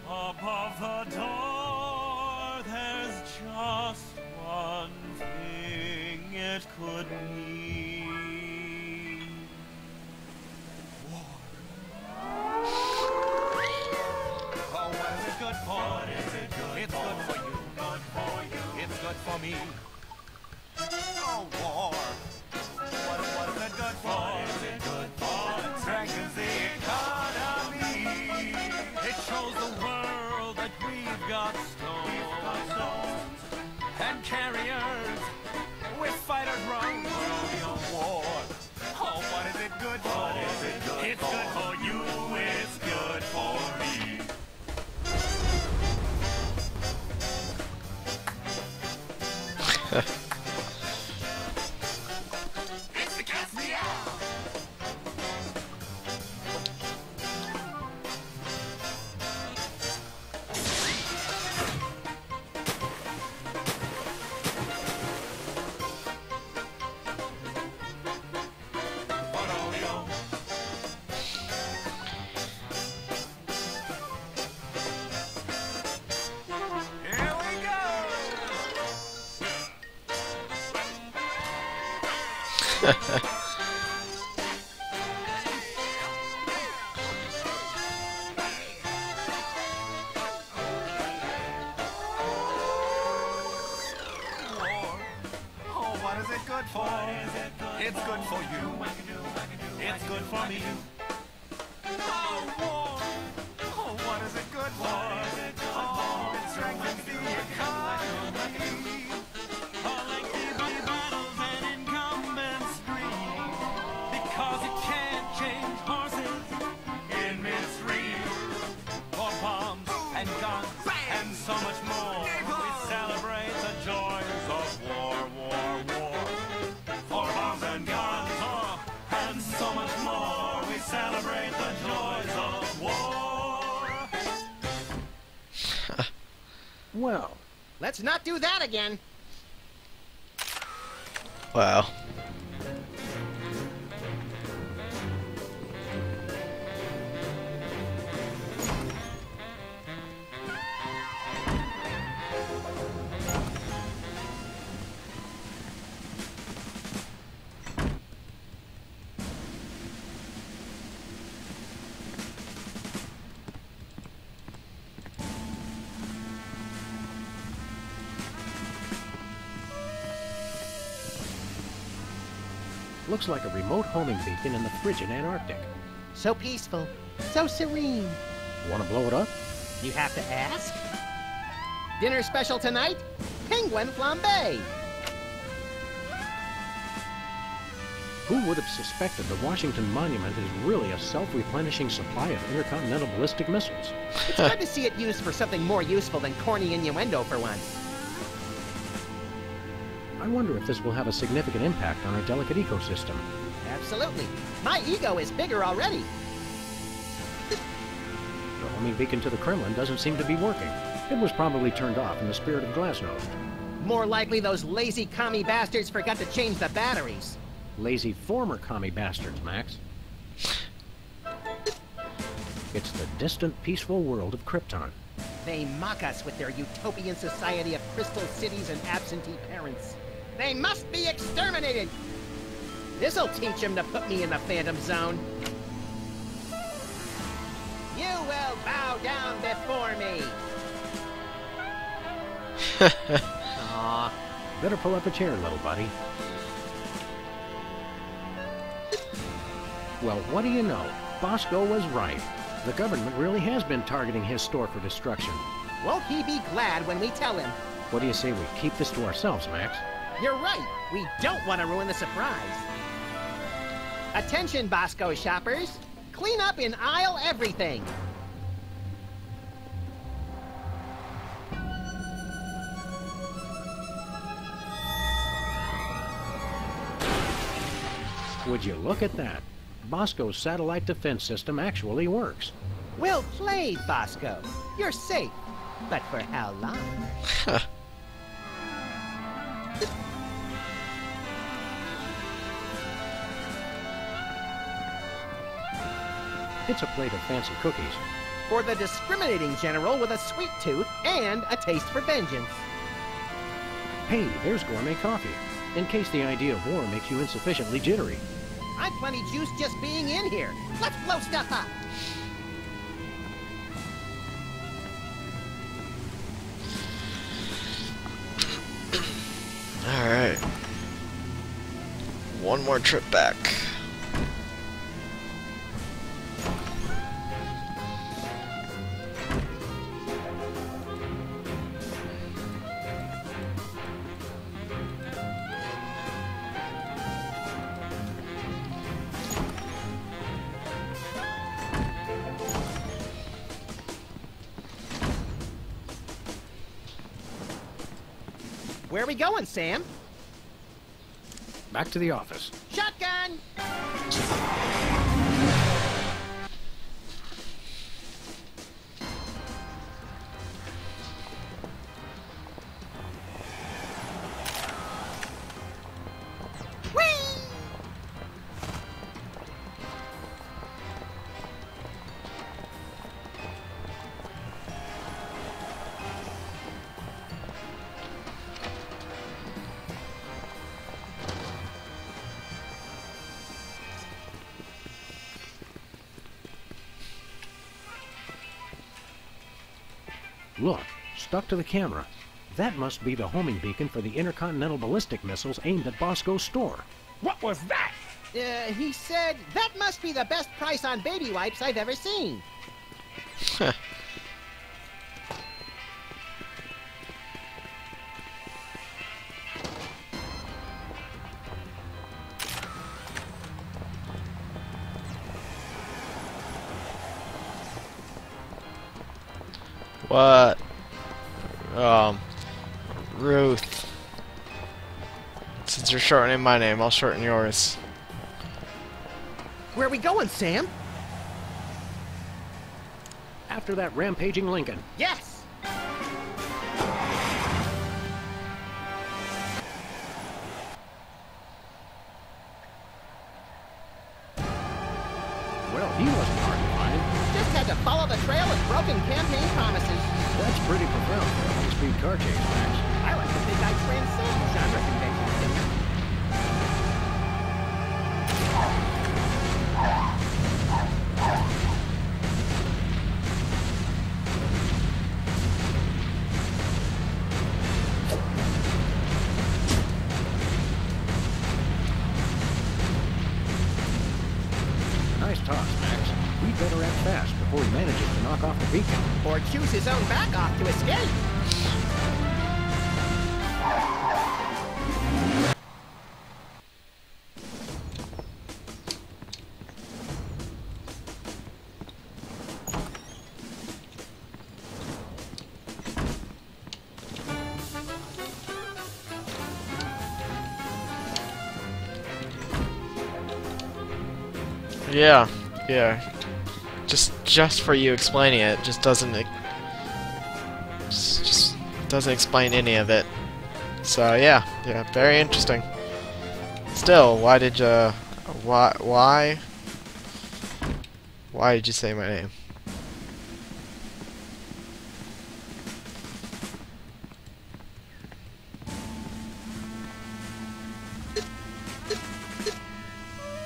[SPEAKER 18] above the door. There's just one thing it could mean. War. Oh, what is it good for? What is it good it's for? Good for you. Good for you. It's good for me. Oh, war. What is it good for? What is it good for? It strengthens the economy. It shows the world that we've got stones and carriers with fighter drones. War. Oh, what is it good for? What is it good it's for? Good for you. It's good for me. It's the cat's meow. Here we go. Oh, what is it good for? It's good for you. It's good for me. Oh, war. Oh, what is it good for? Oh, it strengthens the economy. Lengthy battles and incumbents free, because it can't change horses in midstream. For bombs and guns and so much more, we celebrate the joys of war, war, war. For bombs and guns, and so much more, we celebrate the joys of war.
[SPEAKER 3] Well,
[SPEAKER 4] Let's not do that again.
[SPEAKER 1] Wow.
[SPEAKER 3] looks like a remote homing beacon in the frigid Antarctic.
[SPEAKER 4] So peaceful, so serene.
[SPEAKER 3] Want to blow it up?
[SPEAKER 4] You have to ask? Dinner special tonight? Penguin flambe.
[SPEAKER 3] Who would have suspected the Washington Monument is really a self-replenishing supply of intercontinental ballistic missiles?
[SPEAKER 4] It's good to see it used for something more useful than corny innuendo for once.
[SPEAKER 3] I wonder if this will have a significant impact on our delicate ecosystem.
[SPEAKER 4] Absolutely. My ego is bigger already.
[SPEAKER 3] The homing beacon to the Kremlin doesn't seem to be working. It was probably turned off in the spirit of Glasnost.
[SPEAKER 4] More likely those lazy commie bastards forgot to change the batteries.
[SPEAKER 3] Lazy former commie bastards, Max. It's the distant, peaceful world of Krypton.
[SPEAKER 4] They mock us with their utopian society of crystal cities and absentee parents. They must be exterminated! This'll teach them to put me in the Phantom Zone. You will bow down before me!
[SPEAKER 3] Aw. Better pull up a chair, little buddy. Well, what do you know? Bosco was right. The government really has been targeting his store for destruction.
[SPEAKER 4] Won't he be glad when we tell him?
[SPEAKER 3] What do you say we keep this to ourselves, Max?
[SPEAKER 4] You're right. We don't want to ruin the surprise. Attention, Bosco shoppers. Clean up in aisle everything.
[SPEAKER 3] Would you look at that? Bosco's satellite defense system actually works.
[SPEAKER 4] Well played, Bosco. You're safe. But for how long?
[SPEAKER 3] It's a plate of fancy cookies.
[SPEAKER 4] For the discriminating general with a sweet tooth and a taste for vengeance.
[SPEAKER 3] Hey, there's gourmet coffee. In case the idea of war makes you insufficiently jittery.
[SPEAKER 4] I'm plenty juiced just being in here. Let's blow stuff up.
[SPEAKER 1] Alright. One more trip back.
[SPEAKER 4] Where are we going, Sam?
[SPEAKER 3] Back to the office.
[SPEAKER 4] Shotgun!
[SPEAKER 3] Look, stuck to the camera. That must be the homing beacon for the intercontinental ballistic missiles aimed at Bosco's store.
[SPEAKER 9] What was that?
[SPEAKER 4] He said, that must be the best price on baby wipes I've ever seen.
[SPEAKER 1] What? Ruth. Since you're shortening my name, I'll shorten yours.
[SPEAKER 4] Where are we going, Sam?
[SPEAKER 3] After that rampaging Lincoln.
[SPEAKER 4] Yes!
[SPEAKER 3] Well, he wasn't hard to find.
[SPEAKER 4] Just had to follow the trail of broken campaign promises.
[SPEAKER 3] That's pretty profound for a high-speed car chase, Max.
[SPEAKER 4] I like to think I transcend genre conventions, Sam.
[SPEAKER 3] Nice toss, Max. We'd better act fast before he manages to knock off the beacon.
[SPEAKER 4] Or choose his own back off to escape.
[SPEAKER 1] Yeah, yeah. Just for you explaining it, just doesn't just doesn't explain any of it. So yeah, very interesting. Still, why did you why did you say my name?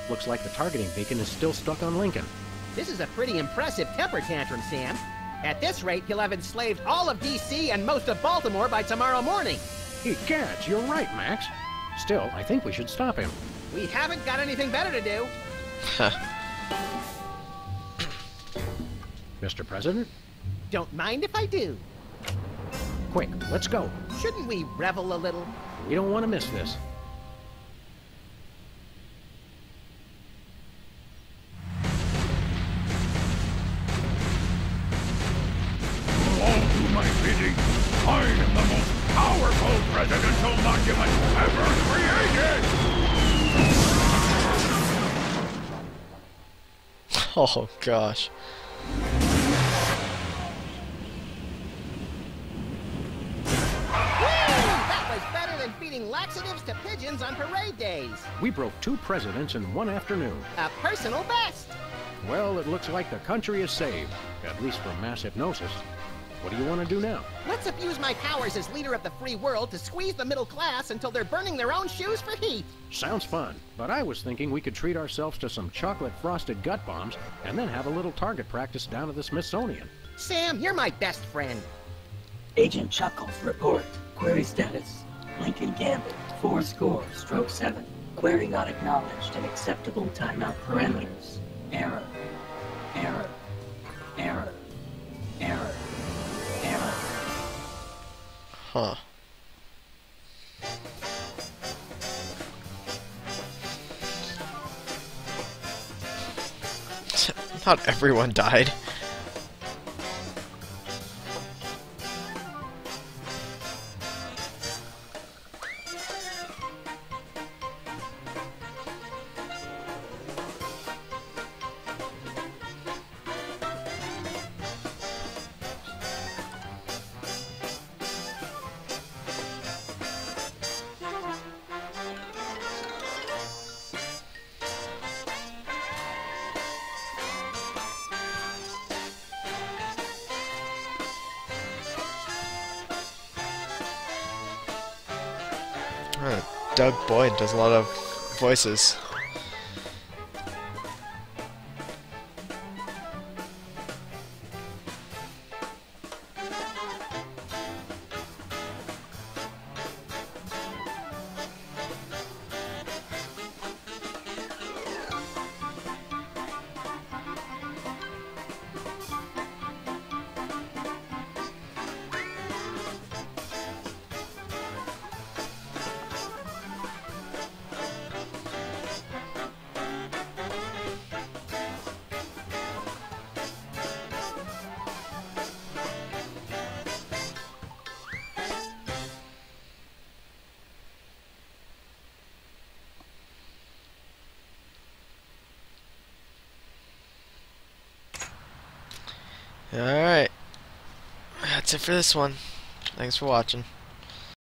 [SPEAKER 3] Looks like the targeting beacon is still stuck on Lincoln.
[SPEAKER 4] This is a pretty impressive temper tantrum, Sam. At this rate, he'll have enslaved all of D.C. and most of Baltimore by tomorrow morning.
[SPEAKER 3] Egads, you're right, Max. Still, I think we should stop him.
[SPEAKER 4] We haven't got anything better to do.
[SPEAKER 3] Mr. President?
[SPEAKER 4] Don't mind if I do.
[SPEAKER 3] Quick, let's go.
[SPEAKER 4] Shouldn't we revel a little?
[SPEAKER 3] We don't want to miss this.
[SPEAKER 16] All do my bidding. I am the most powerful presidential monument ever created!
[SPEAKER 1] Oh gosh.
[SPEAKER 4] That was better than feeding laxatives to pigeons on parade days.
[SPEAKER 3] We broke 2 presidents in one afternoon.
[SPEAKER 4] A personal best.
[SPEAKER 3] Well, it looks like the country is saved, at least from mass hypnosis. What do you want to do now?
[SPEAKER 4] Let's abuse my powers as leader of the free world to squeeze the middle class until they're burning their own shoes for heat.
[SPEAKER 3] Sounds fun, but I was thinking we could treat ourselves to some chocolate-frosted gut bombs and then have a little target practice down at the Smithsonian.
[SPEAKER 4] Sam, you're my best friend.
[SPEAKER 19] Agent Chuckles, report. Query status. Lincoln Gambit, 4-7. Query not acknowledged in acceptable timeout parameters. Error. Error. Error. Error. Error.
[SPEAKER 1] Huh. Not everyone died. Doug Boyd does a lot of voices. Alright. That's it for this one. Thanks for watching.